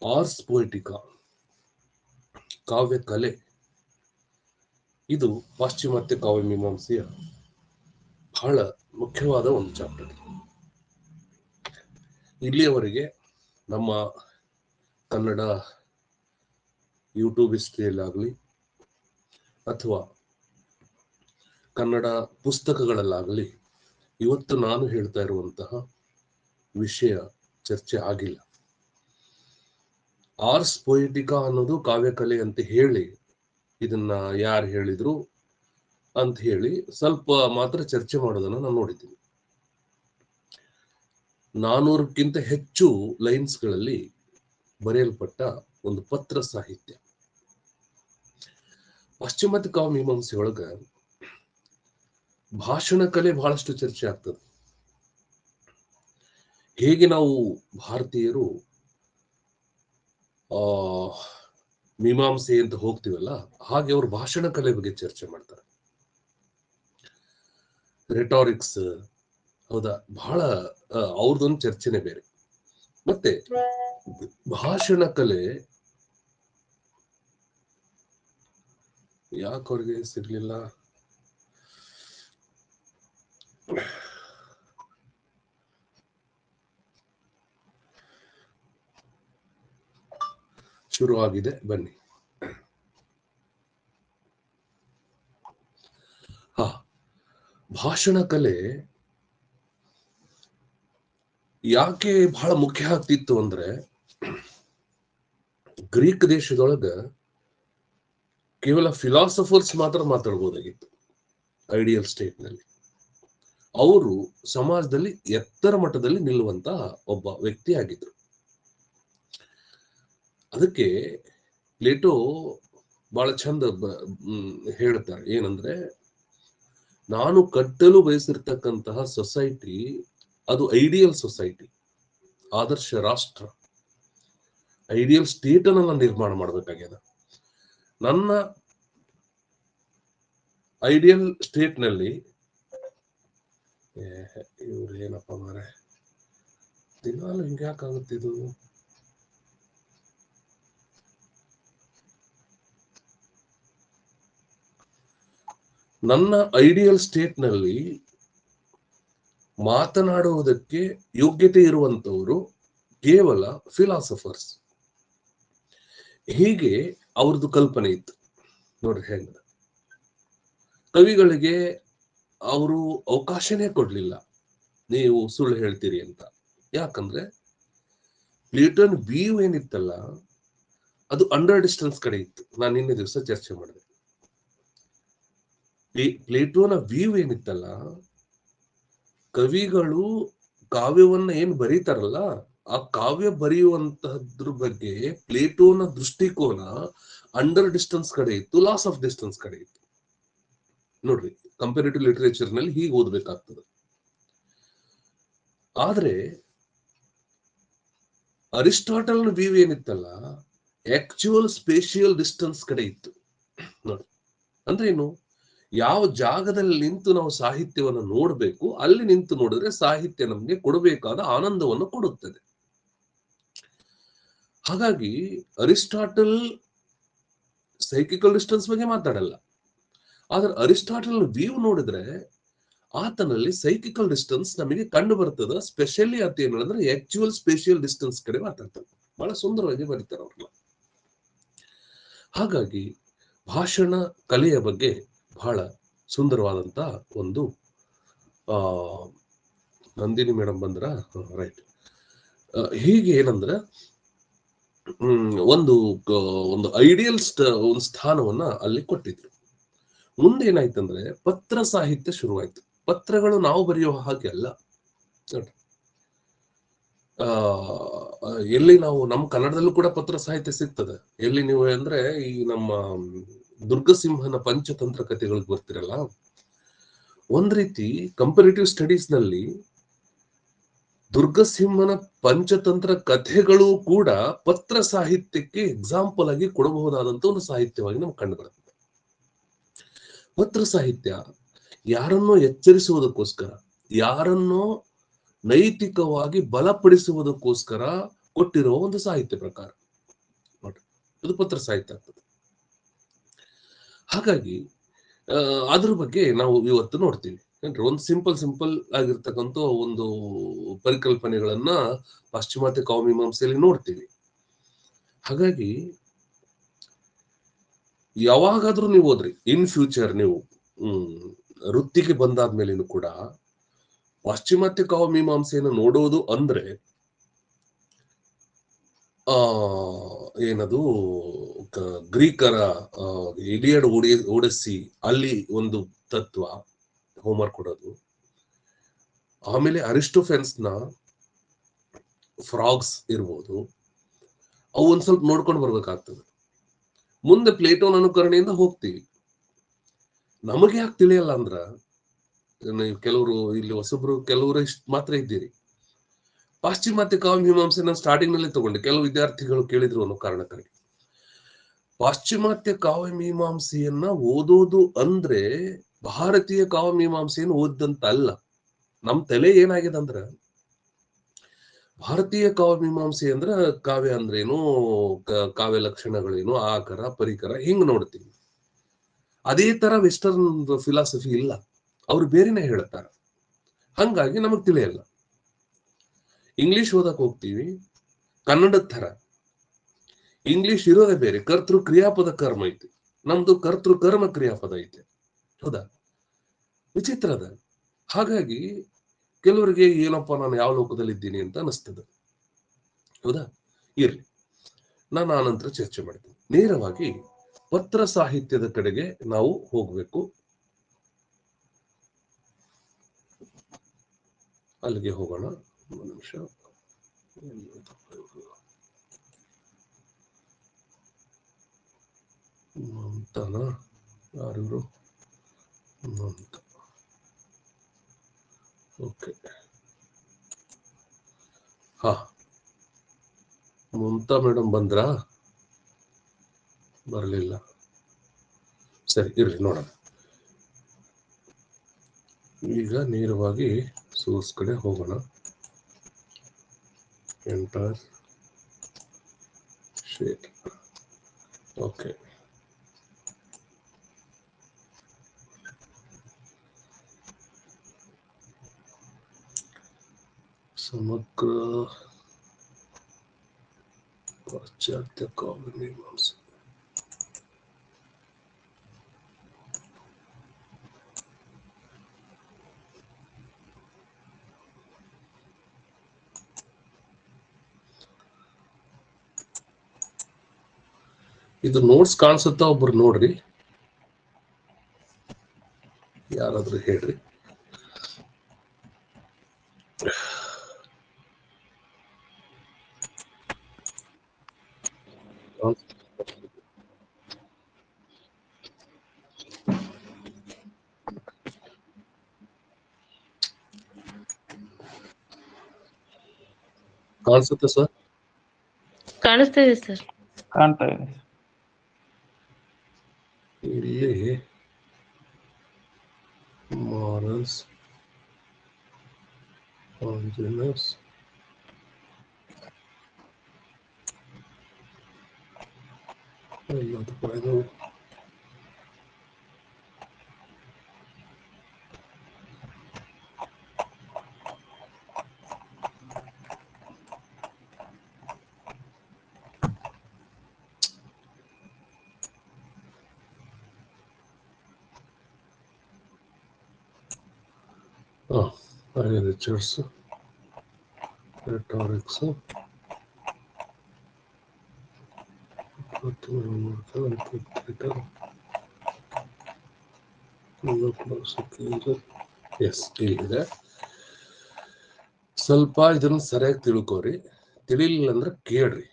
Hours ಪೋಯಿಟಿಕಾ ಕಾವ್ಯ ಕಲೆ ಇದು ಪಾಶ್ಚಿಮಾತ್ಯ ಕಾವ್ಯ ಮೀಮಾಂಸೆಯ ಬಹಳ ಮುಖ್ಯವಾದ ಒಂದು ಚಾಪ್ಟರ್. ಇಲ್ಲಿಯವರೆಗೆ ನಮ್ಮ ಕನ್ನಡ ಯೂಟ್ಯೂಬ್ ಹಿಸ್ಟ್ರಿಯಲ್ಲಾಗಲಿ ಅಥವಾ ಕನ್ನಡ ಪುಸ್ತಕಗಳಲ್ಲಾಗಲಿ ಇವತ್ತು ನಾನು ಹೇಳ್ತಾ ಇರುವಂತಹ ವಿಷಯ ಚರ್ಚೆ ಆಗಿಲ್ಲ. ಆರ್ಸ್ ಪೊಯಿಟಿಕಾ ಅನ್ನೋದು ಕಾವ್ಯಕಲೆ ಅಂತ ಹೇಳಿ ಇದನ್ನ ಯಾರು ಹೇಳಿದ್ರು ಅಂತ ಹೇಳಿ ಸ್ವಲ್ಪ ಮಾತ್ರ ಚರ್ಚೆ ಮಾಡೋದನ್ನ ನಾನು ನೋಡಿದ್ದೀನಿ. 400ಕ್ಕಿಂತ ಹೆಚ್ಚು ಲೈನ್ಸ್ಗಳಲ್ಲಿ ಬರೆಯಲ್ಪಟ್ಟ ಒಂದು ಪತ್ರ ಸಾಹಿತ್ಯ. ಪಾಶ್ಚಿಮಾತ್ಯ ಕಾವ್ಯ ಮೀಮಾಂಸೆಯೊಳಗ ಭಾಷಣ ಕಲೆ ಬಹಳಷ್ಟು ಚರ್ಚೆ ಆಗ್ತದೆ. ಹೇಗೆ ನಾವು ಭಾರತೀಯರು ಮೀಮಾಂಸೆ ಅಂತ ಹೋಗ್ತೀವಲ್ಲ, ಹಾಗೆ ಅವರು ಭಾಷಣ ಕಲೆ ಬಗ್ಗೆ ಚರ್ಚೆ ಮಾಡ್ತಾರೆ. ರೆಟಾರಿಕ್ಸ್, ಹೌದಾ, ಬಹಳ ಅವ್ರದೊಂದು ಚರ್ಚೆನೆ ಬೇರೆ. ಮತ್ತೆ ಭಾಷಣ ಕಲೆ ಯಾಕೆ ಅವ್ರಿಗೆ ಸಿಗ್ಲಿಲ್ಲ? ಶುರುವಾಗಿದೆ, ಬನ್ನಿ. ಭಾಷಣ ಕಲೆ ಯಾಕೆ ಬಹಳ ಮುಖ್ಯ ಆಗ್ತಿತ್ತು ಅಂದ್ರೆ, ಗ್ರೀಕ್ ದೇಶದೊಳಗ ಕೇವಲ ಫಿಲಾಸಫರ್ಸ್ ಮಾತ್ರ ಮಾತಾಡ್ಬೋದಾಗಿತ್ತು. ಐಡಿಯಲ್ ಸ್ಟೇಟ್ ನಲ್ಲಿ ಅವರು ಸಮಾಜದಲ್ಲಿ ಎತ್ತರ ಮಟ್ಟದಲ್ಲಿ ನಿಲ್ಲುವಂತ ಒಬ್ಬ ವ್ಯಕ್ತಿ ಆಗಿದ್ರು. ಅದಕ್ಕೆ ಪ್ಲೇಟೋ ಬಹಳ ಚಂದ ಹೇಳ್ತಾರೆ, ಏನಂದ್ರೆ, ನಾನು ಕಟ್ಟಲು ಬಯಸಿರ್ತಕ್ಕಂತಹ ಸೊಸೈಟಿ ಅದು ಐಡಿಯಲ್ ಸೊಸೈಟಿ, ಆದರ್ಶ ರಾಷ್ಟ್ರ, ಐಡಿಯಲ್ ಸ್ಟೇಟ್ ಅನ್ನ ನಾನು ನಿರ್ಮಾಣ ಮಾಡ್ಬೇಕಾಗ್ಯದ. ನನ್ನ ಐಡಿಯಲ್ ಸ್ಟೇಟ್ ನಲ್ಲಿ ಇವ್ರು ಏನಪ್ಪ ಮಾರೆ ದಿನಾಲು ಹಿಂಗ್ಯಾಕಾಗುತ್ತಿದು? ನನ್ನ ಐಡಿಯಲ್ ಸ್ಟೇಟ್ ನಲ್ಲಿ ಮಾತನಾಡುವುದಕ್ಕೆ ಯೋಗ್ಯತೆ ಇರುವಂತವರು ಕೇವಲ ಫಿಲಾಸಫರ್ಸ್. ಹೀಗೆ ಅವ್ರದ್ದು ಕಲ್ಪನೆ ಇತ್ತು. ನೋಡ್ರಿ ಹೆಂಗ ಕವಿಗಳಿಗೆ ಅವರು ಅವಕಾಶನೇ ಕೊಡ್ಲಿಲ್ಲ, ನೀವು ಸುಳ್ಳು ಹೇಳ್ತೀರಿ ಅಂತ. ಯಾಕಂದ್ರೆ ಪ್ಲೇಟೋನ್ ವ್ಯೂ ಏನಿತ್ತಲ್ಲ, ಅದು ಅಂಡರ್ ಡಿಸ್ಟೆನ್ಸ್ ಕಡೆ ಇತ್ತು. ನಾನು ನಿನ್ನೆ ದಿವಸ ಚರ್ಚೆ ಮಾಡಿದೆ. ಪ್ಲೇಟೋನ ವ್ಯೂ ಏನಿತ್ತಲ್ಲ, ಕವಿಗಳು ಕಾವ್ಯವನ್ನ ಏನ್ ಬರೀತಾರಲ್ಲ, ಆ ಕಾವ್ಯ ಬರೆಯುವಂತಹದ್ರ ಬಗ್ಗೆ ಪ್ಲೇಟೋನ ದೃಷ್ಟಿಕೋನ ಅಂಡರ್ ಡಿಸ್ಟೆನ್ಸ್ ಕಡೆ ಇತ್ತು, ಲಾಸ್ ಆಫ್ ಡಿಸ್ಟೆನ್ಸ್ ಕಡೆ ಇತ್ತು. ನೋಡ್ರಿ, ಕಂಪೇರಿಟಿವ್ ಲಿಟರೇಚರ್ ನಲ್ಲಿ ಹೀಗೆ ಓದ್ಬೇಕಾಗ್ತದೆ. ಆದ್ರೆ ಅರಿಸ್ಟಾಟಲ್ನ ವ್ಯೂ ಏನಿತ್ತಲ್ಲ, ಆಕ್ಚುಯಲ್ ಸ್ಪೇಷಿಯಲ್ ಡಿಸ್ಟೆನ್ಸ್ ಕಡೆ ಇತ್ತು. ನೋಡಿ, ಅಂದ್ರೆ ಏನು? ಯಾವ ಜಾಗದಲ್ಲಿ ನಿಂತು ನಾವು ಸಾಹಿತ್ಯವನ್ನು ನೋಡ್ಬೇಕು, ಅಲ್ಲಿ ನಿಂತು ನೋಡಿದ್ರೆ ಸಾಹಿತ್ಯ ನಮ್ಗೆ ಕೊಡಬೇಕಾದ ಆನಂದವನ್ನು ಕೊಡುತ್ತದೆ. ಹಾಗಾಗಿ ಅರಿಸ್ಟಾಟಲ್ ಸೈಕಿಕಲ್ ಡಿಸ್ಟೆನ್ಸ್ ಬಗ್ಗೆ ಮಾತಾಡಲ್ಲ. ಆದ್ರೆ ಅರಿಸ್ಟಾಟಲ್ ವ್ಯೂ ನೋಡಿದ್ರೆ ಆತನಲ್ಲಿ ಸೈಕಿಕಲ್ ಡಿಸ್ಟೆನ್ಸ್ ನಮಗೆ ಕಂಡು ಬರ್ತದ. ಸ್ಪೆಷಲಿ ಆತ ಏನ್ ಹೇಳಿದ್ರೆ ಆಕ್ಚುಯಲ್ ಸ್ಪೇಷಿಯಲ್ ಡಿಸ್ಟೆನ್ಸ್ ಕಡೆ ಮಾತಾಡ್ತಾರೆ. ಬಹಳ ಸುಂದರವಾಗಿ ಬರೀತಾರೆ ಅವ್ರನ್ನ. ಹಾಗಾಗಿ ಭಾಷಣ ಕಲೆಯ ಬಗ್ಗೆ ಬಹಳ ಸುಂದರವಾದಂತ ಒಂದು ನಂದಿನಿ ಮೇಡಮ್ ಬಂದ್ರ, ರೈಟ್. ಹೀಗೆ ಏನಂದ್ರ, ಒಂದು ಐಡಿಯಲ್ ಒಂದು ಸ್ಥಾನವನ್ನ ಅಲ್ಲಿ ಕೊಟ್ಟಿದ್ರು. ಮುಂದೆ ಏನಾಯ್ತಂದ್ರೆ ಪತ್ರ ಸಾಹಿತ್ಯ ಶುರುವಾಯ್ತು. ಪತ್ರಗಳು ನಾವು ಬರೆಯುವ ಹಾಗೆ ಅಲ್ಲ. ಎಲ್ಲಿ ನಾವು ನಮ್ಮ ಕನ್ನಡದಲ್ಲೂ ಕೂಡ ಪತ್ರ ಸಾಹಿತ್ಯ ಸಿಗ್ತದೆ. ಎಲ್ಲಿ ನೀವು ಅಂದ್ರೆ ಈ ನಮ್ಮ ದುರ್ಗಸಿಂಹನ ಪಂಚತಂತ್ರ ಕಥೆಗಳಿಗೆ ಬರ್ತಿರಲ್ಲ, ಒಂದ್ ರೀತಿ ಕಂಪೇರಿಟಿವ್ ಸ್ಟಡೀಸ್ ನಲ್ಲಿ ದುರ್ಗಸಿಂಹನ ಪಂಚತಂತ್ರ ಕಥೆಗಳು ಕೂಡ ಪತ್ರ ಸಾಹಿತ್ಯಕ್ಕೆ ಎಕ್ಸಾಂಪಲ್ ಆಗಿ ಕೊಡಬಹುದಾದಂತ ಒಂದು ಸಾಹಿತ್ಯವಾಗಿ ನಮ್ಗೆ ಕಂಡು ಬರುತ್ತೆ. ಪತ್ರ ಸಾಹಿತ್ಯ ಯಾರನ್ನೋ ಎಚ್ಚರಿಸುವುದಕ್ಕೋಸ್ಕರ, ಯಾರನ್ನೋ ನೈತಿಕವಾಗಿ ಬಲಪಡಿಸುವುದಕ್ಕೋಸ್ಕರ ಕೊಟ್ಟಿರುವ ಒಂದು ಸಾಹಿತ್ಯ ಪ್ರಕಾರ. ಅದು ಪತ್ರ ಸಾಹಿತ್ಯ ಆಗ್ತದೆ. ಹಾಗಾಗಿ ಅದ್ರ ಬಗ್ಗೆ ನಾವು ಇವತ್ತು ನೋಡ್ತೀವಿ. ಒಂದು ಸಿಂಪಲ್ ಆಗಿರ್ತಕ್ಕಂಥ ಒಂದು ಪರಿಕಲ್ಪನೆಗಳನ್ನ ಪಾಶ್ಚಿಮಾತ್ಯ ಕಾವ್ಯಮೀಮಾಂಸೆಯಲ್ಲಿ ನೋಡ್ತೀವಿ. ಹಾಗಾಗಿ ಯಾವಾಗಾದ್ರೂ ನೀವು ಹೋದ್ರಿ ಇನ್ ಫ್ಯೂಚರ್ ನೀವು ವೃತ್ತಿಗೆ ಬಂದಾದ್ಮೇಲೆನೂ ಕೂಡ ಪಾಶ್ಚಿಮಾತ್ಯ ಕಾವ್ಯಮೀಮಾಂಸೆಯನ್ನು ನೋಡೋದು ಅಂದ್ರೆ ಏನದು ಗ್ರೀಕರ ಇಲಿಯಡ್ ಓಡಿಸಿ ಅಲ್ಲಿ ಒಂದು ತತ್ವ ಹೋಮರ್ ಕೊಡೋದು, ಆಮೇಲೆ ಅರಿಸ್ಟೋಫೆನ್ಸ್ ನ ಫ್ರಾಗ್ಸ್ ಇರ್ಬೋದು, ಅವು ಒಂದ್ ಸ್ವಲ್ಪ ನೋಡ್ಕೊಂಡು ಬರ್ಬೇಕಾಗ್ತದೆ. ಮುಂದೆ ಪ್ಲೇಟೋನ್ ಅನುಕರಣೆಯಿಂದ ಹೋಗ್ತೀವಿ. ನಮಗೆ ಯಾಕೆ ತಿಳಿಯಲ್ಲ ಅಂದ್ರ, ನೀವು ಕೆಲವರು ಇಲ್ಲಿ ಹೊಸಬ್ರು ಕೆಲವರು ಇಷ್ಟ ಮಾತ್ರ ಇದ್ದೀರಿ. ಪಾಶ್ಚಿಮಾತ್ಯ ಕಾವ್ಯಮೀಮಾಂಸೆ ನಾನು ಸ್ಟಾರ್ಟಿಂಗ್ ನಲ್ಲಿ ತಗೊಂಡೆ, ಕೆಲವು ವಿದ್ಯಾರ್ಥಿಗಳು ಕೇಳಿದ್ರು ಅನ್ನೋ ಕಾರಣಕ್ಕಾಗಿ. ಪಾಶ್ಚಿಮಾತ್ಯ ಕಾವ್ಯಮೀಮಾಂಸೆಯನ್ನ ಓದೋದು ಅಂದ್ರೆ ಭಾರತೀಯ ಕಾವ್ಯಮೀಮಾಂಸೆಯನ್ನು ಓದಂತ ಅಲ್ಲ. ನಮ್ ತಲೆ ಏನಾಗಿದೆ ಅಂದ್ರ, ಭಾರತೀಯ ಕಾವ್ಯಮೀಮಾಂಸೆ ಅಂದ್ರ ಕಾವ್ಯ ಅಂದ್ರೇನು, ಕಾವ್ಯ ಲಕ್ಷಣಗಳೇನು, ಆಕರ ಪರಿಕರ ಹಿಂಗ್ ನೋಡ್ತೀವಿ. ಅದೇ ತರ ವೆಸ್ಟರ್ನ್ ಫಿಲಾಸಫಿ ಇಲ್ಲ, ಅವ್ರು ಬೇರೆನೆ ಹೇಳ್ತಾರ. ಹಂಗಾಗಿ ನಮಗ್ ತಿಳಿಯಲ್ಲ. ಇಂಗ್ಲಿಷ್ ಓದಕ್ ಹೋಗ್ತೀವಿ, ಕನ್ನಡದ ತರ. ಇಂಗ್ಲಿಷ್ ಇರೋದೇ ಬೇರೆ, ಕರ್ತೃ ಕ್ರಿಯಾಪದ ಕರ್ಮ ಐತಿ, ನಮ್ದು ಕರ್ತೃ ಕರ್ಮ ಕ್ರಿಯಾಪದ ಐತೆ. ಹೌದಾ? ವಿಚಿತ್ರ ಅದ. ಹಾಗಾಗಿ ಕೆಲವರಿಗೆ ಏನಪ್ಪ ನಾನು ಯಾವ ಲೋಕದಲ್ಲಿ ಇದ್ದೀನಿ ಅಂತ ಅನಿಸ್ತದೆ. ಹೌದಾ? ಇರ್ಲಿ, ನಾನು ಆನಂತರ ಚರ್ಚೆ ಮಾಡ್ತೀನಿ. ನೇರವಾಗಿ ಪತ್ರ ಸಾಹಿತ್ಯದ ಕಡೆಗೆ ನಾವು ಹೋಗ್ಬೇಕು. ಅಲ್ಲಿಗೆ ಹೋಗೋಣ. ಒಂದು ನಿಮಿಷ. ಮಮತಾನ ಯಾರು? ಮಮತಾ. ಓಕೆ. ಹಾ, ಮಮತಾ ಮೇಡಮ್ ಬಂದ್ರಾ? ಬರಲಿಲ್ಲ. ಸರಿ, ಇರ್ಲಿ, ನೋಡೋಣ. ಈಗ ನೇರವಾಗಿ ಸೋರ್ಸ್ ಕಡೆ ಹೋಗೋಣ. Enter share. ಓಕೆ. ಸಮಗ್ರ ಪಾಶ್ಚಾತ್ಯ ಕಾವ್ಯಮೀಮಾಂಸೆ. ಇದು ನೋಟ್ಸ್ ಕಾಣಿಸುತ್ತಾ? ಒಬ್ರು ನೋಡ್ರಿ, ಯಾರಾದ್ರೂ ಹೇಳ್ರಿ. ಕಾಣಿಸುತ್ತೆ ಸರ್? ಕಾಣಿಸ್ತಾ ಇದೆ ಸರ್. ಕಾಣ್ತಾ ಇದೆ. ಇಲ್ಲಿ ಮಾರಲ್ಸ್ ಆಂಜಿನಸ್ ಇದು ರಿಚರ್ಡ್ಸ್ ರೆಟಾರಿಕ್ಸ್ ಎಸ್, ಇಲ್ಲಿದೆ. ಸ್ವಲ್ಪ ಇದನ್ನ ಸರಿಯಾಗಿ ತಿಳ್ಕೋರಿ, ತಿಳಿಲಿಲ್ಲ ಅಂದ್ರೆ ಕೇಳ್ರಿ,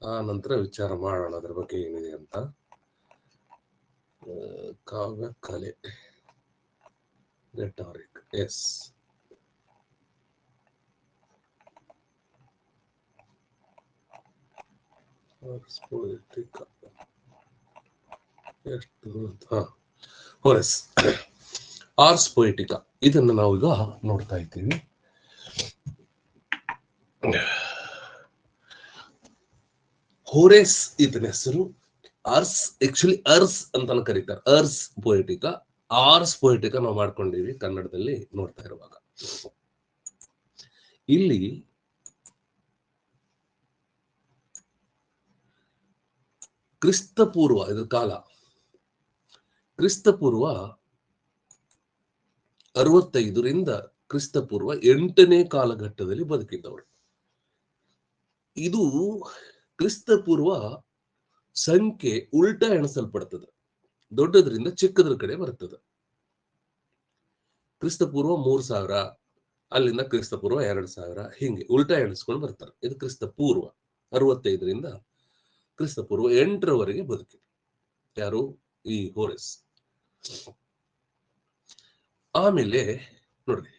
ಆ ನಂತರ ವಿಚಾರ ಮಾಡೋಣ ಅದ್ರ ಬಗ್ಗೆ ಏನಿದೆ ಅಂತ. ಕಾವ್ಯ ಕಲೆ, ರೆಟಾರಿಕ್, ಎಸ್. ಹೊರಸ್ ಆರ್ಸ್ ಪೊಯಿಟಿಕಾ, ಇದನ್ನು ನಾವೀಗ ನೋಡ್ತಾ ಇದ್ದೀವಿ. ಹೋರೇಸ್ ಈತನ ಹೆಸರು. ಆರ್ಸ್ ಅಂತ ಕರೀತಾರೆ. ಅರ್ಸ್ ಪೊಯೆಟಿಕಾ, ಆರ್ಸ್ ಪೊಯೆಟಿಕಾ ನಾವು ಮಾಡ್ಕೊಂಡಿವಿ ಕನ್ನಡದಲ್ಲಿ ನೋಡ್ತಾ ಇರುವಾಗ. ಇಲ್ಲಿ ಕ್ರಿಸ್ತಪೂರ್ವ ಇದು ಕಾಲ, ಕ್ರಿಸ್ತಪೂರ್ವ 65ರಿಂದ ಕ್ರಿಸ್ತಪೂರ್ವ 8ನೇ ಕಾಲಘಟ್ಟದಲ್ಲಿ ಬದುಕಿದ್ದವರು. ಇದು ಕ್ರಿಸ್ತಪೂರ್ವ ಸಂಖ್ಯೆ ಉಲ್ಟಾ ಎಣಿಸಲ್ಪಡ್ತದೆ, ದೊಡ್ಡದ್ರಿಂದ ಚಿಕ್ಕದ್ರ ಕಡೆ ಬರ್ತದೆ. ಕ್ರಿಸ್ತಪೂರ್ವ 3000, ಅಲ್ಲಿಂದ ಕ್ರಿಸ್ತಪೂರ್ವ 2000, ಹಿಂಗೆ ಉಲ್ಟಾ ಎಣಿಸ್ಕೊಂಡು ಬರ್ತಾರೆ. ಇದು ಕ್ರಿಸ್ತಪೂರ್ವ 65ರಿಂದ ಕ್ರಿಸ್ತಪೂರ್ವ 8ರವರೆಗೆ ಬದುಕಿದ್ರು ಯಾರು, ಈ ಹೋರೆಸ್. ಆಮೇಲೆ ನೋಡ್ರಿ,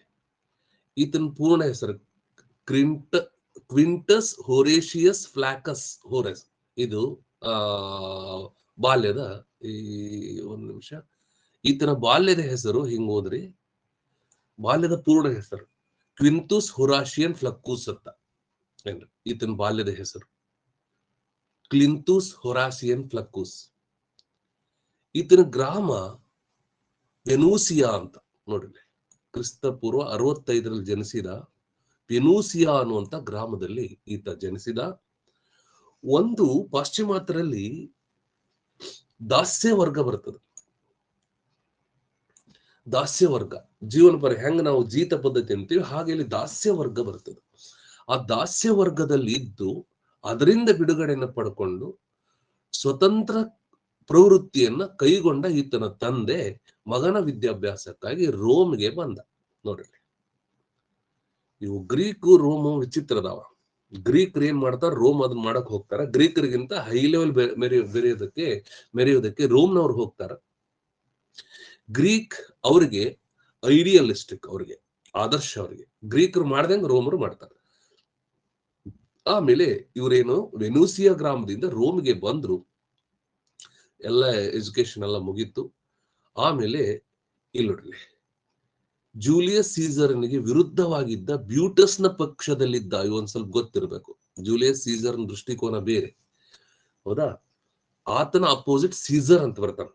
ಈತನ ಪೂರ್ಣ ಹೆಸರು ಕ್ವಿಂಟಸ್ ಹೋರೇಷಿಯಸ್ ಫ್ಲಾಕಸ್ ಹೋರೆಸ್. ಇದು ಬಾಲ್ಯದ ಒಂದು ನಿಮಿಷ, ಈತನ ಬಾಲ್ಯದ ಹೆಸರು ಹಿಂಗ್ ಹೋದ್ರಿ, ಬಾಲ್ಯದ ಪೂರ್ಣ ಹೆಸರು ಕ್ವಿಂಟುಸ್ ಹೊರಾಷಿಯನ್ ಫ್ಲಕ್ಕೂಸ್ ಅಂತ ಏನ್ರಿ ಈತನ ಬಾಲ್ಯದ ಹೆಸರು, ಕ್ಲಿಂತುಸ್ ಹೊರಾಸಿಯನ್ ಫ್ಲಕ್ಕೂಸ್. ಈತನ ಗ್ರಾಮ ವೆನೂಸಿಯಾ ಅಂತ ನೋಡ್ರಿ. ಕ್ರಿಸ್ತಪೂರ್ವ 65ರಲ್ಲಿ ಜನಿಸಿದ ವೆನೂಸಿಯಾ ಅನ್ನುವಂತ ಗ್ರಾಮದಲ್ಲಿ ಈತ ಜನಿಸಿದ. ಒಂದು ಪಾಶ್ಚಿಮಾತ್ಯರಲ್ಲಿ ದಾಸ್ಯ ವರ್ಗ ಬರ್ತದೆ. ದಾಸ್ಯ ವರ್ಗ ಜೀವನ ಪರಿ ಹೆಂಗ ನಾವು ಜೀತ ಪದ್ಧತಿ ಅಂತೀವಿ, ಹಾಗೆ ಇಲ್ಲಿ ದಾಸ್ಯ ವರ್ಗ ಬರ್ತದೆ. ಆ ದಾಸ್ಯ ವರ್ಗದಲ್ಲಿ ಇದ್ದು ಅದರಿಂದ ಬಿಡುಗಡೆಯನ್ನು ಪಡ್ಕೊಂಡು ಸ್ವತಂತ್ರ ಪ್ರವೃತ್ತಿಯನ್ನ ಕೈಗೊಂಡ ಈತನ ತಂದೆ ಮಗನ ವಿದ್ಯಾಭ್ಯಾಸಕ್ಕಾಗಿ ರೋಮ್ಗೆ ಬಂದ. ನೋಡ್ರಿ, ಇವು ಗ್ರೀಕು ರೋಮ್ ವಿಚಿತ್ರದವ. ಗ್ರೀಕರು ಏನ್ ಮಾಡ್ತಾರ, ರೋಮ್ ಅದನ್ನ ಮಾಡಕ್ ಹೋಗ್ತಾರ. ಗ್ರೀಕರಿಗಿಂತ ಹೈ ಲೆವೆಲ್ ಮೆರೆಯೋದಕ್ಕೆ ರೋಮ್ನವ್ರು ಹೋಗ್ತಾರ. ಗ್ರೀಕ್ ಅವ್ರಿಗೆ ಐಡಿಯಲಿಸ್ಟಿಕ್, ಅವ್ರಿಗೆ ಆದರ್ಶ, ಅವ್ರಿಗೆ ಗ್ರೀಕರು ಮಾಡ್ದಂಗ ರೋಮರು ಮಾಡ್ತಾರೆ. ಆಮೇಲೆ ಇವರೇನು ವೆನೂಸಿಯಾ ಗ್ರಾಮದಿಂದ ರೋಮ್ಗೆ ಬಂದ್ರು, ಎಲ್ಲ ಎಜುಕೇಶನ್ ಎಲ್ಲ ಮುಗೀತು. ಆಮೇಲೆ ಇಲ್ಲಿ ನೋಡ್ರಿ, ಜೂಲಿಯಸ್ ಸೀಸರ್ನಿಗೆ ವಿರುದ್ಧವಾಗಿದ್ದ ಬ್ಯೂಟಸ್ನ ಪಕ್ಷದಲ್ಲಿದ್ದ, ಇವೊಂದ್ ಸ್ವಲ್ಪ ಗೊತ್ತಿರಬೇಕು. ಜೂಲಿಯಸ್ ಸೀಸರ್ನ ದೃಷ್ಟಿಕೋನ ಬೇರೆ, ಹೌದಾ? ಆತನ ಅಪೋಸಿಟ್ ಸೀಸರ್ ಅಂತ ಬರ್ತಾನೆ.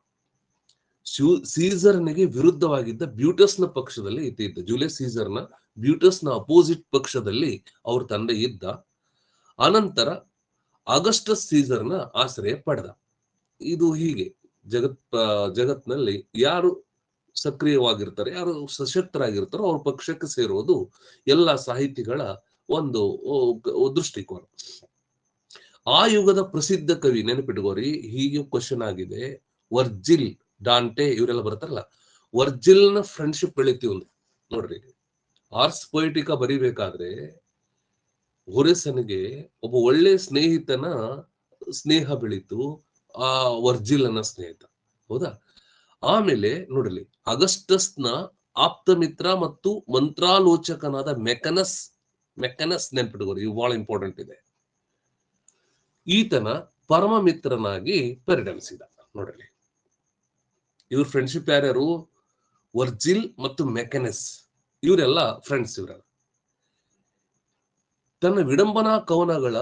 ಸೀಸರ್ನಿಗೆ ವಿರುದ್ಧವಾಗಿದ್ದ ಬ್ಯೂಟಸ್ನ ಪಕ್ಷದಲ್ಲಿ ಈತ ಇದ್ದ. ಜೂಲಿಯಸ್ ಸೀಸರ್ನ ಬ್ಯೂಟಸ್ನ ಅಪೋಸಿಟ್ ಪಕ್ಷದಲ್ಲಿ ಅವ್ರ ತಂದೆ ಇದ್ದ. ಅನಂತರ ಆಗಸ್ಟಸ್ ಸೀಸರ್ನ ಆಶ್ರಯ ಪಡೆದ. ಇದು ಹೀಗೆ ಜಗತ್ನಲ್ಲಿ ಯಾರು ಸಕ್ರಿಯವಾಗಿರ್ತಾರೆ, ಯಾರು ಸಶಕ್ತರಾಗಿರ್ತಾರೋ ಅವ್ರ ಪಕ್ಷಕ್ಕೆ ಸೇರುವುದು ಎಲ್ಲ ಸಾಹಿತಿಗಳ ಒಂದು ದೃಷ್ಟಿಕೋನ. ಆ ಯುಗದ ಪ್ರಸಿದ್ಧ ಕವಿ, ನೆನಪಿಟ್ಕೋರಿ, ಹೀಗೆ ಕ್ವಶನ್ ಆಗಿದೆ, ವರ್ಜಿಲ್, ಡಾಂಟೆ ಇವರೆಲ್ಲ ಬರ್ತಾರಲ್ಲ, ವರ್ಜಿಲ್ನ ಫ್ರೆಂಡ್ಶಿಪ್ ಬೆಳಿತೀವಿ ನೋಡ್ರಿ. ಆರ್ಸ್ ಪೊಯಿಟಿಕಾ ಬರಿಬೇಕಾದ್ರೆ ಹೊರೆಸನಿಗೆ ಒಬ್ಬ ಒಳ್ಳೆ ಸ್ನೇಹಿತನ ಸ್ನೇಹ ಬೆಳೀತು, ಆ ವರ್ಜಿಲನ ಸ್ನೇಹಿತ, ಹೌದಾ? ಆಮೇಲೆ ನೋಡ್ರಿ, ಅಗಸ್ಟಸ್ನ ಆಪ್ತ ಮಿತ್ರ ಮತ್ತು ಮಂತ್ರಾಲೋಚಕನಾದ ಮೆಕನಸ್ ನೆನ್ಪಿಟ್ಕೋರಿ, ಇವು ಬಹಳ ಇಂಪಾರ್ಟೆಂಟ್ ಇದೆ. ಈತನ ಪರಮ ಮಿತ್ರನಾಗಿ ಪರಿಣಮಿಸಿದ. ನೋಡ್ರಿ, ಇವ್ರ ಫ್ರೆಂಡ್ಶಿಪ್ ಯಾರ್ಯಾರು? ವರ್ಜಿಲ್ ಮತ್ತು ಮೆಕನಸ್, ಇವರೆಲ್ಲ ಫ್ರೆಂಡ್ಸ್. ಇವರೆಲ್ಲ ತನ್ನ ವಿಡಂಬನಾ ಕವನಗಳ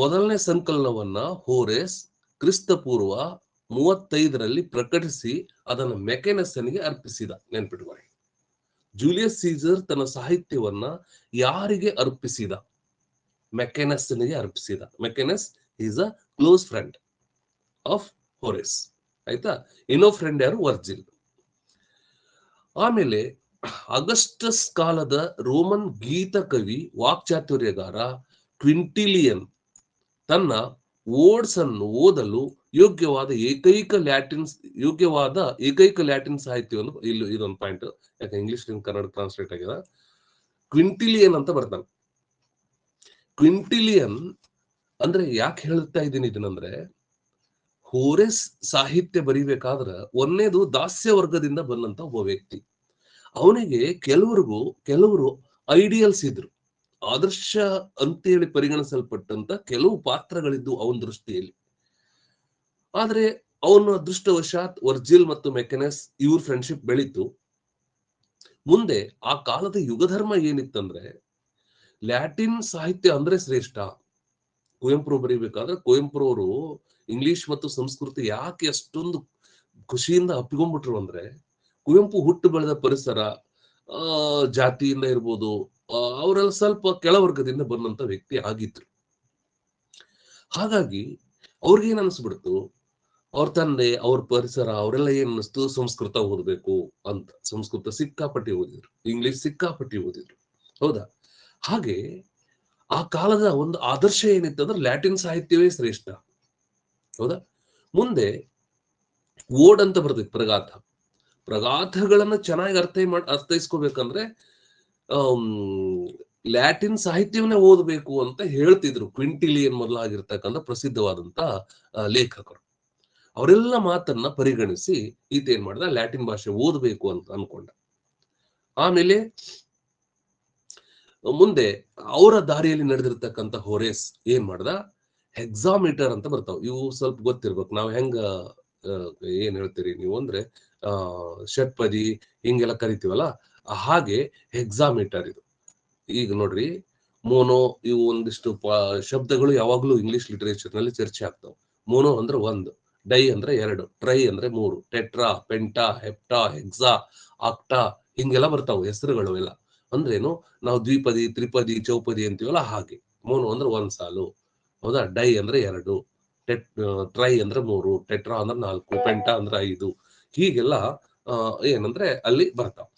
ಮೊದಲನೇ ಸಂಕಲನವನ್ನ ಹೋರೆಸ್ ಕ್ರಿಸ್ತಪೂರ್ವ 35ರಲ್ಲಿ ಪ್ರಕಟಿಸಿ ಅದನ್ನು ಮೆಕೆನಸ್ಸನಿಗೆ ಅರ್ಪಿಸಿದ. ನೆನ್ಪಿಟ್ಕೊಳ್ಳಿ, ಜೂಲಿಯಸ್ ಸೀಸರ್ ತನ್ನ ಸಾಹಿತ್ಯವನ್ನ ಯಾರಿಗೆ ಅರ್ಪಿಸಿದ? ಮೆಕೆನಸ್ಸನಿಗೆ ಅರ್ಪಿಸಿದ. Maecenas is a close friend of Horace, ಆಯ್ತಾ? ಇನ್ನೋ ಫ್ರೆಂಡ್ ಯಾರು? ವರ್ಜಿಲ್. ಆಮೇಲೆ ಅಗಸ್ಟಸ್ ಕಾಲದ ರೋಮನ್ ಗೀತ ಕವಿ, ವಾಕ್ಚಾತುರ್ಯಗಾರ ಕ್ವಿಂಟಿಲಿಯನ್ ತನ್ನ ಓಡ್ಸ್ ಅನ್ನು ಓದಲು ಯೋಗ್ಯವಾದ ಏಕೈಕ ಲ್ಯಾಟಿನ್ ಸಾಹಿತ್ಯವನ್ನು, ಇಲ್ಲಿ ಇದೊಂದು ಪಾಯಿಂಟ್, ಯಾಕೆ ಇಂಗ್ಲಿಷ್ ಕನ್ನಡ ಟ್ರಾನ್ಸ್ಲೇಟ್ ಆಗಿದೆ, ಕ್ವಿಂಟಿಲಿಯನ್ ಅಂತ ಬರ್ತಾನೆ. ಕ್ವಿಂಟಿಲಿಯನ್ ಅಂದ್ರೆ ಯಾಕೆ ಹೇಳ್ತಾ ಇದ್ದೀನಿ ಇದನ್ನಂದ್ರೆ, ಹೋರೆಸ್ ಸಾಹಿತ್ಯ ಬರಿಬೇಕಾದ್ರ ಒಂದೇದು ದಾಸ್ಯ ವರ್ಗದಿಂದ ಬಂದಂತ ಒಬ್ಬ ವ್ಯಕ್ತಿ. ಅವನಿಗೆ ಕೆಲವರು ಐಡಿಯಲ್ಸ್ ಇದ್ರು, ಆದರ್ಶ ಅಂತೇಳಿ ಪರಿಗಣಿಸಲ್ಪಟ್ಟಂತ ಕೆಲವು ಪಾತ್ರಗಳಿದ್ದು ಅವನ ದೃಷ್ಟಿಯಲ್ಲಿ. ಆದ್ರೆ ಅವನ ಅದೃಷ್ಟವಶಾತ್ ವರ್ಜಿಲ್ ಮತ್ತು ಮೆಕೆನಸ್ ಇವ್ರ ಫ್ರೆಂಡ್ಶಿಪ್ ಬೆಳೀತು. ಮುಂದೆ ಆ ಕಾಲದ ಯುಗಧರ್ಮ ಏನಿತ್ತಂದ್ರೆ, ಲ್ಯಾಟಿನ್ ಸಾಹಿತ್ಯ ಅಂದ್ರೆ ಶ್ರೇಷ್ಠ, ಕುವೆಂಪು ಬರೀಬೇಕಾದ್ರೆ ಕುವೆಂಪುರವರು ಇಂಗ್ಲಿಷ್ ಮತ್ತು ಸಂಸ್ಕೃತಿ ಯಾಕೆ ಅಷ್ಟೊಂದು ಖುಷಿಯಿಂದ ಅಪ್ಪಿಕೊಂಡ್ಬಿಟ್ರು ಅಂದ್ರೆ ಕುವೆಂಪು ಹುಟ್ಟು ಬೆಳೆದ ಪರಿಸರ, ಜಾತಿಯಿಂದ ಇರ್ಬೋದು, ಅವರೆಲ್ಲ ಸ್ವಲ್ಪ ಕೆಳವರ್ಗದಿಂದ ಬಂದಂತ ವ್ಯಕ್ತಿ ಆಗಿದ್ರು. ಹಾಗಾಗಿ ಅವ್ರಿಗೇನ್ ಅನ್ಸ್ಬಿಡ್ತು, ಅವ್ರ ತಂದೆ, ಅವ್ರ ಪರಿಸರ, ಅವರೆಲ್ಲ ಏನ್ ಅನಿಸ್ತು, ಸಂಸ್ಕೃತ ಓದ್ಬೇಕು ಅಂತ. ಸಂಸ್ಕೃತ ಸಿಕ್ಕಾಪಟ್ಟಿ ಓದಿದ್ರು, ಇಂಗ್ಲಿಷ್ ಸಿಕ್ಕಾಪಟ್ಟಿ ಓದಿದ್ರು, ಹೌದಾ? ಹಾಗೆ ಆ ಕಾಲದ ಒಂದು ಆದರ್ಶ ಏನಿತ್ತಂದ್ರೆ ಲ್ಯಾಟಿನ್ ಸಾಹಿತ್ಯವೇ ಶ್ರೇಷ್ಠ, ಹೌದಾ? ಮುಂದೆ ಓಡ್ ಅಂತ ಬರ್ತಿತ್ತು, ಪ್ರಗಾಥಗಳನ್ನ ಚೆನ್ನಾಗಿ ಅರ್ಥೈಸ್ಕೋಬೇಕಂದ್ರೆ ಲ್ಯಾಟಿನ್ ಸಾಹಿತ್ಯವನ್ನೇ ಓದಬೇಕು ಅಂತ ಹೇಳ್ತಿದ್ರು ಕ್ವಿಂಟಿಲಿಯನ್ ಮೊದಲಾಗಿರ್ತಕ್ಕಂಥ ಪ್ರಸಿದ್ಧವಾದಂತ ಲೇಖಕರು. ಅವರೆಲ್ಲ ಮಾತನ್ನ ಪರಿಗಣಿಸಿ ಈತ ಏನ್ ಮಾಡ್ದ, ಲ್ಯಾಟಿನ್ ಭಾಷೆ ಓದಬೇಕು ಅಂತ ಅನ್ಕೊಂಡ. ಆಮೇಲೆ ಮುಂದೆ ಅವರ ದಾರಿಯಲ್ಲಿ ನಡೆದಿರ್ತಕ್ಕಂಥ ಹೋರೇಸ್ ಏನ್ ಮಾಡ್ದ, ಹೆಕ್ಸಾಮೀಟರ್ ಅಂತ ಬರ್ತಾವ, ಇವು ಸ್ವಲ್ಪ ಗೊತ್ತಿರ್ಬೇಕು. ನಾವ್ ಹೆಂಗ ಏನ್ ಹೇಳ್ತೀರಿ ನೀವು ಅಂದ್ರೆ ಷಟ್ಪದಿ ಹಿಂಗೆಲ್ಲ ಕರಿತೀವಲ್ಲ, ಹಾಗೆ ಹೆಕ್ಸಾಮೀಟರ್ ಇದು. ಈಗ ನೋಡ್ರಿ, ಮೋನೋ, ಇವು ಒಂದಿಷ್ಟು ಶಬ್ದಗಳು ಯಾವಾಗ್ಲೂ ಇಂಗ್ಲಿಷ್ ಲಿಟರೇಚರ್ ನಲ್ಲಿ ಚರ್ಚೆ ಆಗ್ತಾವ. ಮೋನೋ ಅಂದ್ರೆ 1, ಡೈ ಅಂದ್ರೆ 2, ಟ್ರೈ ಅಂದ್ರೆ 3, ಟೆಟ್ರಾ, ಪೆಂಟಾ, ಹೆಪ್ಟಾ, ಹೆಕ್ಸಾ, ಆಕ್ಟಾ ಹಿಂಗೆಲ್ಲ ಬರ್ತಾವ ಹೆಸರುಗಳು ಎಲ್ಲ. ಅಂದ್ರೇನು, ನಾವು ದ್ವಿಪದಿ, ತ್ರಿಪದಿ, ಚೌಪದಿ ಅಂತೀವಲ್ಲ ಹಾಗೆ. ಮೋನೋ ಅಂದ್ರೆ 1 ಸಾಲು, ಹೌದಾ? ಡೈ ಅಂದ್ರೆ 2, ಟ್ರೈ ಅಂದ್ರೆ 3, ಟೆಟ್ರಾ ಅಂದ್ರೆ 4, ಪೆಂಟಾ ಅಂದ್ರೆ 5, ಹೀಗೆಲ್ಲ ಏನಂದ್ರೆ ಅಲ್ಲಿ ಬರ್ತಾವ.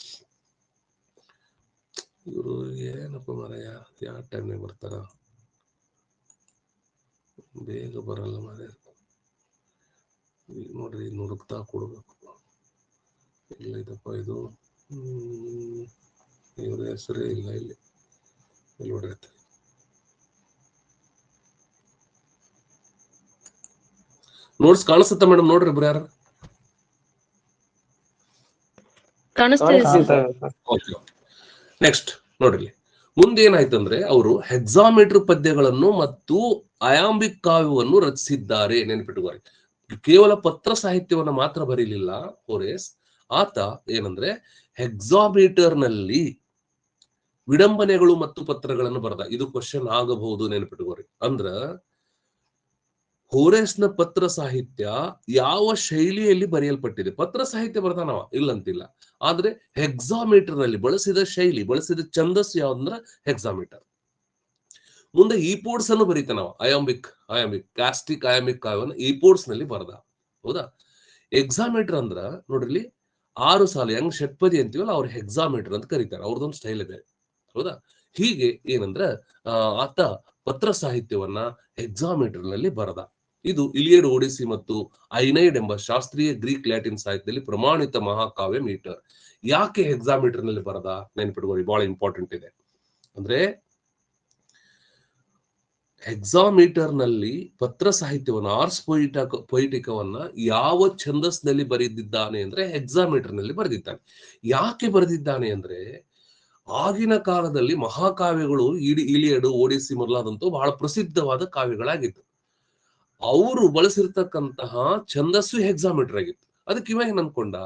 ಇವರು ಏನಪ್ಪ ಮಾರಾಯ, ಯಾವ ಟೈಮ್ನಾಗ ಬರ್ತಾರ, ಬೇಗ ಬರಲ್ಲ ಮಾರಾಯ. ನೋಡ್ರಿ, ನುಡುಕ್ತಾ ಕೊಡ್ಬೇಕು. ಇಲ್ಲ ಇದಪ್ಪ, ಇದು ಇವ್ರ ಹೆಸರೇ ಇಲ್ಲ ಇಲ್ಲಿ ನೋಡ್ರಿ. ನೋಟ್ಸ್ ಕಾಣಿಸುತ್ತ ಮೇಡಮ್? ನೋಡ್ರಿ ಇಬ್ರು ಯಾರು ನೆಕ್ಸ್ಟ್ ನೋಡ್ರಿ. ಮುಂದೇನಾಯ್ತಂದ್ರೆ ಅವರು ಹೆಕ್ಸಾಮೀಟರ್ ಪದ್ಯಗಳನ್ನು ಮತ್ತು ಅಯಾಂಬಿಕ್ ಕಾವ್ಯವನ್ನು ರಚಿಸಿದ್ದಾರೆ. ನೆನಪಿಟ್ಟುಕೊಳ್ಳಿ, ಕೇವಲ ಪತ್ರ ಸಾಹಿತ್ಯವನ್ನು ಮಾತ್ರ ಬರೀಲಿಲ್ಲ ಹೋರೇಸ್. ಆತ ಏನಂದ್ರೆ ಹೆಕ್ಸಾಮೀಟರ್ ನಲ್ಲಿ ವಿಡಂಬನೆಗಳು ಮತ್ತು ಪತ್ರಗಳನ್ನು ಬರೆದ. ಇದು ಕ್ವಶನ್ ಆಗಬಹುದು, ನೆನಪಿಟ್ಟುಕೊಳ್ಳಿ. ಅಂದ್ರ ಹೋರೇಸ್ನ ಪತ್ರ ಸಾಹಿತ್ಯ ಯಾವ ಶೈಲಿಯಲ್ಲಿ ಬರೆಯಲ್ಪಟ್ಟಿದೆ? ಪತ್ರ ಸಾಹಿತ್ಯ ಬರ್ತಾನವ, ಇಲ್ಲಂತಿಲ್ಲ. ಆದ್ರೆ ಹೆಕ್ಸಾಮೀಟರ್ ನಲ್ಲಿ ಬಳಸಿದ ಶೈಲಿ, ಬಳಸಿದ ಛಂದಸ್ಸು ಯಾವ್ದಂದ್ರ ಹೆಕ್ಸಾಮೀಟರ್. ಮುಂದೆ ಈಪೋಡ್ಸ್ ಅನ್ನು ಬರೀತಾನವ, ಅಯಾಂಬಿಕ್ ಕ್ಯಾಸ್ಟಿಕ್ ಅಯಾಂಬಿಕ್ ಕಾವ್ಯವನ್ನು ಈಪೋಡ್ಸ್ ನಲ್ಲಿ ಬರೆದ, ಹೌದಾ? ಎಕ್ಸಾಮೀಟರ್ ಅಂದ್ರ ನೋಡ್ರಿ, 6 ಸಾಲು, ಹೆಂಗ್ ಷಟ್ಪದಿ ಅಂತೀವಲ್ಲ, ಅವ್ರ ಹೆಕ್ಸಾಮೀಟರ್ ಅಂತ ಕರೀತಾರೆ. ಅವ್ರದೊಂದು ಸ್ಟೈಲ್ ಇದೆ, ಹೌದಾ? ಹೀಗೆ ಏನಂದ್ರ ಆತ ಪತ್ರ ಸಾಹಿತ್ಯವನ್ನ ಹೆಕ್ಸಾಮೀಟರ್ ನಲ್ಲಿ ಬರೆದ. ಇದು ಇಲಿಯಡ್, ಒಡಿಸಿ ಮತ್ತು ಐನೈಡ್ ಎಂಬ ಶಾಸ್ತ್ರೀಯ ಗ್ರೀಕ್ ಲ್ಯಾಟಿನ್ ಸಾಹಿತ್ಯದಲ್ಲಿ ಪ್ರಮಾಣಿತ ಮಹಾಕಾವ್ಯ ಮೀಟರ್. ಯಾಕೆ ಹೆಕ್ಸಾಮೀಟರ್ ನಲ್ಲಿ ಬರದ? ನೆನ್ಪಿಟ್ಕೊಳ್ಳಿ, ಬಹಳ ಇಂಪಾರ್ಟೆಂಟ್ ಇದೆ. ಅಂದ್ರೆ ಹೆಕ್ಸಾಮೀಟರ್ ನಲ್ಲಿ ಪತ್ರ ಸಾಹಿತ್ಯವನ್ನು, ಆರ್ಸ್ ಪೊಯಿಟಿಕವನ್ನ ಯಾವ ಛಂದಸ್ನಲ್ಲಿ ಬರೆದಿದ್ದಾನೆ ಅಂದ್ರೆ ಹೆಕ್ಸಾಮೀಟರ್ ನಲ್ಲಿ ಬರೆದಿದ್ದಾನೆ. ಯಾಕೆ ಬರೆದಿದ್ದಾನೆ ಅಂದ್ರೆ ಆಗಿನ ಕಾಲದಲ್ಲಿ ಮಹಾಕಾವ್ಯಗಳು ಇಲಿಯಡ್, ಒಡಿಸಿ ಮೊದಲಾದಂತೂ ಬಹಳ ಪ್ರಸಿದ್ಧವಾದ ಕಾವ್ಯಗಳಾಗಿತ್ತು. ಅವರು ಬಳಸಿರ್ತಕ್ಕಂತಹ ಛಂದಸ್ಸು ಹೆಕ್ಸಾಮೀಟರ್ ಆಗಿತ್ತು. ಅದಕ್ಕೆ ಇವಾಗ ಏನ್ ಅನ್ಕೊಂಡ,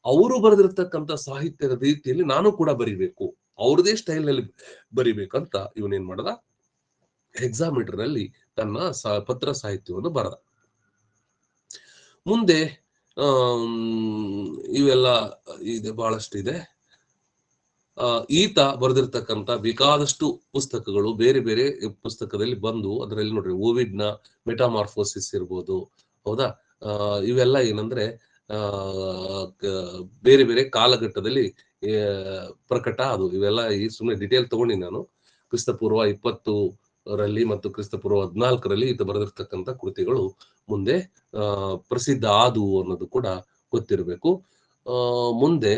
ಅವರು ಬರೆದಿರ್ತಕ್ಕಂಥ ಸಾಹಿತ್ಯದ ರೀತಿಯಲ್ಲಿ ನಾನು ಕೂಡ ಬರಿಬೇಕು, ಅವ್ರದೇ ಸ್ಟೈಲ್ ನಲ್ಲಿ ಬರಿಬೇಕಂತ ಇವನೇನ್ ಮಾಡದ, ಹೆಕ್ಸಾಮೀಟರ್ ನಲ್ಲಿ ತನ್ನ ಪತ್ರ ಸಾಹಿತ್ಯವನ್ನು ಬರೆದ. ಮುಂದೆ ಇವೆಲ್ಲ ಇದೆ, ಬಹಳಷ್ಟು ಇದೆ. ಈತ ಬರೆದಿರ್ತಕ್ಕಂಥ ಬೇಕಾದಷ್ಟು ಪುಸ್ತಕಗಳು ಬೇರೆ ಬೇರೆ ಪುಸ್ತಕದಲ್ಲಿ ಬಂದು, ಅದರಲ್ಲಿ ನೋಡ್ರಿ ಓವಿಡ್ನ ಮೆಟಾಮಾರ್ಫೋಸಿಸ್ ಇರ್ಬೋದು, ಹೌದಾ? ಇವೆಲ್ಲ ಏನಂದ್ರೆ ಬೇರೆ ಬೇರೆ ಕಾಲಘಟ್ಟದಲ್ಲಿ ಪ್ರಕಟ ಅದು. ಇವೆಲ್ಲ ಈ ಸುಮ್ಮನೆ ಡಿಟೇಲ್ ತಗೊಂಡಿ ನಾನು. ಕ್ರಿಸ್ತಪೂರ್ವ 20 ಮತ್ತು ಕ್ರಿಸ್ತಪೂರ್ವ 14 ಈತ ಬರೆದಿರ್ತಕ್ಕಂಥ ಕೃತಿಗಳು ಮುಂದೆ ಪ್ರಸಿದ್ಧ ಆದವು ಅನ್ನೋದು ಕೂಡ ಗೊತ್ತಿರಬೇಕು. ಮುಂದೆ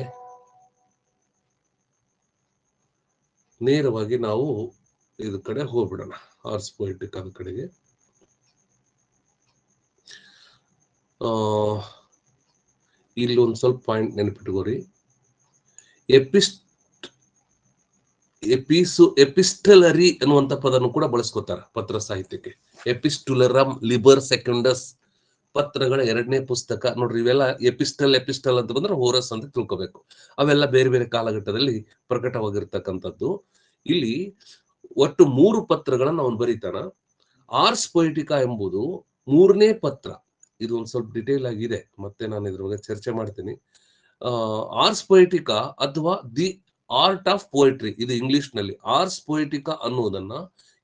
ನೇರವಾಗಿ ನಾವು ಇದ್ರ ಕಡೆ ಹೋಗ್ಬಿಡೋಣ, ಆರ್ಸ್ ಪೊಯಿಟಿಕ್ ಅದ ಕಡೆಗೆ. ಇಲ್ಲಿ ಒಂದು ಸ್ವಲ್ಪ ಪಾಯಿಂಟ್ ನೆನಪಿಟ್ಕೋರಿ. ಎಪಿಸ್ಟಲರಿ ಅನ್ನುವಂತ ಪದನು ಕೂಡ ಬಳಸ್ಕೋತಾರ ಪತ್ರ ಸಾಹಿತ್ಯಕ್ಕೆ. ಎಪಿಸ್ಟುಲರಮ್ ಲಿಬರ್ ಸೆಕೆಂಡಸ್, ಪತ್ರಗಳ 2ನೇ ಪುಸ್ತಕ. ನೋಡ್ರಿ, ಇವೆಲ್ಲ ಎಪಿಸ್ಟಲ್ ಅಂತ ಬಂದ್ರೆ ಹೋರಸ್ ಅಂತ ತಿಳ್ಕೋಬೇಕು. ಅವೆಲ್ಲ ಬೇರೆ ಬೇರೆ ಕಾಲಘಟ್ಟದಲ್ಲಿ ಪ್ರಕಟವಾಗಿರ್ತಕ್ಕಂಥದ್ದು. ಇಲ್ಲಿ ಒಟ್ಟು 3 ಪತ್ರಗಳನ್ನ ಅವನು ಬರೀತಾನ. ಆರ್ಸ್ ಪೊಯಿಟಿಕಾ ಎಂಬುದು 3ನೇ ಪತ್ರ. ಇದು ಒಂದು ಸ್ವಲ್ಪ ಡಿಟೇಲ್ ಆಗಿದೆ, ಮತ್ತೆ ನಾನು ಇದ್ರ ಬಗ್ಗೆ ಚರ್ಚೆ ಮಾಡ್ತೀನಿ. ಆರ್ಸ್ ಪೊಯಿಟಿಕಾ ಅಥವಾ ದಿ ಆರ್ಟ್ ಆಫ್ ಪೋಯಿಟ್ರಿ, ಇದು ಇಂಗ್ಲಿಷ್ ನಲ್ಲಿ. ಆರ್ಸ್ ಪೊಯಿಟಿಕಾ ಅನ್ನೋದನ್ನ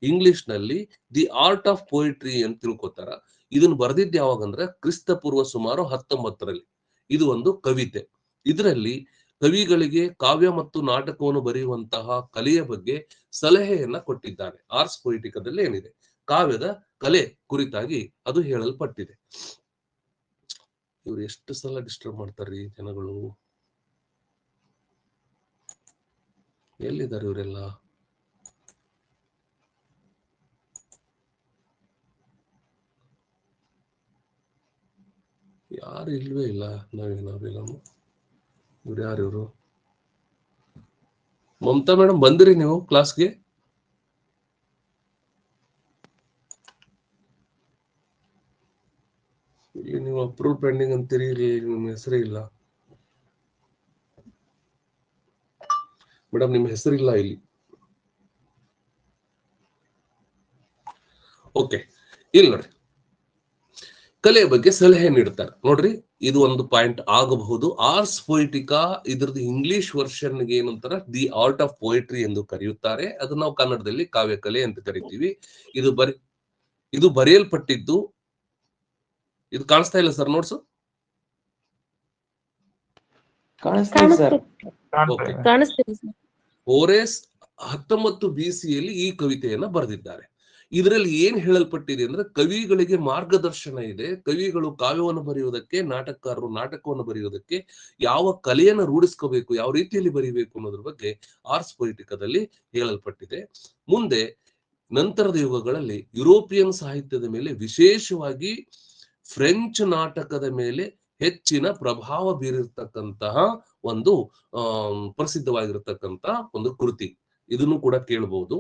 ಇಂಗ್ಲಿಷ್ ನಲ್ಲಿ ದಿ ಆರ್ಟ್ ಆಫ್ ಪೋಯಿಟ್ರಿ ಅಂತ ತಿಳ್ಕೊತಾರ. ಇದನ್ನು ಬರೆದಿದ್ದು ಯಾವಾಗಂದ್ರೆ ಕ್ರಿಸ್ತ ಪೂರ್ವ ಸುಮಾರು 19ರಲ್ಲಿ. ಇದು ಒಂದು ಕವಿತೆ. ಇದರಲ್ಲಿ ಕವಿಗಳಿಗೆ ಕಾವ್ಯ ಮತ್ತು ನಾಟಕವನ್ನು ಬರೆಯುವಂತಹ ಕಲೆಯ ಬಗ್ಗೆ ಸಲಹೆಯನ್ನ ಕೊಟ್ಟಿದ್ದಾರೆ. ಆರ್ಸ್ ಪೊಯಿಟಿಕಾದಲ್ಲಿ ಏನಿದೆ, ಕಾವ್ಯದ ಕಲೆ ಕುರಿತಾಗಿ ಅದು ಹೇಳಲ್ಪಟ್ಟಿದೆ. ಇವ್ರು ಎಷ್ಟು ಸಲ ಡಿಸ್ಟರ್ಬ್ ಮಾಡ್ತಾರ್ರಿ ಜನಗಳು, ಎಲ್ಲಿದ್ದಾರೆ ಇವರೆಲ್ಲ? ಯಾರು ಇಲ್ವೇ ಇಲ್ಲ. ನಾವೇನಾವಿಲ್ಲ. ಇವ್ರು ಯಾರು ಇವರು? ಮಮತಾ ಮೇಡಮ್ ಬಂದಿರಿ ನೀವು ಕ್ಲಾಸ್ಗೆ? ಇಲ್ಲಿ ನೀವು ಅಪ್ರೂವ್ ಪೆಂಡಿಂಗ್ ಅಂತೀರಿ, ಇಲ್ಲಿ ನಿಮ್ಮ ಹೆಸರೇ ಇಲ್ಲ ಮೇಡಮ್, ನಿಮ್ಮ ಹೆಸರಿಲ್ಲ ಇಲ್ಲಿ. ಓಕೆ, ಇಲ್ಲಿ ನೋಡ್ರಿ, ಕಲೆಯ ಬಗ್ಗೆ ಸಲಹೆ ನೀಡ್ತಾರೆ ನೋಡ್ರಿ. ಇದು ಒಂದು ಪಾಯಿಂಟ್ ಆಗಬಹುದು. ಆರ್ಸ್ ಪೊಯಿಟಿಕಾ ಇದ್ರದ್ದು ಇಂಗ್ಲಿಷ್ ವರ್ಷನ್ಗೆ ಏನಂತಾರ, ದಿ ಆರ್ಟ್ ಆಫ್ ಪೋಯಿಟ್ರಿ ಎಂದು ಕರೆಯುತ್ತಾರೆ. ಅದು ನಾವು ಕನ್ನಡದಲ್ಲಿ ಕಾವ್ಯ ಕಲೆ ಅಂತ ಕರಿತೀವಿ. ಇದು ಬರೆಯಲ್ಪಟ್ಟಿದ್ದು, ಇದು ಕಾಣಿಸ್ತಾ ಇಲ್ಲ ಸರ್ ನೋಟ್ಸು? ಹೋರೇಸ್ 19 BCಯಲ್ಲಿ ಈ ಕವಿತೆಯನ್ನ ಬರೆದಿದ್ದಾರೆ. ಇದರಲ್ಲಿ ಏನ್ ಹೇಳಲ್ಪಟ್ಟಿದೆ ಅಂದ್ರೆ, ಕವಿಗಳಿಗೆ ಮಾರ್ಗದರ್ಶನ ಇದೆ. ಕವಿಗಳು ಕಾವ್ಯವನ್ನು ಬರೆಯುವುದಕ್ಕೆ, ನಾಟಕಕಾರರು ನಾಟಕವನ್ನು ಬರೆಯುವುದಕ್ಕೆ ಯಾವ ಕಲೆಯನ್ನು ರೂಢಿಸ್ಕೋಬೇಕು, ಯಾವ ರೀತಿಯಲ್ಲಿ ಬರೀಬೇಕು ಅನ್ನೋದ್ರ ಬಗ್ಗೆ ಆರ್ಸ್ ಪೊಯಿಟಿಕಾದಲ್ಲಿ ಹೇಳಲ್ಪಟ್ಟಿದೆ. ಮುಂದೆ ನಂತರದ ಯುಗಗಳಲ್ಲಿ ಯುರೋಪಿಯನ್ ಸಾಹಿತ್ಯದ ಮೇಲೆ, ವಿಶೇಷವಾಗಿ ಫ್ರೆಂಚ್ ನಾಟಕದ ಮೇಲೆ ಹೆಚ್ಚಿನ ಪ್ರಭಾವ ಬೀರಿರ್ತಕ್ಕಂತಹ ಒಂದು ಪ್ರಸಿದ್ಧವಾಗಿರ್ತಕ್ಕಂತ ಒಂದು ಕೃತಿ. ಇದನ್ನು ಕೂಡ ಕೇಳಬಹುದು.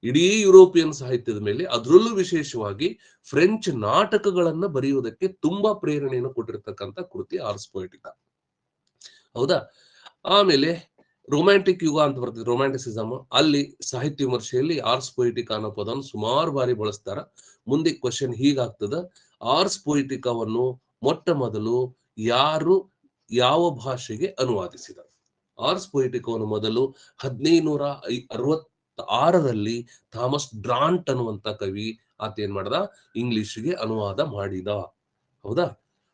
ಇಡೀ ಯುರೋಪಿಯನ್ ಸಾಹಿತ್ಯದ ಮೇಲೆ, ಅದರಲ್ಲೂ ವಿಶೇಷವಾಗಿ ಫ್ರೆಂಚ್ ನಾಟಕಗಳನ್ನ ಬರೆಯುವುದಕ್ಕೆ ತುಂಬಾ ಪ್ರೇರಣೆಯನ್ನು ಕೊಟ್ಟಿರ್ತಕ್ಕಂಥ ಕೃತಿ ಆರ್ಸ್ ಪೊಯಿಟಿಕಾ. ಹೌದಾ? ಆಮೇಲೆ ರೊಮ್ಯಾಂಟಿಕ್ ಯುಗ ಅಂತ ಬರ್ತದೆ, ರೊಮ್ಯಾಂಟಿಸಿಸಮ್. ಅಲ್ಲಿ ಸಾಹಿತ್ಯ ವಿಮರ್ಶೆಯಲ್ಲಿ ಆರ್ಸ್ ಪೊಯಿಟಿಕಾ ಅನ್ನೋ ಪದವನ್ನು ಸುಮಾರು ಬಾರಿ ಬಳಸ್ತಾರ. ಮುಂದೆ ಕ್ವಶನ್ ಹೀಗಾಗ್ತದ, ಆರ್ಸ್ ಪೊಯಿಟಿಕಾವನ್ನು ಮೊಟ್ಟ ಮೊದಲು ಯಾರು ಯಾವ ಭಾಷೆಗೆ ಅನುವಾದಿಸಿದರು? ಆರ್ಸ್ ಪೊಯಿಟಿಕಾವನ್ನು ಮೊದಲು 1566ರಲ್ಲಿ ಥಾಮಸ್ ಡ್ರಾಂಟ್ ಅನ್ನುವಂತ ಕವಿ, ಆತ ಏನ್ ಮಾಡ್ದ, ಇಂಗ್ಲಿಷ್ಗೆ ಅನುವಾದ ಮಾಡಿದ. ಹೌದಾ?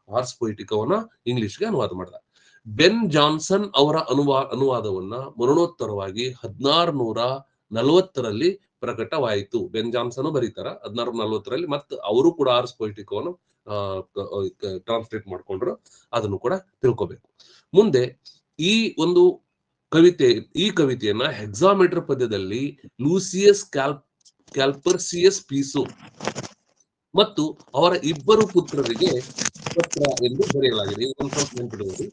ಆರ್ಸ್ ಪೊಯಿಟಿಕಾವನ್ನ ಇಂಗ್ಲಿಷ್ಗೆ ಅನುವಾದ ಮಾಡ್ದ. ಬೆನ್ ಜಾನ್ಸನ್ ಅವರ ಅನುವಾದವನ್ನ ಮರಣೋತ್ತರವಾಗಿ 1640ರಲ್ಲಿ ಪ್ರಕಟವಾಯಿತು. ಬೆನ್ ಜಾನ್ಸನ್ ಬರೀತಾರ 1640ರಲ್ಲಿ, ಮತ್ತು ಅವರು ಕೂಡ ಆರ್ಸ್ ಪೊಯಿಟಿಕಾವನ್ನು ಟ್ರಾನ್ಸ್ಲೇಟ್ ಮಾಡ್ಕೊಂಡ್ರು. ಅದನ್ನು ಕೂಡ ತಿಳ್ಕೊಬೇಕು. ಮುಂದೆ ಈ ಒಂದು ಈ ಕವಿತೆಯನ್ನ ಹೆಕ್ಸಾಮೆಟ್ರ್ ಪದ್ಯದಲ್ಲಿ ಲೂಸಿಯಸ್ ಕ್ಯಾಲ್ಪರ್ಸಿಯಸ್ ಪೀಸೋ ಮತ್ತು ಅವರ ಇಬ್ಬರು ಪುತ್ರರಿಗೆ ಪತ್ರ ಎಂದು ಬರೆಯಲಾಗಿದೆ. ಒಂದು ಸ್ವಲ್ಪ ನೆನಪಿಡುವುದು,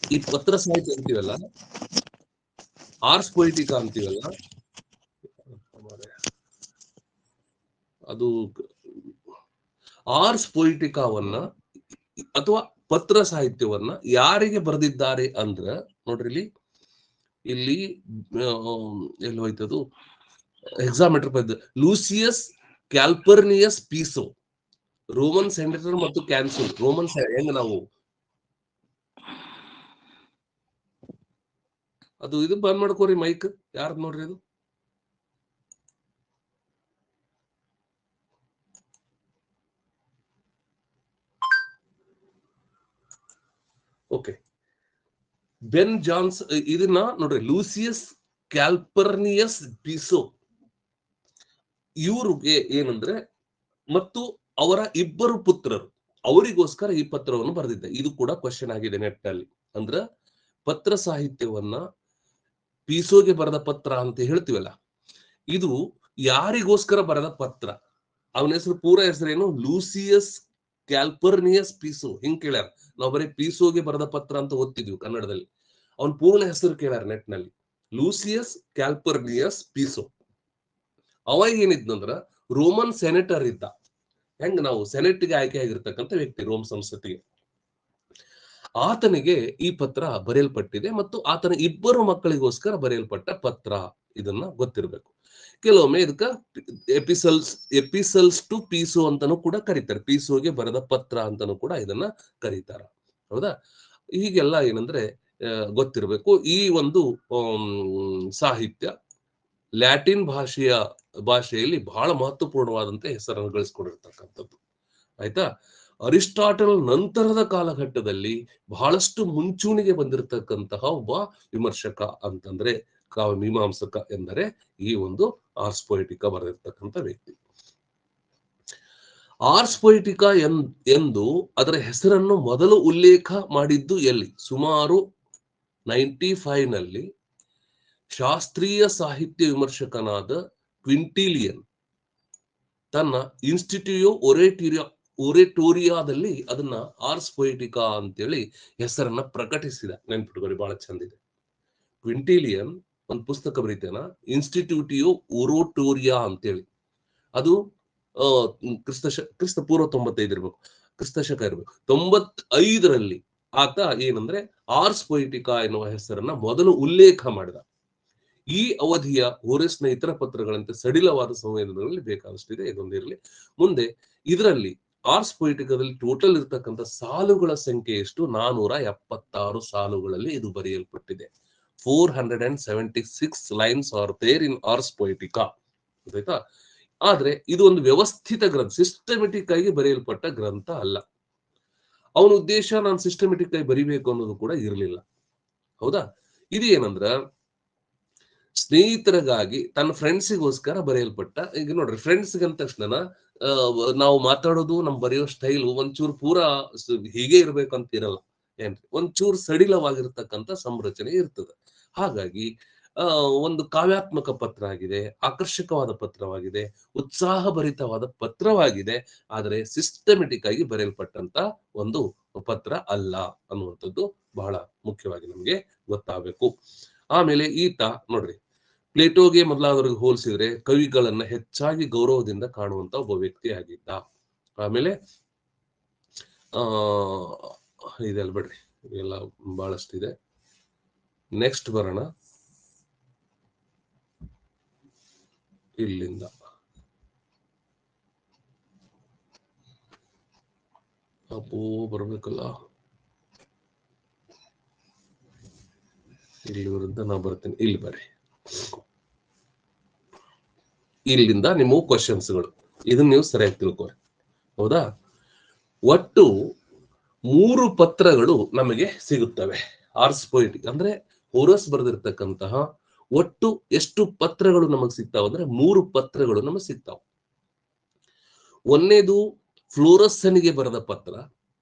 ಈ ಪತ್ರ ಸಾಹಿತ್ಯ ಅಂತೀವಲ್ಲ, ಆರ್ಸ್ ಪೊಯಿಟಿಕಾ ಅಂತೀವಲ್ಲ, ಅದು ಆರ್ಸ್ ಪೊಯಿಟಿಕಾವನ್ನ ಅಥವಾ ಪತ್ರ ಸಾಹಿತ್ಯವನ್ನ ಯಾರಿಗೆ ಬರೆದಿದ್ದಾರೆ ಅಂದ್ರ, ನೋಡ್ರಿ ಇಲ್ಲಿ ಎಲ್ಲಿ ಹೋಯ್ತದು, ಹೆಕ್ಸಾಮೆಟ್ರ್ ಪದ್ಯ. ಲೂಸಿಯಸ್ ಕ್ಯಾಲ್ಪರ್ನಿಯಸ್ ಪೀಸೋ, ರೋಮನ್ ಸೆನೆಟರ್ ಮತ್ತು ಕ್ಯಾನ್ಸುಲ್. ರೋಮನ್ ಹೆಂಗ ನಾವು ಅದು ಇದು ಬಂದ್ ಮಾಡ್ಕೋರಿ ಮೈಕ್, ಯಾರ್ದು ನೋಡ್ರಿ ಅದು? ಓಕೆ, ಬೆನ್ ಜಾನ್ಸ್, ಇದನ್ನ ನೋಡ್ರಿ, ಲೂಸಿಯಸ್ ಕ್ಯಾಲ್ಪರ್ನಿಯಸ್ ಪೀಸೋ ಇವ್ರಿಗೆ ಏನಂದ್ರೆ, ಮತ್ತು ಅವರ ಇಬ್ಬರು ಪುತ್ರರು, ಅವರಿಗೋಸ್ಕರ ಈ ಪತ್ರವನ್ನು ಬರೆದಿದ್ದೆ. ಇದು ಕೂಡ ಕ್ವಶನ್ ಆಗಿದೆ ನೆಟ್ ನಲ್ಲಿ. ಅಂದ್ರ ಪತ್ರ ಸಾಹಿತ್ಯವನ್ನ ಪೀಸೋಗೆ ಬರೆದ ಪತ್ರ ಅಂತ ಹೇಳ್ತೀವಲ್ಲ, ಇದು ಯಾರಿಗೋಸ್ಕರ ಬರೆದ ಪತ್ರ? ಅವನ ಹೆಸರು, ಪೂರ ಹೆಸರೇನು? ಲೂಸಿಯಸ್ ಕ್ಯಾಲ್ಪರ್ನಿಯಸ್ ಪೀಸೋ. ಹಿಂಗ್ ಕೇಳ್ಯಾರ. ನಾವು ಬರೀ ಪೀಸೋಗೆ ಬರೆದ ಪತ್ರ ಅಂತ ಓದ್ತಿದ್ವಿ ಕನ್ನಡದಲ್ಲಿ. ಅವನ್ ಪೂರ್ಣ ಹೆಸರು ಕೇಳ್ಯಾರ ನೆಟ್ ನಲ್ಲಿ, ಲೂಸಿಯಸ್ ಕ್ಯಾಲ್ಪರ್ನಿಯಸ್ ಪೀಸೋ. ಅವ ಏನಿದ್ನಂದ್ರ ರೋಮನ್ ಸೆನೆಟರ್ ಇದ್ದ. ಹೆಂಗ್ ನಾವು ಸೆನೆಟ್ಗೆ ಆಯ್ಕೆ ಆಗಿರ್ತಕ್ಕಂಥ ವ್ಯಕ್ತಿ ರೋಮ್ ಸಂಸತ್ತಿಗೆ. ಆತನಿಗೆ ಈ ಪತ್ರ ಬರೆಯಲ್ಪಟ್ಟಿದೆ ಮತ್ತು ಆತನ ಇಬ್ಬರು ಮಕ್ಕಳಿಗೋಸ್ಕರ ಬರೆಯಲ್ಪಟ್ಟ ಪತ್ರ. ಇದನ್ನ ಗೊತ್ತಿರಬೇಕು. ಕೆಲವೊಮ್ಮೆ ಇದಕ್ಕ ಎಪಿಸಲ್ಸ್ ಟು ಪೀಸೋ ಅಂತಾನು ಕೂಡ ಕರೀತಾರೆ. ಪೀಸೋಗೆ ಬರೆದ ಪತ್ರ ಅಂತಾನು ಕೂಡ ಇದನ್ನ ಕರೀತಾರ. ಹೌದಾ? ಹೀಗೆಲ್ಲ ಏನಂದ್ರೆ ಗೊತ್ತಿರಬೇಕು. ಈ ಒಂದು ಸಾಹಿತ್ಯ ಲ್ಯಾಟಿನ್ ಭಾಷೆಯಲ್ಲಿ ಬಹಳ ಮಹತ್ವಪೂರ್ಣವಾದಂತ ಹೆಸರನ್ನು ಗಳಿಸ್ಕೊಂಡಿರ್ತಕ್ಕಂಥದ್ದು. ಆಯ್ತಾ? ಅರಿಸ್ಟಾಟಲ್ ನಂತರದ ಕಾಲಘಟ್ಟದಲ್ಲಿ ಬಹಳಷ್ಟು ಮುಂಚೂಣಿಗೆ ಬಂದಿರತಕ್ಕಂತಹ ಒಬ್ಬ ವಿಮರ್ಶಕ ಅಂತಂದ್ರೆ ಕಾವ್ಯ ಮೀಮಾಂಸಕ ಎಂದರೆ ಈ ಒಂದು ಆರ್ಸ್ ಪೊಯಿಟಿಕಾ ಬರೆದಿರ್ತಕ್ಕಂಥ ವ್ಯಕ್ತಿ. ಆರ್ಸ್ ಪೊಯಿಟಿಕಾ ಎಂದು ಅದರ ಹೆಸರನ್ನು ಮೊದಲು ಉಲ್ಲೇಖ ಮಾಡಿದ್ದು ಎಲ್ಲಿ? ಸುಮಾರು 95 ನಲ್ಲಿ ಶಾಸ್ತ್ರೀಯ ಸಾಹಿತ್ಯ ವಿಮರ್ಶಕನಾದ ಕ್ವಿಂಟಿಲಿಯನ್ ತನ್ನ ಇನ್ಸ್ಟಿಟ್ಯೂಯೋ ಒರೇಟೋರಿಯಾದಲ್ಲಿ ಅದನ್ನ ಆರ್ಸ್ ಪೊಯಿಟಿಕಾ ಅಂತೇಳಿ ಹೆಸರನ್ನ ಪ್ರಕಟಿಸಿದ. ನೆನ್ಪಿಟ್ಕೊಳ್ಳಿ, ಬಹಳ ಚಂದಿದೆ. ಕ್ವಿಂಟಿಲಿಯನ್ ಒಂದು ಪುಸ್ತಕ ಬರೀತಾನ, ಇನ್ಸ್ಟಿಟ್ಯೂಟಿಯೋ ಒರೋಟೋರಿಯಾ ಅಂತೇಳಿ. ಅದು ಕ್ರಿಸ್ತ ಪೂರ್ವ 95 ಇರ್ಬೇಕು, ಕ್ರಿಸ್ತಶಕ ಇರ್ಬೇಕು. 95ರಲ್ಲಿ ಆತ ಏನಂದ್ರೆ ಆರ್ಸ್ ಪೊಯಿಟಿಕಾ ಎನ್ನುವ ಹೆಸರನ್ನ ಮೊದಲು ಉಲ್ಲೇಖ ಮಾಡಿದ. ಈ ಅವಧಿಯ ಹೋರೆಸ್ನ ಇತರ ಪತ್ರಗಳಂತೆ ಸಡಿಲವಾದ ಸಂವೇದನೆಗಳಲ್ಲಿ ಬೇಕಾದಷ್ಟಿದೆ, ಇದೊಂದಿರಲಿ. ಮುಂದೆ ಇದರಲ್ಲಿ ಆರ್ಸ್ ಪೊಯಿಟಿಕಾದಲ್ಲಿ ಟೋಟಲ್ ಇರ್ತಕ್ಕಂಥ ಸಾಲುಗಳ ಸಂಖ್ಯೆ ಎಷ್ಟು? 476 ಸಾಲುಗಳಲ್ಲಿ ಇದು ಬರೆಯಲ್ಪಟ್ಟಿದೆ. 476 lines are there in Ars Poetica. ಗೊತ್ತಾಯ್ತಾ? ಆದ್ರೆ ಇದು ಒಂದು ವ್ಯವಸ್ಥಿತ ಗ್ರಂಥ, ಸಿಸ್ಟಮೆಟಿಕ್ ಆಗಿ ಬರೆಯಲ್ಪಟ್ಟ ಗ್ರಂಥ ಅಲ್ಲ. ಅವನ ಉದ್ದೇಶ ನಾನು ಸಿಸ್ಟಮೆಟಿಕ್ ಆಗಿ ಬರಿಬೇಕು ಅನ್ನೋದು ಕೂಡ ಇರಲಿಲ್ಲ. ಹೌದಾ? ಇದು ಏನಂದ್ರ ಸ್ನೇಹಿತರಿಗಾಗಿ, ತನ್ನ ಫ್ರೆಂಡ್ಸಿಗೋಸ್ಕರ ಬರೆಯಲ್ಪಟ್ಟ. ಈಗ ನೋಡ್ರಿ, ಫ್ರೆಂಡ್ಸ್ಗೆ ಅಂದ ತಕ್ಷಣ ನಾವು ಮಾತಾಡೋದು, ನಮ್ ಬರೆಯೋ ಸ್ಟೈಲ್ ಒಂಚೂರು ಪೂರಾ ಹೀಗೆ ಇರ್ಬೇಕಂತ ಇರಲ್ಲ. ಏನ್ರಿ, ಒಂಚೂರು ಸಡಿಲವಾಗಿರ್ತಕ್ಕಂಥ ಸಂರಚನೆ ಇರ್ತದೆ. ಹಾಗಾಗಿ ಒಂದು ಕಾವ್ಯಾತ್ಮಕ ಪತ್ರ ಆಗಿದೆ, ಆಕರ್ಷಕವಾದ ಪತ್ರವಾಗಿದೆ, ಉತ್ಸಾಹಭರಿತವಾದ ಪತ್ರವಾಗಿದೆ. ಆದರೆ ಸಿಸ್ಟಮೆಟಿಕ್ ಆಗಿ ಬರೆಯಲ್ಪಟ್ಟಂತ ಒಂದು ಪತ್ರ ಅಲ್ಲ ಅನ್ನುವಂಥದ್ದು ಬಹಳ ಮುಖ್ಯವಾಗಿ ನಮ್ಗೆ ಗೊತ್ತಾಗಬೇಕು. ಆಮೇಲೆ ಈತ ನೋಡ್ರಿ, ಪ್ಲೇಟೋಗೆ ಮೊದಲಾದವರಿಗೆ ಹೋಲಿಸಿದ್ರೆ ಕವಿಗಳನ್ನ ಹೆಚ್ಚಾಗಿ ಗೌರವದಿಂದ ಕಾಣುವಂತ ಒಬ್ಬ ವ್ಯಕ್ತಿ ಆಗಿದ್ದ. ಆಮೇಲೆ ಇದೆಲ್ಲ ಬಿಡ್ರಿ, ಎಲ್ಲ ಬಹಳಷ್ಟಿದೆ. ನೆಕ್ಸ್ಟ್ ಬರೋಣ. ಇಲ್ಲಿಂದ ಅಪ್ಪೋ ಬರ್ಬೇಕಲ್ಲ, ಇಲ್ಲಿ ವಿರುದ್ಧ ನಾ ಬರ್ತೀನಿ. ಇಲ್ಲಿ ಬರ್ರಿ, ಇಲ್ಲಿಂದ ನಿಮ್ಮ ಕ್ವಶನ್ಸ್ಗಳು, ಇದನ್ನ ನೀವು ಸರಿಯಾಗಿ ತಿಳ್ಕೊರಿ. ಹೌದಾ? ಒಟ್ಟು 3 ಪತ್ರಗಳು ನಮಗೆ ಸಿಗುತ್ತವೆ. ಆರ್ಸ್ ಪೊಯಿಟಿಕ್ ಅಂದ್ರೆ ಹೋರಸ್ ಬರೆದಿರ್ತಕ್ಕಂತಹ ಒಟ್ಟು ಎಷ್ಟು ಪತ್ರಗಳು ನಮಗ್ ಸಿಗ್ತಾವ ಅಂದ್ರೆ 3 ಪತ್ರಗಳು ನಮಗ್ ಸಿಗ್ತಾವ. ಒಂದನೇದು ಫ್ಲೋರಸ್ಸನಿಗೆ ಬರೆದ ಪತ್ರ,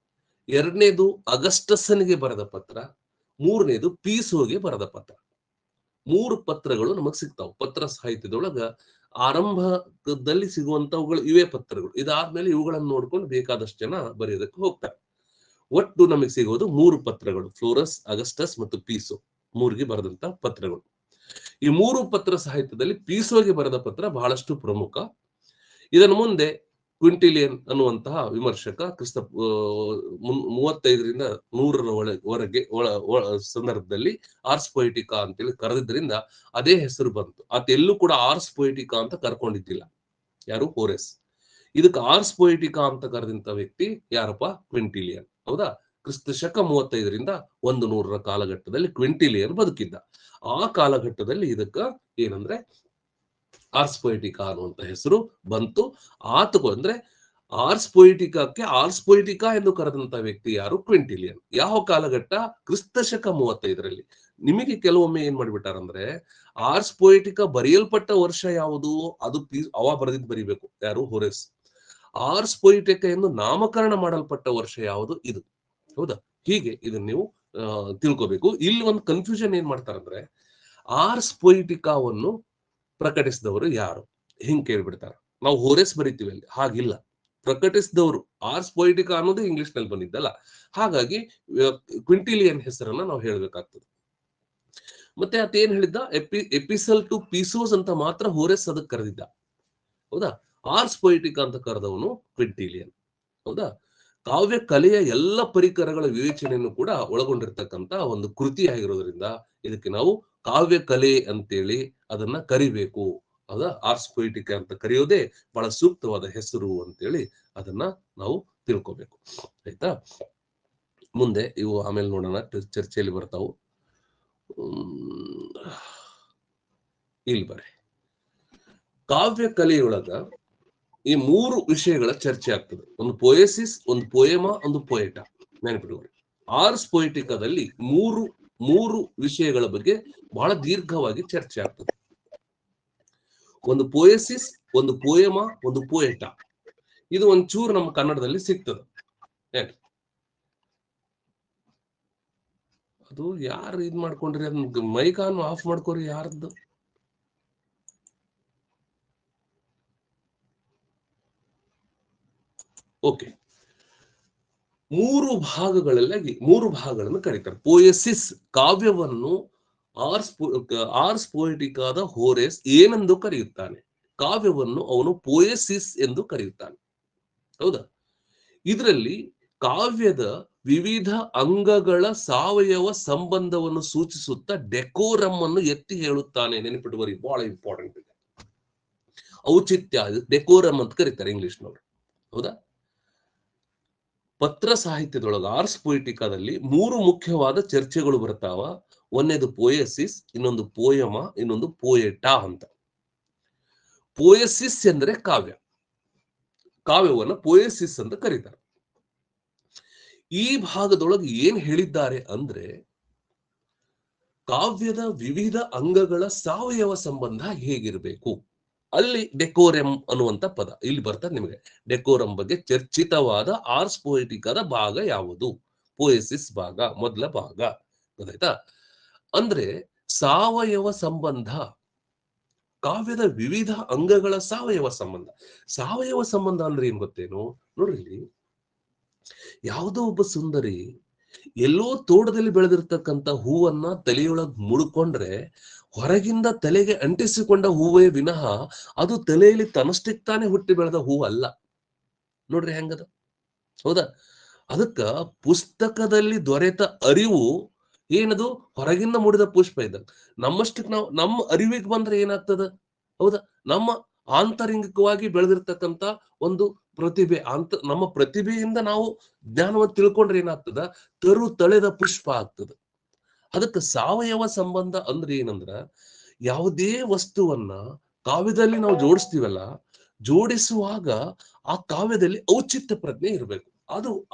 ಎರಡನೇದು ಅಗಸ್ಟಸ್ಸನಿಗೆ ಬರೆದ ಪತ್ರ, ಮೂರನೇದು ಪೀಸೋಗೆ ಬರೆದ ಪತ್ರ. 3 ಪತ್ರಗಳು ನಮಗ್ ಸಿಗ್ತಾವ. ಪತ್ರ ಸಾಹಿತ್ಯದೊಳಗ ಆರಂಭದಲ್ಲಿ ಸಿಗುವಂತವುಗಳು ಇವೇ ಪತ್ರಗಳು. ಇದಾದ್ಮೇಲೆ ಇವುಗಳನ್ನು ನೋಡ್ಕೊಂಡು ಬೇಕಾದಷ್ಟು ಜನ ಬರೆಯೋದಕ್ಕೆ ಹೋಗ್ತಾರೆ. ಒಟ್ಟು ನಮಗೆ ಸಿಗೋದು 3 ಪತ್ರಗಳು, ಫ್ಲೋರಸ್, ಅಗಸ್ಟಸ್ ಮತ್ತು ಪೀಸೋ, 3ಗೆ ಬರೆದಂತ ಪತ್ರಗಳು. ಈ 3 ಪತ್ರ ಸಾಹಿತ್ಯದಲ್ಲಿ ಪೀಸೋಗೆ ಬರೆದ ಪತ್ರ ಬಹಳಷ್ಟು ಪ್ರಮುಖ. ಇದನ್ನು ಮುಂದೆ ಕ್ವಿಂಟಿಲಿಯನ್ ಅನ್ನುವಂತಹ ವಿಮರ್ಶಕ ಕ್ರಿಸ್ತ 35ರಿಂದ 100ರವರೆಗೆ ಸಂದರ್ಭದಲ್ಲಿ ಆರ್ಸ್ ಪೊಯಿಟಿಕಾ ಅಂತೇಳಿ ಕರೆದಿದ್ದರಿಂದ ಅದೇ ಹೆಸರು ಬಂತು. ಆತ ಎಲ್ಲೂ ಕೂಡ ಆರ್ಸ್ ಪೊಯಿಟಿಕಾ ಅಂತ ಕರ್ಕೊಂಡಿದ್ದಿಲ್ಲ. ಯಾರು? ಹೋರೆಸ್. ಇದಕ್ಕೆ ಆರ್ಸ್ ಪೊಯಿಟಿಕಾ ಅಂತ ಕರೆದಂತ ವ್ಯಕ್ತಿ ಯಾರಪ್ಪ? ಕ್ವಿಂಟಿಲಿಯನ್. ಹೌದಾ? ಕ್ರಿಸ್ತ ಶಕ 35ರಿಂದ 100ರ ಕಾಲಘಟ್ಟದಲ್ಲಿ ಕ್ವಿಂಟಿಲಿಯನ್ ಬದುಕಿದ್ದ. ಆ ಕಾಲಘಟ್ಟದಲ್ಲಿ ಇದಕ್ಕ ಏನಂದ್ರೆ ಆರ್ಸ್ ಪೊಯಿಟಿಕಾ ಅನ್ನುವಂತ ಹೆಸರು ಬಂತು. ಆತಗೂ ಅಂದ್ರೆ ಆರ್ಸ್ ಪೊಯಿಟಿಕಾಕ್ಕೆ ಆರ್ಸ್ ಪೊಯಿಟಿಕಾ ಎಂದು ಕರೆದಂತ ವ್ಯಕ್ತಿ ಯಾರು? ಕ್ವಿಂಟಿಲಿಯನ್. ಯಾವ ಕಾಲಘಟ್ಟ? ಕ್ರಿಸ್ತ ಶಕ 35ರಲ್ಲಿ. ನಿಮಗೆ ಕೆಲವೊಮ್ಮೆ ಏನ್ ಮಾಡ್ಬಿಟ್ಟಾರಂದ್ರೆ ಆರ್ಸ್ ಪೊಯಿಟಿಕಾ ಬರೆಯಲ್ಪಟ್ಟ ವರ್ಷ ಯಾವುದು? ಅದು ಅವ ಬರೆದಿದ್ದು ಬರಿಬೇಕು. ಯಾರು? ಹೋರೆಸ್. ಆರ್ಸ್ ಪೊಯಿಟಿಕಾ ಎಂದು ನಾಮಕರಣ ಮಾಡಲ್ಪಟ್ಟ ವರ್ಷ ಯಾವುದು? ಇದು. ಹೌದಾ? ಹೀಗೆ ಇದನ್ನ ನೀವು ತಿಳ್ಕೋಬೇಕು. ಇಲ್ಲಿ ಒಂದು ಕನ್ಫ್ಯೂಷನ್ ಏನ್ ಮಾಡ್ತಾರಂದ್ರೆ ಆರ್ಸ್ ಪೊಯಿಟಿಕಾವನ್ನು ಪ್ರಕಟಿಸಿದವರು ಯಾರು ಹಿಂಗ್ ಕೇಳ್ಬಿಡ್ತಾರೆ. ನಾವು ಹೋರೆಸ್ ಬರಿತೀವಿ ಅಲ್ಲಿ, ಹಾಗಿಲ್ಲ. ಪ್ರಕಟಿಸಿದವರು ಆರ್ಸ್ ಪೊಯಿಟಿಕಾ ಅನ್ನೋದು ಇಂಗ್ಲಿಷ್ ನಲ್ಲಿ ಬಂದಿದ್ದಲ್ಲ. ಹಾಗಾಗಿ ಕ್ವಿಂಟಿಲಿಯನ್ ಹೆಸರನ್ನ ನಾವು ಹೇಳ್ಬೇಕಾಗ್ತದೆ. ಮತ್ತೆ ಆತ ಏನ್ ಹೇಳಿದ್ದ? ಎಪಿಸಲ್ ಟು ಪೀಸೋಸ್ ಅಂತ ಮಾತ್ರ ಹೋರೆಸ್ ಅದಕ್ಕೆ ಕರೆದಿದ್ದ. ಹೌದಾ? ಆರ್ಸ್ ಪೊಯಿಟಿಕಾ ಅಂತ ಕರೆದವನು ಕ್ವಿಂಟಿಲಿಯನ್. ಹೌದಾ? ಕಾವ್ಯ ಕಲೆಯ ಎಲ್ಲ ಪರಿಕರಗಳ ವಿವೇಚನೆಯನ್ನು ಕೂಡ ಒಳಗೊಂಡಿರ್ತಕ್ಕಂತ ಒಂದು ಕೃತಿ ಆಗಿರೋದ್ರಿಂದ ಇದಕ್ಕೆ ನಾವು ಕಾವ್ಯ ಕಲೆ ಅಂತೇಳಿ ಅದನ್ನ ಕರಿಬೇಕು. ಹೌದಾ. ಆರ್ಸ್ ಪೊಯಿಟಿಕಾ ಅಂತ ಕರೆಯೋದೇ ಬಹಳ ಸೂಕ್ತವಾದ ಹೆಸರು ಅಂತೇಳಿ ಅದನ್ನ ನಾವು ತಿಳ್ಕೊಬೇಕು. ಆಯ್ತಾ. ಮುಂದೆ ಇವು ಆಮೇಲೆ ನೋಡೋಣ, ಚರ್ಚೆಯಲ್ಲಿ ಬರ್ತಾವು. ಇಲ್ಲಿ ಬರ್ರಿ. ಕಾವ್ಯ ಕಲೆಯೊಳಗ ಈ 3 ವಿಷಯಗಳ ಚರ್ಚೆ ಆಗ್ತದೆ. ಒಂದು ಪೊಯೆಸಿಸ್, ಒಂದು ಪೋಯಮ, ಒಂದು ಪೊಯೆಟ. ನೆನಪಿಟ್ಕೊಳ್ಳಿ. ಆರ್ಸ್ ಪೊಯಿಟಿಕಾದಲ್ಲಿ ಮೂರು ವಿಷಯಗಳ ಬಗ್ಗೆ ಬಹಳ ದೀರ್ಘವಾಗಿ ಚರ್ಚೆ ಆಗ್ತದೆ. ಒಂದು ಪೊಯೆಸಿಸ್, ಒಂದು ಪೋಯಮ, ಒಂದು ಪೊಯೆಟ. ಇದು ಒಂಚೂರು ನಮ್ಮ ಕನ್ನಡದಲ್ಲಿ ಸಿಗ್ತದೆ. ಅದು ಯಾರು ಇದ್ ಮಾಡ್ಕೊಂಡ್ರಿ, ಅದನ್ನ ಮೈಕಾನ್ ಆಫ್ ಮಾಡ್ಕೋರಿ ಯಾರದ್ದು. ಓಕೆ. 3 ಭಾಗಗಳನ್ನು ಕರೀತಾರೆ. ಪೋಯಸಿಸ್ ಕಾವ್ಯವನ್ನು ಆರ್ಸ್ ಪೊಯಿಟಿಕಾದ ಹೋರೇಸ್ ಏನೆಂದು ಕರೆಯುತ್ತಾನೆ. ಕಾವ್ಯವನ್ನು ಅವನು ಪೋಯಸಿಸ್ ಎಂದು ಕರೆಯುತ್ತಾನೆ. ಹೌದಾ. ಇದರಲ್ಲಿ ಕಾವ್ಯದ ವಿವಿಧ ಅಂಗಗಳ ಸಾವಯವ ಸಂಬಂಧವನ್ನು ಸೂಚಿಸುತ್ತಾ ಡೆಕೋರಮ್ ಅನ್ನು ಎತ್ತಿ ಹೇಳುತ್ತಾನೆ. ನೆನಪಿಟ್ಟುವರಿ, ಬಹಳ ಇಂಪಾರ್ಟೆಂಟ್ ಇದೆ. ಔಚಿತ್ಯ, ಡೆಕೋರಮ್ ಅಂತ ಕರೀತಾರೆ ಇಂಗ್ಲಿಷ್ನವರು. ಹೌದಾ. ಪತ್ರ ಸಾಹಿತ್ಯದೊಳಗ ಆರ್ಸ್ ಪೊಯಿಟಿಕಾದಲ್ಲಿ 3 ಮುಖ್ಯವಾದ ಚರ್ಚೆಗಳು ಬರ್ತಾವ. ಒಂದೇದು ಪೋಯಸಿಸ್, ಇನ್ನೊಂದು ಪೋಯಮ, ಇನ್ನೊಂದು ಪೋಯೆಟಾ ಅಂತ. ಪೋಯಸಿಸ್ ಎಂದರೆ ಕಾವ್ಯ. ಕಾವ್ಯವನ್ನು ಪೋಯಸಿಸ್ ಅಂತ ಕರೀತಾರೆ. ಈ ಭಾಗದೊಳಗೆ ಏನ್ ಹೇಳಿದ್ದಾರೆ ಅಂದ್ರೆ, ಕಾವ್ಯದ ವಿವಿಧ ಅಂಗಗಳ ಸಾವಯವ ಸಂಬಂಧ ಹೇಗಿರಬೇಕು. ಅಲ್ಲಿ ಡೆಕೋರಮ್ ಅನ್ನುವಂತ ಪದ ಇಲ್ಲಿ ಬರ್ತದೆ ನಿಮಗೆ. ಡೆಕೋರಮ್ ಬಗ್ಗೆ ಚರ್ಚಿತವಾದ ಆರ್ಸ್ ಪೊಯಿಟಿಕಾದ ಭಾಗ ಯಾವುದು? ಪೋಯಸಿಸ್ ಭಾಗ, ಮೊದಲ ಭಾಗ. ಗೊತ್ತಾಯ್ತಾ. ಅಂದ್ರೆ ಸಾವಯವ ಸಂಬಂಧ, ಕಾವ್ಯದ ವಿವಿಧ ಅಂಗಗಳ ಸಾವಯವ ಸಂಬಂಧ. ಸಾವಯವ ಸಂಬಂಧ ಅಂದ್ರೆ ಏನ್ ಗೊತ್ತೇನು ನೋಡ್ರಿ. ಇಲ್ಲಿ ಯಾವುದೋ ಒಬ್ಬ ಸುಂದರಿ ಎಲ್ಲೋ ತೋಟದಲ್ಲಿ ಬೆಳೆದಿರ್ತಕ್ಕಂಥ ಹೂವನ್ನ ತಲೆಯೊಳಗ್ ಮುಡ್ಕೊಂಡ್ರೆ ಹೊರಗಿಂದ ತಲೆಗೆ ಅಂಟಿಸಿಕೊಂಡ ಹೂವೇ ವಿನಃ ಅದು ತಲೆಯಲ್ಲಿ ತನ್ನಷ್ಟಕ್ಕೆ ತಾನೇ ಹುಟ್ಟಿ ಬೆಳೆದ ಹೂವು ಅಲ್ಲ. ನೋಡ್ರಿ ಹೆಂಗದ. ಹೌದಾ. ಅದಕ್ಕ ಪುಸ್ತಕದಲ್ಲಿ ದೊರೆತ ಅರಿವು ಏನದು, ಹೊರಗಿಂದ ಮೂಡಿದ ಪುಷ್ಪ ಇದ್ದ. ನಮ್ಮಷ್ಟಕ್ಕೆ ನಾವು ನಮ್ಮ ಅರಿವಿಗೆ ಬಂದ್ರೆ ಏನಾಗ್ತದ. ಹೌದಾ. ನಮ್ಮ ಆಂತರಂಗಿಕವಾಗಿ ಬೆಳೆದಿರ್ತಕ್ಕಂಥ ಒಂದು ಪ್ರತಿಭೆ, ನಮ್ಮ ಪ್ರತಿಭೆಯಿಂದ ನಾವು ಜ್ಞಾನವನ್ನು ತಿಳ್ಕೊಂಡ್ರೆ ಏನಾಗ್ತದ, ತಳೆದ ಪುಷ್ಪ ಆಗ್ತದ. ಅದಕ್ಕೆ ಸಾವಯವ ಸಂಬಂಧ ಅಂದ್ರೆ ಏನಂದ್ರ, ಯಾವುದೇ ವಸ್ತುವನ್ನ ಕಾವ್ಯದಲ್ಲಿ ನಾವು ಜೋಡಿಸ್ತೀವಲ್ಲ, ಜೋಡಿಸುವಾಗ ಆ ಕಾವ್ಯದಲ್ಲಿ ಔಚಿತ್ಯ ಪ್ರಜ್ಞೆ ಇರಬೇಕು.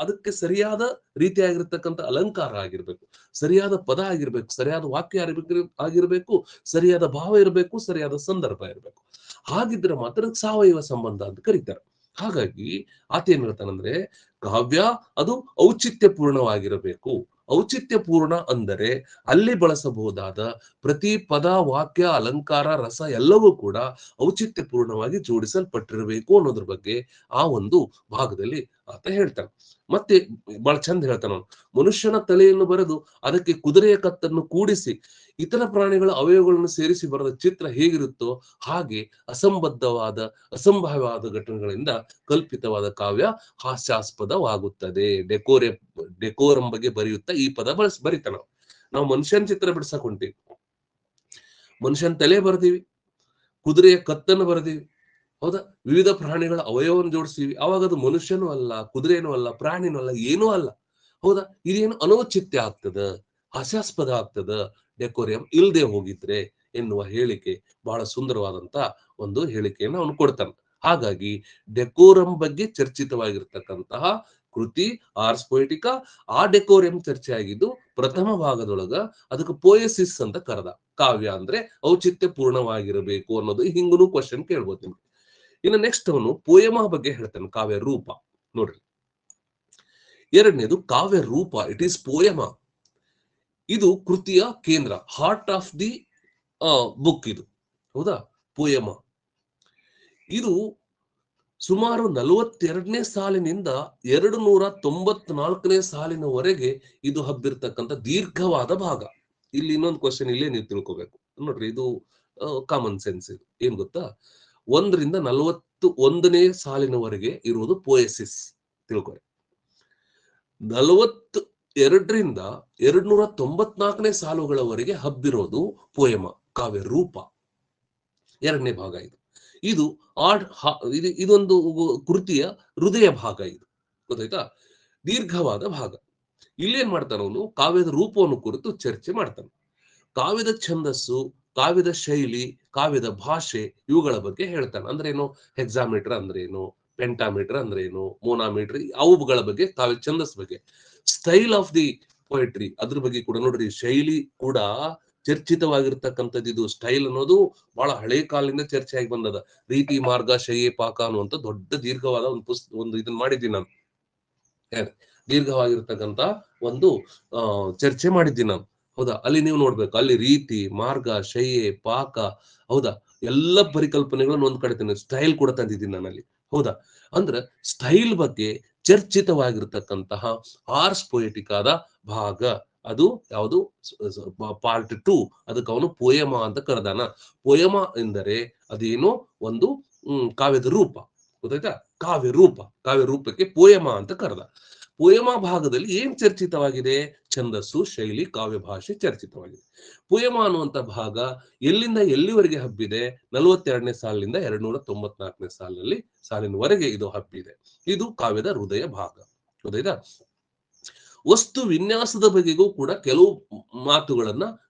ಅದಕ್ಕೆ ಸರಿಯಾದ ರೀತಿಯಾಗಿರ್ತಕ್ಕಂಥ ಅಲಂಕಾರ ಆಗಿರ್ಬೇಕು, ಸರಿಯಾದ ಪದ ಆಗಿರ್ಬೇಕು, ಸರಿಯಾದ ವಾಕ್ಯ ಆಗಿರ್ಬೇಕು, ಸರಿಯಾದ ಭಾವ ಇರಬೇಕು, ಸರಿಯಾದ ಸಂದರ್ಭ ಇರಬೇಕು. ಹಾಗಿದ್ರೆ ಮಾತ್ರ ಸಾವಯವ ಸಂಬಂಧ ಅಂತ ಕರೀತಾರೆ. ಹಾಗಾಗಿ ಆತ ಏನ್ ಹೇಳ್ತಾನಂದ್ರೆ, ಕಾವ್ಯ ಅದು ಔಚಿತ್ಯ ಪೂರ್ಣವಾಗಿರಬೇಕು. ಔಚಿತ್ಯ ಪೂರ್ಣ ಅಂದರೆ ಅಲ್ಲಿ ಬಳಸಬಹುದಾದ ಪ್ರತಿ ಪದ, ವಾಕ್ಯ, ಅಲಂಕಾರ, ರಸ ಎಲ್ಲವೂ ಕೂಡ ಔಚಿತ್ಯ ಪೂರ್ಣವಾಗಿ ಜೋಡಿಸಲ್ಪಟ್ಟಿರಬೇಕು ಅನ್ನೋದ್ರ ಬಗ್ಗೆ ಆ ಒಂದು ಭಾಗದಲ್ಲಿ ಆತ ಹೇಳ್ತಾನೆ. ಮತ್ತೆ ಬಹಳ ಚಂದ ಹೇಳ್ತಾನ. ಮನುಷ್ಯನ ತಲೆಯನ್ನು ಬರೆದು ಅದಕ್ಕೆ ಕುದುರೆಯ ಕತ್ತನ್ನು ಕೂಡಿಸಿ ಇತರ ಪ್ರಾಣಿಗಳ ಅವಯವಗಳನ್ನು ಸೇರಿಸಿ ಬರೆದ ಚಿತ್ರ ಹೇಗಿರುತ್ತೋ ಹಾಗೆ ಅಸಂಭಾವ್ಯವಾದ ಘಟನೆಗಳಿಂದ ಕಲ್ಪಿತವಾದ ಕಾವ್ಯ ಹಾಸ್ಯಾಸ್ಪದವಾಗುತ್ತದೆ. ಡೆಕೋರಂ ಬಗ್ಗೆ ಬರೆಯುತ್ತಾ ಈ ಪದ ಬರಿತಾನ. ನಾವು ಮನುಷ್ಯನ ಚಿತ್ರ ಬಿಡ್ಸಕ್ ಹೊಂಟೀವಿ, ಮನುಷ್ಯನ ತಲೆ ಬರ್ದೀವಿ, ಕುದುರೆಯ ಕತ್ತನ್ನು ಬರ್ದೀವಿ. ಹೌದಾ. ವಿವಿಧ ಪ್ರಾಣಿಗಳ ಅವಯವವನ್ನು ಜೋಡಿಸ್ತೀವಿ. ಅವಾಗ ಅದು ಮನುಷ್ಯನೂ ಅಲ್ಲ, ಕುದುರೆನೂ ಅಲ್ಲ, ಪ್ರಾಣಿನೂ ಅಲ್ಲ, ಏನೂ ಅಲ್ಲ. ಹೌದಾ. ಇದೇನು ಅನೌಚಿತ್ಯ ಆಗ್ತದ, ಹಾಸ್ಯಾಸ್ಪದ ಆಗ್ತದ ಡೆಕೋರಿಯಂ ಇಲ್ದೆ ಹೋಗಿದ್ರೆ ಎನ್ನುವ ಹೇಳಿಕೆ ಬಹಳ ಸುಂದರವಾದಂತ ಒಂದು ಹೇಳಿಕೆಯನ್ನು ಅವನು ಕೊಡ್ತಾನೆ. ಹಾಗಾಗಿ ಡೆಕೋರಂ ಬಗ್ಗೆ ಚರ್ಚಿತವಾಗಿರ್ತಕ್ಕಂತಹ ಕೃತಿ ಆರ್ಸ್ ಪೊಯಿಟಿಕಾ. ಆ ಡೆಕೋರಂ ಚರ್ಚೆ ಆಗಿದ್ದು ಪ್ರಥಮ ಭಾಗದೊಳಗ ಅದಕ್ಕೆ ಪೋಯಸಿಸ್ ಅಂತ ಕರೆದ. ಕಾವ್ಯ ಅಂದ್ರೆ ಔಚಿತ್ಯ ಪೂರ್ಣವಾಗಿರಬೇಕು ಅನ್ನೋದು ಹಿಂಗೂ ಕ್ವಶನ್ ಕೇಳ್ಬೋದು ನಿಮ್ಗೆ. ಇನ್ನು ನೆಕ್ಸ್ಟ್ ಅವನು ಪೋಯಮ ಬಗ್ಗೆ ಹೇಳ್ತಾನೆ, ಕಾವ್ಯ ರೂಪ. ನೋಡ್ರಿ, ಎರಡನೇದು ಕಾವ್ಯ ರೂಪ, ಇಟ್ ಈಸ್ ಪೋಯಮ. ಇದು ಕೃತಿಯ ಕೇಂದ್ರ, ಹಾರ್ಟ್ ಆಫ್ ದಿ ಬುಕ್ ಇದು. ಹೌದಾ. ಪೋಯಮ ಇದು ಸುಮಾರು 42ನೇ ಸಾಲಿನಿಂದ 294ನೇ ಸಾಲಿನವರೆಗೆ ಇದು ಹಬ್ಬಿರ್ತಕ್ಕಂಥ ದೀರ್ಘವಾದ ಭಾಗ. ಇಲ್ಲಿ ಇನ್ನೊಂದು ಕ್ವಶನ್ ಇಲ್ಲೇ ನೀವು ತಿಳ್ಕೊಬೇಕು ನೋಡ್ರಿ. ಇದು ಕಾಮನ್ ಸೆನ್ಸ್. ಇದು ಏನ್ ಗೊತ್ತಾ, 1ರಿಂದ 41ನೇ ಸಾಲಿನವರೆಗೆ ಇರುವುದು ಪೋಯಸಿಸ್ ತಿಳ್ಕೊರಿ. 42ರಿಂದ 294ನೇ ಸಾಲುಗಳವರೆಗೆ ಹಬ್ಬಿರೋದು ಪೋಯಮ, ಕಾವ್ಯ ರೂಪ. ಎರಡನೇ ಭಾಗ ಇದು. ಇದು ಇದೊಂದು ಕೃತಿಯ ಹೃದಯ ಭಾಗ ಇದು, ಗೊತ್ತಾಯ್ತಾ? ದೀರ್ಘವಾದ ಭಾಗ. ಇಲ್ಲೇನ್ ಮಾಡ್ತಾನ ಅವನು, ಕಾವ್ಯದ ರೂಪವನ್ನು ಕುರಿತು ಚರ್ಚೆ ಮಾಡ್ತಾನೆ. ಕಾವ್ಯದ ಛಂದಸ್ಸು, ಕಾವ್ಯದ ಶೈಲಿ, ಕಾವ್ಯದ ಭಾಷೆ ಇವುಗಳ ಬಗ್ಗೆ ಹೇಳ್ತಾನೆ. ಅಂದ್ರೆ ಏನು, ಹೆಕ್ಸಾಮೀಟರ್ ಅಂದ್ರೆ ಏನು, ಪೆಂಟಾಮೀಟರ್ ಅಂದ್ರೆ ಏನು, ಮೋನಾಮೀಟರ್, ಅವುಗಳ ಬಗ್ಗೆ, ಕಾವ್ಯ ಛಂದಸ್ ಬಗ್ಗೆ, ಸ್ಟೈಲ್ ಆಫ್ ದಿ ಪೊಯೆಟ್ರಿ ಅದ್ರ ಬಗ್ಗೆ ಕೂಡ ನೋಡ್ರಿ. ಶೈಲಿ ಕೂಡ ಚರ್ಚಿತವಾಗಿರ್ತಕ್ಕಂಥದ್ದು. ಇದು ಸ್ಟೈಲ್ ಅನ್ನೋದು ಬಹಳ ಹಳೆ ಕಾಲದಿಂದ ಚರ್ಚೆ ಆಗಿ ಬಂದದ. ರೀತಿ ಮಾರ್ಗ ಶೈಯೇ ಪಾಕ ಅನ್ನುವಂತ ದೊಡ್ಡ ದೀರ್ಘವಾದ ಒಂದು ಇದನ್ನ ಮಾಡಿದ್ದೀನಿ ನಾನು. ದೀರ್ಘವಾಗಿರ್ತಕ್ಕಂಥ ಒಂದು ಚರ್ಚೆ ಮಾಡಿದ್ದೀನಿ ನಾನು, ಹೌದಾ? ಅಲ್ಲಿ ನೀವು ನೋಡ್ಬೇಕು, ಅಲ್ಲಿ ರೀತಿ ಮಾರ್ಗ ಶೈಯೆ ಪಾಕ, ಹೌದಾ, ಎಲ್ಲ ಪರಿಕಲ್ಪನೆಗಳನ್ನು ಒಂದ್ ಕಡೆ ತಂದಿದ್ದೀನಿ. ಸ್ಟೈಲ್ ಕೂಡ ತಂದಿದ್ದೀನಿ ನಾನು ಅಲ್ಲಿ, ಹೌದಾ? ಅಂದ್ರೆ ಸ್ಟೈಲ್ ಬಗ್ಗೆ ಚರ್ಚಿತವಾಗಿರ್ತಕ್ಕಂತಹ ಆರ್ಸ್ ಪೊಯೆಟಿಕ್ ಆದ ಭಾಗ ಅದು ಯಾವುದು, ಪಾರ್ಟ್ 2. ಅದಕ್ಕೆ ಅವನು ಪೋಯಮ ಅಂತ ಕರೆದಾನ. ಪೋಯಮ ಎಂದರೆ ಅದೇನು, ಒಂದು ಕಾವ್ಯದ ರೂಪ, ಗೊತ್ತಾಯ್ತಾ? ಕಾವ್ಯ ರೂಪಕ್ಕೆ ಪೋಯಮ ಅಂತ ಕರೆದ. ಪೋಯಮ ಭಾಗದಲ್ಲಿ ಏನ್ ಚರ್ಚಿತವಾಗಿದೆ, ಛಂದಸ್ಸು, ಶೈಲಿ, ಕಾವ್ಯ ಭಾಷೆ ಚರ್ಚಿತವಾಗಿದೆ. ಪೋಯಮ ಅನ್ನುವಂತ ಭಾಗ ಎಲ್ಲಿಂದ ಎಲ್ಲಿವರೆಗೆ ಹಬ್ಬಿದೆ, 42ನೇ ಸಾಲಿನಿಂದ 294ನೇ ಸಾಲಿನವರೆಗೆ ಇದು ಹಬ್ಬಿದೆ. ಇದು ಕಾವ್ಯದ ಹೃದಯ ಭಾಗ, ಗೊತ್ತಾಯ್ತಾ? ವಸ್ತು ವಿನ್ಯಾಸದ ಬಗೆಗೂ ಕೂಡ ಕೆಲವು ಮಾತುಗಳನ್ನ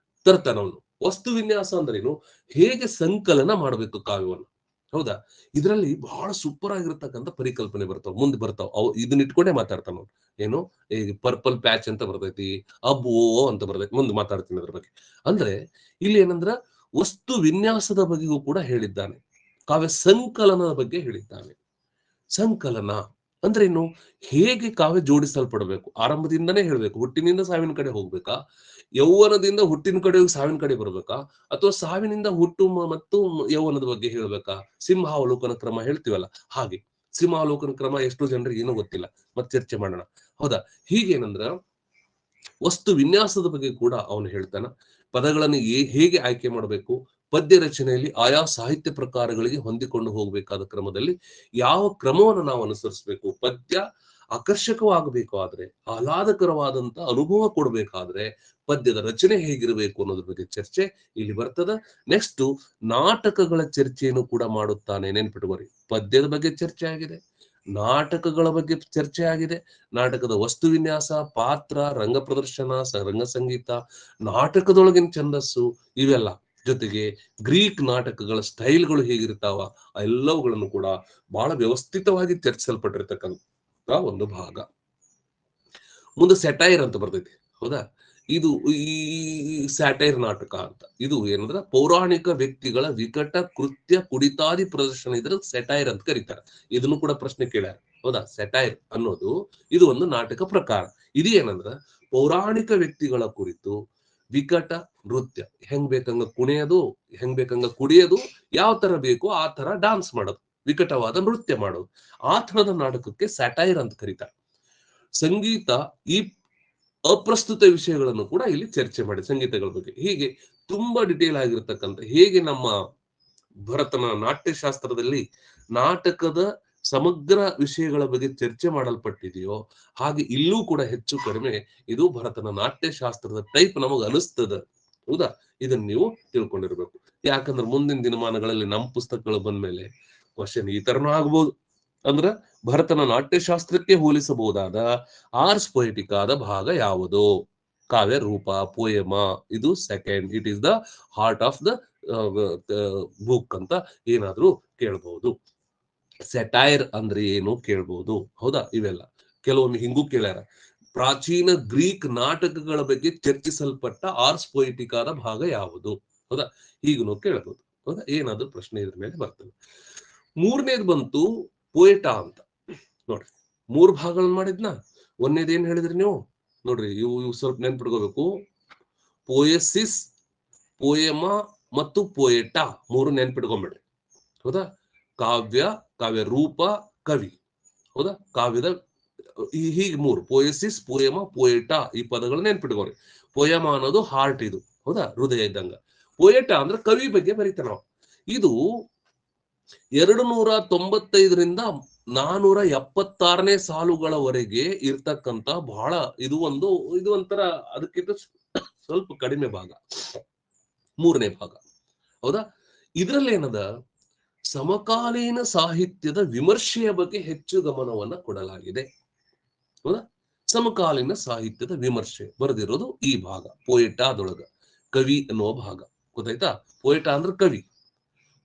ತರ್ತಾನವನು. ವಸ್ತು ವಿನ್ಯಾಸ ಅಂದ್ರೇನು, ಹೇಗೆ ಸಂಕಲನ ಮಾಡಬೇಕು ಕಾವ್ಯವನ್ನು, ಹೌದಾ? ಇದರಲ್ಲಿ ಬಹಳ ಸೂಪರ್ ಆಗಿರ್ತಕ್ಕಂಥ ಪರಿಕಲ್ಪನೆ ಮುಂದೆ ಬರ್ತಾವ. ಇದನ್ನ ಇಟ್ಕೊಂಡೇ ಮಾತಾಡ್ತಾನ ಅವ್ನು. ಏನು, ಈಗ ಪರ್ಪಲ್ ಪ್ಯಾಚ್ ಅಂತ ಬರ್ತೈತಿ, ಅಬ್ಬು ಅಂತ ಬರ್ತೈತಿ, ಮುಂದೆ ಮಾತಾಡ್ತೀನಿ ಅದ್ರ ಬಗ್ಗೆ. ಅಂದ್ರೆ ಇಲ್ಲಿ ಏನಂದ್ರ ವಸ್ತು ವಿನ್ಯಾಸದ ಬಗೆಗೂ ಕೂಡ ಹೇಳಿದ್ದಾನೆ, ಕಾವ್ಯ ಸಂಕಲನದ ಬಗ್ಗೆ ಹೇಳಿದ್ದಾನೆ. ಸಂಕಲನ ಅಂದ್ರೇನು, ಹೇಗೆ ಕಾವ್ಯ ಜೋಡಿಸಲ್ಪಡಬೇಕು, ಆರಂಭದಿಂದನೇ ಹೇಳ್ಬೇಕು. ಹುಟ್ಟಿನಿಂದ ಸಾವಿನ ಕಡೆ ಹೋಗ್ಬೇಕಾ, ಯೌವನದಿಂದ ಹುಟ್ಟಿನ ಕಡೆ ಸಾವಿನ ಕಡೆ ಬರ್ಬೇಕಾ, ಅಥವಾ ಸಾವಿನಿಂದ ಹುಟ್ಟು ಮತ್ತು ಯೌವನದ ಬಗ್ಗೆ ಹೇಳ್ಬೇಕಾ? ಸಿಂಹಾವಲೋಕನ ಕ್ರಮ ಹೇಳ್ತೀವಲ್ಲ ಹಾಗೆ. ಸಿಂಹಾವಲೋಕನ ಕ್ರಮ ಎಷ್ಟೋ ಜನರಿಗೆ ಏನೋ ಗೊತ್ತಿಲ್ಲ, ಮತ್ತೆ ಚರ್ಚೆ ಮಾಡೋಣ, ಹೌದಾ? ಹೀಗೇನಂದ್ರ ವಸ್ತು ವಿನ್ಯಾಸದ ಬಗ್ಗೆ ಕೂಡ ಅವನು ಹೇಳ್ತಾನ. ಪದಗಳನ್ನು ಹೇಗೆ ಆಯ್ಕೆ ಮಾಡಬೇಕು, ಪದ್ಯ ರಚನೆಯಲ್ಲಿ ಆಯಾ ಸಾಹಿತ್ಯ ಪ್ರಕಾರಗಳಿಗೆ ಹೊಂದಿಕೊಂಡು ಹೋಗಬೇಕಾದ ಕ್ರಮದಲ್ಲಿ ಯಾವ ಕ್ರಮವನ್ನು ನಾವು ಅನುಸರಿಸಬೇಕು, ಪದ್ಯ ಆಕರ್ಷಕವಾಗಬೇಕಾದ್ರೆ, ಆಹ್ಲಾದಕರವಾದಂತ ಅನುಭವ ಕೊಡಬೇಕಾದ್ರೆ ಪದ್ಯದ ರಚನೆ ಹೇಗಿರಬೇಕು ಅನ್ನೋದ್ರ ಬಗ್ಗೆ ಚರ್ಚೆ ಇಲ್ಲಿ ಬರ್ತದ. ನೆಕ್ಸ್ಟ್ ನಾಟಕಗಳ ಚರ್ಚೆಯನ್ನು ಕೂಡ ಮಾಡುತ್ತಾನೆ, ನೆನ್ಪಿಟ್ಕೋರಿ. ಪದ್ಯದ ಬಗ್ಗೆ ಚರ್ಚೆ ಆಗಿದೆ, ನಾಟಕಗಳ ಬಗ್ಗೆ ಚರ್ಚೆ ಆಗಿದೆ. ನಾಟಕದ ವಸ್ತು ವಿನ್ಯಾಸ, ಪಾತ್ರ, ರಂಗ ಪ್ರದರ್ಶನ, ರಂಗ ಸಂಗೀತ, ನಾಟಕದೊಳಗಿನ ಛಂದಸ್ಸು, ಇವೆಲ್ಲ ಜೊತೆಗೆ ಗ್ರೀಕ್ ನಾಟಕಗಳ ಸ್ಟೈಲ್ಗಳು ಹೇಗಿರ್ತಾವ ಎಲ್ಲವುಗಳನ್ನು ಕೂಡ ಬಹಳ ವ್ಯವಸ್ಥಿತವಾಗಿ ಚರ್ಚಿಸಲ್ಪಟ್ಟಿರ್ತಕ್ಕಂಥ ಒಂದು ಭಾಗ. ಮುಂದೆ ಸೆಟೈರ್ ಅಂತ ಬರ್ತೈತಿ, ಹೌದಾ? ಇದು ಈ ಸ್ಯಾಟೈರ್ ನಾಟಕ ಅಂತ, ಇದು ಏನಂದ್ರ ಪೌರಾಣಿಕ ವ್ಯಕ್ತಿಗಳ ವಿಕಟ ಕೃತ್ಯ ಕುಡಿತಾದಿ ಪ್ರದರ್ಶನ, ಇದ್ರ ಸೆಟೈರ್ ಅಂತ ಕರೀತಾರೆ. ಇದನ್ನು ಕೂಡ ಪ್ರಶ್ನೆ ಕೇಳ್ಯಾರ, ಹೌದಾ? ಸೆಟೈರ್ ಅನ್ನೋದು ಇದು ಒಂದು ನಾಟಕ ಪ್ರಕಾರ. ಇದು ಏನಂದ್ರ ಪೌರಾಣಿಕ ವ್ಯಕ್ತಿಗಳ ಕುರಿತು ವಿಕಟ ನೃತ್ಯ, ಹೆಂಗ್ ಬೇಕಂಗ ಕುಣಿಯೋದು, ಹೆಂಗ್ ಬೇಕಂಗ ಕುಡಿಯೋದು, ಯಾವ ತರ ಬೇಕು ಆ ತರ ಡಾನ್ಸ್ ಮಾಡೋದು, ವಿಕಟವಾದ ನೃತ್ಯ ಮಾಡೋದು, ಆ ತರದ ನಾಟಕಕ್ಕೆ ಸ್ಯಾಟೈರ್ ಅಂತ ಕರೀತಾರೆ. ಸಂಗೀತ, ಈ ಅಪ್ರಸ್ತುತ ವಿಷಯಗಳನ್ನು ಕೂಡ ಇಲ್ಲಿ ಚರ್ಚೆ ಮಾಡಿ, ಸಂಗೀತಗಳ ಬಗ್ಗೆ. ಹೀಗೆ ತುಂಬಾ ಡಿಟೇಲ್ ಆಗಿರ್ತಕ್ಕಂಥ, ಹೇಗೆ ನಮ್ಮ ಭರತನ ನಾಟ್ಯಶಾಸ್ತ್ರದಲ್ಲಿ ನಾಟಕದ ಸಮಗ್ರ ವಿಷಯಗಳ ಬಗ್ಗೆ ಚರ್ಚೆ ಮಾಡಲ್ಪಟ್ಟಿದೆಯೋ, ಹಾಗೆ ಇಲ್ಲೂ ಕೂಡ ಹೆಚ್ಚು ಕಡಿಮೆ ಇದು ಭರತನ ನಾಟ್ಯಶಾಸ್ತ್ರದ ಟೈಪ್ ನಮಗ್ ಅನಿಸ್ತದ, ಹೌದಾ? ಇದನ್ನ ನೀವು ತಿಳ್ಕೊಂಡಿರ್ಬೇಕು. ಯಾಕಂದ್ರೆ ಮುಂದಿನ ದಿನಮಾನಗಳಲ್ಲಿ ನಮ್ಮ ಪುಸ್ತಕಗಳು ಬಂದ್ಮೇಲೆ ಕ್ವಶನ್ ಈ ತರನೂ ಆಗ್ಬೋದು. ಅಂದ್ರ ಭರತನ ನಾಟ್ಯಶಾಸ್ತ್ರಕ್ಕೆ ಹೋಲಿಸಬಹುದಾದ ಆರ್ಸ್ ಪೊಯೆಟಿಕ್ ಆದ ಭಾಗ ಯಾವುದು, ಕಾವ್ಯ ರೂಪ, ಪೋಯಮ, ಇದು second, it is the heart of the book ಅಂತ ಏನಾದ್ರೂ ಕೇಳ್ಬಹುದು. ಸೆಟೈರ್ ಅಂದ್ರೆ ಏನು ಕೇಳ್ಬಹುದು, ಹೌದಾ? ಇವೆಲ್ಲ ಕೆಲವೊಮ್ಮೆ ಹಿಂಗೂ ಕೇಳ್ಯಾರ, ಪ್ರಾಚೀನ ಗ್ರೀಕ್ ನಾಟಕಗಳ ಬಗ್ಗೆ ಚರ್ಚಿಸಲ್ಪಟ್ಟ ಆರ್ಸ್ ಪೊಯೆಟಿಕ್ ಆದ ಭಾಗ ಯಾವುದು, ಹೌದಾ? ಹೀಗೂ ಕೇಳಬಹುದು, ಹೌದಾ? ಏನಾದ್ರೂ ಪ್ರಶ್ನೆ ಇದ್ರ ಮೇಲೆ ಬರ್ತದೆ. ಮೂರನೇದು ಬಂತು ಪೋಯಟಾ ಅಂತ. ನೋಡ್ರಿ, 3 ಭಾಗಗಳನ್ನ ಮಾಡಿದ್ನ. ಒಂದೇದ್ ಏನ್ ಹೇಳಿದ್ರಿ ನೀವು, ನೋಡ್ರಿ, ಇವು ಸ್ವಲ್ಪ ನೆನ್ಪಿಡ್ಕೋಬೇಕು. ಪೋಯಸಿಸ್, ಪೋಯಮ ಮತ್ತು ಪೋಯಟಾ 3 ನೆನ್ಪಿಟ್ಕೊಂಡ್ಬಿಡ್ರಿ, ಹೌದಾ? ಕಾವ್ಯ, ಕಾವ್ಯ ರೂಪ, ಕವಿ, ಹೌದಾ? ಕಾವ್ಯದ ಹೀಗೆ 3, ಪೋಯಸಿಸ್, ಪೋಯಮ, ಪೋಯಟಾ, ಈ ಪದಗಳನ್ನ ನೆನ್ಪಿಟ್ಕೋರಿ. ಪೋಯಮ ಅನ್ನೋದು ಹಾರ್ಟ್, ಇದು, ಹೌದಾ? ಹೃದಯ ಇದ್ದಂಗ. ಪೋಯಟಾ ಅಂದ್ರೆ ಕವಿ ಬಗ್ಗೆ ಬರೀತಾನ ನಾವು. ಇದು 295ರಿಂದ 476ನೇ ಸಾಲುಗಳವರೆಗೆ ಇರ್ತಕ್ಕಂತ ಬಹಳ ಇದು ಒಂಥರ ಅದಕ್ಕಿಂತ ಸ್ವಲ್ಪ ಕಡಿಮೆ ಭಾಗ, 3ನೇ ಭಾಗ, ಹೌದಾ? ಇದರಲ್ಲಿ ಏನದ, ಸಮಕಾಲೀನ ಸಾಹಿತ್ಯದ ವಿಮರ್ಶೆಯ ಬಗ್ಗೆ ಹೆಚ್ಚು ಗಮನವನ್ನ ಕೊಡಲಾಗಿದೆ. ಹೌದಾ? ಸಮಕಾಲೀನ ಸಾಹಿತ್ಯದ ವಿಮರ್ಶೆ ಬರೆದಿರೋದು ಈ ಭಾಗ, ಪೋಯೆಟಾದೊಳಗ ಕವಿ ಅನ್ನುವ ಭಾಗ. ಗೊತ್ತಾಯ್ತಾ? ಪೋಯೆಟಾ ಅಂದ್ರೆ ಕವಿ,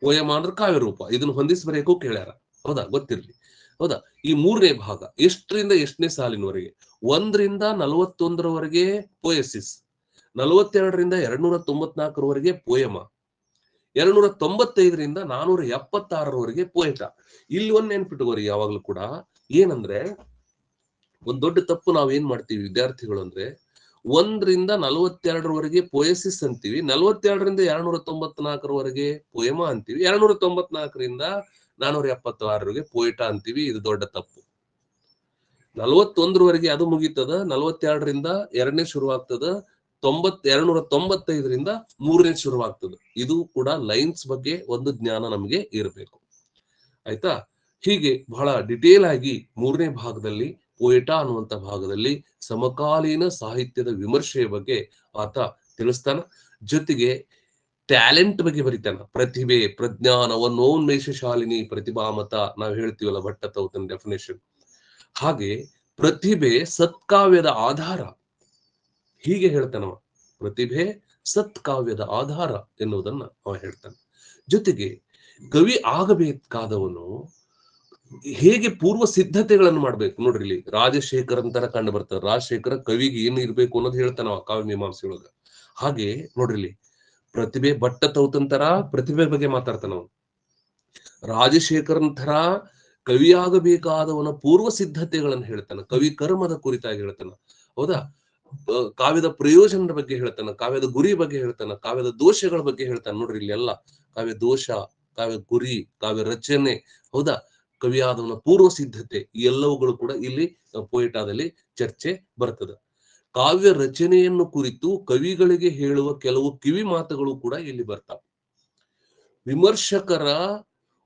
ಪೋಯಮ ಅಂದ್ರೆ ಕಾವ್ಯ ರೂಪ. ಇದನ್ನು ಹೊಂದಿಸಿ ಬರೆಯಕ್ಕೂ ಕೇಳ್ಯಾರ. ಹೌದಾ? ಗೊತ್ತಿರ್ಲಿ. ಹೌದಾ? ಈ ಮೂರನೇ ಭಾಗ ಎಷ್ಟರಿಂದ ಎಷ್ಟನೇ ಸಾಲಿನವರೆಗೆ? 1ರಿಂದ 41ರವರೆಗೆ ಪೋಯಸಿಸ್, 42ರಿಂದ 294ರವರೆಗೆ ಪೋಯಮ, 295ರಿಂದ 476ರವರೆಗೆ ಪೋಯೆಟಾ. ಇಲ್ಲಿ ಒಂದ್ ನೆನ್ಪಿಟ್ಕೋರಿ ಯಾವಾಗ್ಲೂ ಕೂಡ, ಏನಂದ್ರೆ ಒಂದ್ ದೊಡ್ಡ ತಪ್ಪು ನಾವೇನ್ ಮಾಡ್ತೀವಿ ವಿದ್ಯಾರ್ಥಿಗಳು ಅಂದ್ರೆ, 1ರಿಂದ 42ರವರೆಗೆ ಪೋಯಸಿಸ್ ಅಂತೀವಿ, 42ರಿಂದ 294ರವರೆಗೆ ಪೋಯಮ ಅಂತೀವಿ, 294ರಿಂದ 476ರವರೆಗೆ ಪೋಯೆಟಾ ಅಂತೀವಿ. ಇದು ದೊಡ್ಡ ತಪ್ಪು. 41ರವರೆಗೆ ಅದು ಮುಗೀತದ, 42ರಿಂದ 2ನೇ ಶುರುವಾಗ್ತದ, 295ರಿಂದ 3ನೇ ಶುರುವಾಗ್ತದ. ಇದು ಕೂಡ ಲೈನ್ಸ್ ಬಗ್ಗೆ ಒಂದು ಜ್ಞಾನ ನಮಗೆ ಇರಬೇಕು. ಆಯ್ತಾ? ಹೀಗೆ ಬಹಳ ಡಿಟೇಲ್ ಆಗಿ 3ನೇ ಭಾಗದಲ್ಲಿ, ಪೋಯೆಟಾ ಅನ್ನುವಂತ ಭಾಗದಲ್ಲಿ ಸಮಕಾಲೀನ ಸಾಹಿತ್ಯದ ವಿಮರ್ಶೆಯ ಬಗ್ಗೆ ಆತ ತಿಳಿಸ್ತಾನ. ಜೊತೆಗೆ ಟ್ಯಾಲೆಂಟ್ ಬಗ್ಗೆ ಬರಿತಾನ. ಪ್ರತಿಭೆ, ಪ್ರಜ್ಞಾನ, ವನ್ನೋನ್ಮೇಷಶಾಲಿನಿ ಪ್ರತಿಭಾಮತ ನಾವು ಹೇಳ್ತೀವಲ್ಲ, ಭಟ್ಟತೌತನ ಡೆಫಿನೇಷನ್. ಹಾಗೆ ಪ್ರತಿಭೆ ಸತ್ಕಾವ್ಯದ ಆಧಾರ, ಹೀಗೆ ಹೇಳ್ತಾನವ. ಪ್ರತಿಭೆ ಸತ್ಕಾವ್ಯದ ಆಧಾರ ಎನ್ನುವುದನ್ನ ಅವ ಹೇಳ್ತಾನೆ. ಜೊತೆಗೆ ಕವಿ ಆಗಬೇಕಾದವನು ಹೇಗೆ ಪೂರ್ವ ಸಿದ್ಧತೆಗಳನ್ನು ಮಾಡ್ಬೇಕು ನೋಡ್ರಿ. ಇಲ್ಲಿ ರಾಜಶೇಖರನ್ ತರ ಕಂಡು ಬರ್ತಾರೆ. ರಾಜಶೇಖರ ಕವಿಗೆ ಏನು ಇರ್ಬೇಕು ಅನ್ನೋದು ಹೇಳ್ತಾನವ ಕಾವ್ಯ ಮೀಮಾಂಸೆಯೊಳಗ. ಹಾಗೆ ನೋಡ್ರಿ ಇಲ್ಲಿ ಪ್ರತಿಭೆ, ಭಟ್ಟತೌತನ್ ತರ ಪ್ರತಿಭೆ ಬಗ್ಗೆ ಮಾತಾಡ್ತಾನವ. ರಾಜಶೇಖರನ್ ತರ ಕವಿಯಾಗಬೇಕಾದವನ ಪೂರ್ವ ಸಿದ್ಧತೆಗಳನ್ನು ಹೇಳ್ತಾನ, ಕವಿ ಕರ್ಮದ ಕುರಿತಾಗಿ ಹೇಳ್ತಾನ. ಹೌದಾ? ಕಾವ್ಯದ ಪ್ರಯೋಜನದ ಬಗ್ಗೆ ಹೇಳ್ತಾನ, ಕಾವ್ಯದ ಗುರಿ ಬಗ್ಗೆ ಹೇಳ್ತಾನ, ಕಾವ್ಯದ ದೋಷಗಳ ಬಗ್ಗೆ ಹೇಳ್ತಾನೆ. ನೋಡ್ರಿ ಇಲ್ಲಿ ಎಲ್ಲ ಕಾವ್ಯ ದೋಷ, ಕಾವ್ಯ ಗುರಿ, ಕಾವ್ಯ ರಚನೆ, ಹೌದಾ, ಕವಿಯಾದವನ ಪೂರ್ವ ಸಿದ್ಧತೆ, ಈ ಎಲ್ಲವುಗಳು ಕೂಡ ಇಲ್ಲಿ ಪೋಯೆಟಾದಲ್ಲಿ ಚರ್ಚೆ ಬರ್ತದೆ. ಕಾವ್ಯ ರಚನೆಯನ್ನು ಕುರಿತು ಕವಿಗಳಿಗೆ ಹೇಳುವ ಕೆಲವು ಕಿವಿ ಮಾತುಗಳು ಕೂಡ ಇಲ್ಲಿ ಬರ್ತಾವ. ವಿಮರ್ಶಕರ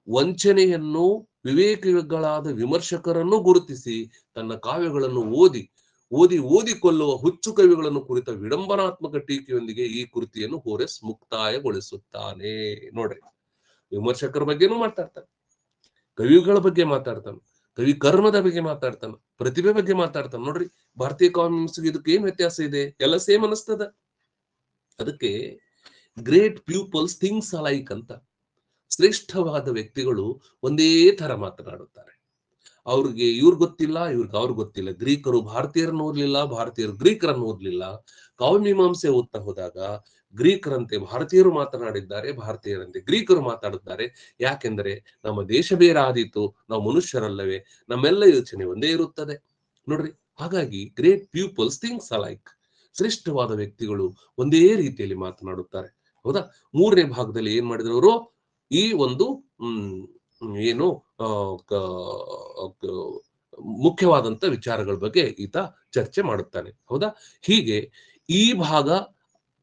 ವಂಚನೆಯನ್ನು, ವಿವೇಕಿಗಳಾದ ವಿಮರ್ಶಕರನ್ನು ಗುರುತಿಸಿ ತನ್ನ ಕಾವ್ಯಗಳನ್ನು ಓದಿಕೊಳ್ಳುವ ಹುಚ್ಚು ಕವಿಗಳನ್ನು ಕುರಿತ ವಿಡಂಬನಾತ್ಮಕ ಟೀಕೆಯೊಂದಿಗೆ ಈ ಕೃತಿಯನ್ನು ಹೋರೆಸ್ ಮುಕ್ತಾಯಗೊಳಿಸುತ್ತಾನೆ. ನೋಡ್ರಿ, ವಿಮರ್ಶಕರ ಬಗ್ಗೆನೂ ಮಾತಾಡ್ತಾನೆ, ಕವಿಗಳ ಬಗ್ಗೆ ಮಾತಾಡ್ತಾನೆ, ಕವಿ ಕರ್ಮದ ಬಗ್ಗೆ ಮಾತಾಡ್ತಾನೆ, ಪ್ರತಿಭೆ ಬಗ್ಗೆ ಮಾತಾಡ್ತಾನೆ. ನೋಡ್ರಿ, ಭಾರತೀಯ ಕಾವ್ಯಮೀಮಾಂಸೆಗೆ ಇದಕ್ಕೆ ಏನ್ ವ್ಯತ್ಯಾಸ ಇದೆ? ಎಲ್ಲ ಸೇಮ್ ಅನಿಸ್ತದ. ಅದಕ್ಕೆ ಗ್ರೇಟ್ ಪೀಪಲ್ಸ್ ಥಿಂಗ್ಸ್ ಅಲೈಕ್ ಅಂತ. ಶ್ರೇಷ್ಠವಾದ ವ್ಯಕ್ತಿಗಳು ಒಂದೇ ತರ ಮಾತನಾಡುತ್ತಾರೆ. ಅವ್ರಿಗೆ ಇವ್ರು ಗೊತ್ತಿಲ್ಲ, ಇವ್ರಿಗೆ ಅವ್ರು ಗೊತ್ತಿಲ್ಲ. ಗ್ರೀಕರು ಭಾರತೀಯರನ್ನು ಓದ್ಲಿಲ್ಲ, ಭಾರತೀಯರು ಗ್ರೀಕರನ್ನು ಓದ್ಲಿಲ್ಲ. ಕಾವ್ಯಮೀಮಾಂಸೆ ಓದ್ತಾ ಹೋದಾಗ ಗ್ರೀಕರಂತೆ ಭಾರತೀಯರು ಮಾತನಾಡಿದ್ದಾರೆ, ಭಾರತೀಯರಂತೆ ಗ್ರೀಕರು ಮಾತಾಡುತ್ತಾರೆ. ಯಾಕೆಂದ್ರೆ ನಮ್ಮ ದೇಶ ಬೇರೆ ಆದೀತು, ನಾವು ಮನುಷ್ಯರಲ್ಲವೇ, ನಮ್ಮೆಲ್ಲ ಯೋಚನೆ ಒಂದೇ ಇರುತ್ತದೆ. ನೋಡ್ರಿ, ಹಾಗಾಗಿ ಗ್ರೇಟ್ ಪೀಪಲ್ಸ್ ಥಿಂಕ್ಸ್ ಅಲೈಕ್, ಶ್ರೇಷ್ಠವಾದ ವ್ಯಕ್ತಿಗಳು ಒಂದೇ ರೀತಿಯಲ್ಲಿ ಮಾತನಾಡುತ್ತಾರೆ. ಹೌದಾ? 3ನೇ ಭಾಗದಲ್ಲಿ ಏನ್ ಮಾಡಿದ್ರು ಅವರು? ಈ ಒಂದು ಏನು ಮುಖ್ಯವಾದಂತ ವಿಚಾರಗಳ ಬಗ್ಗೆ ಈತ ಚರ್ಚೆ ಮಾಡುತ್ತಾನೆ. ಹೌದಾ? ಹೀಗೆ ಈ ಭಾಗ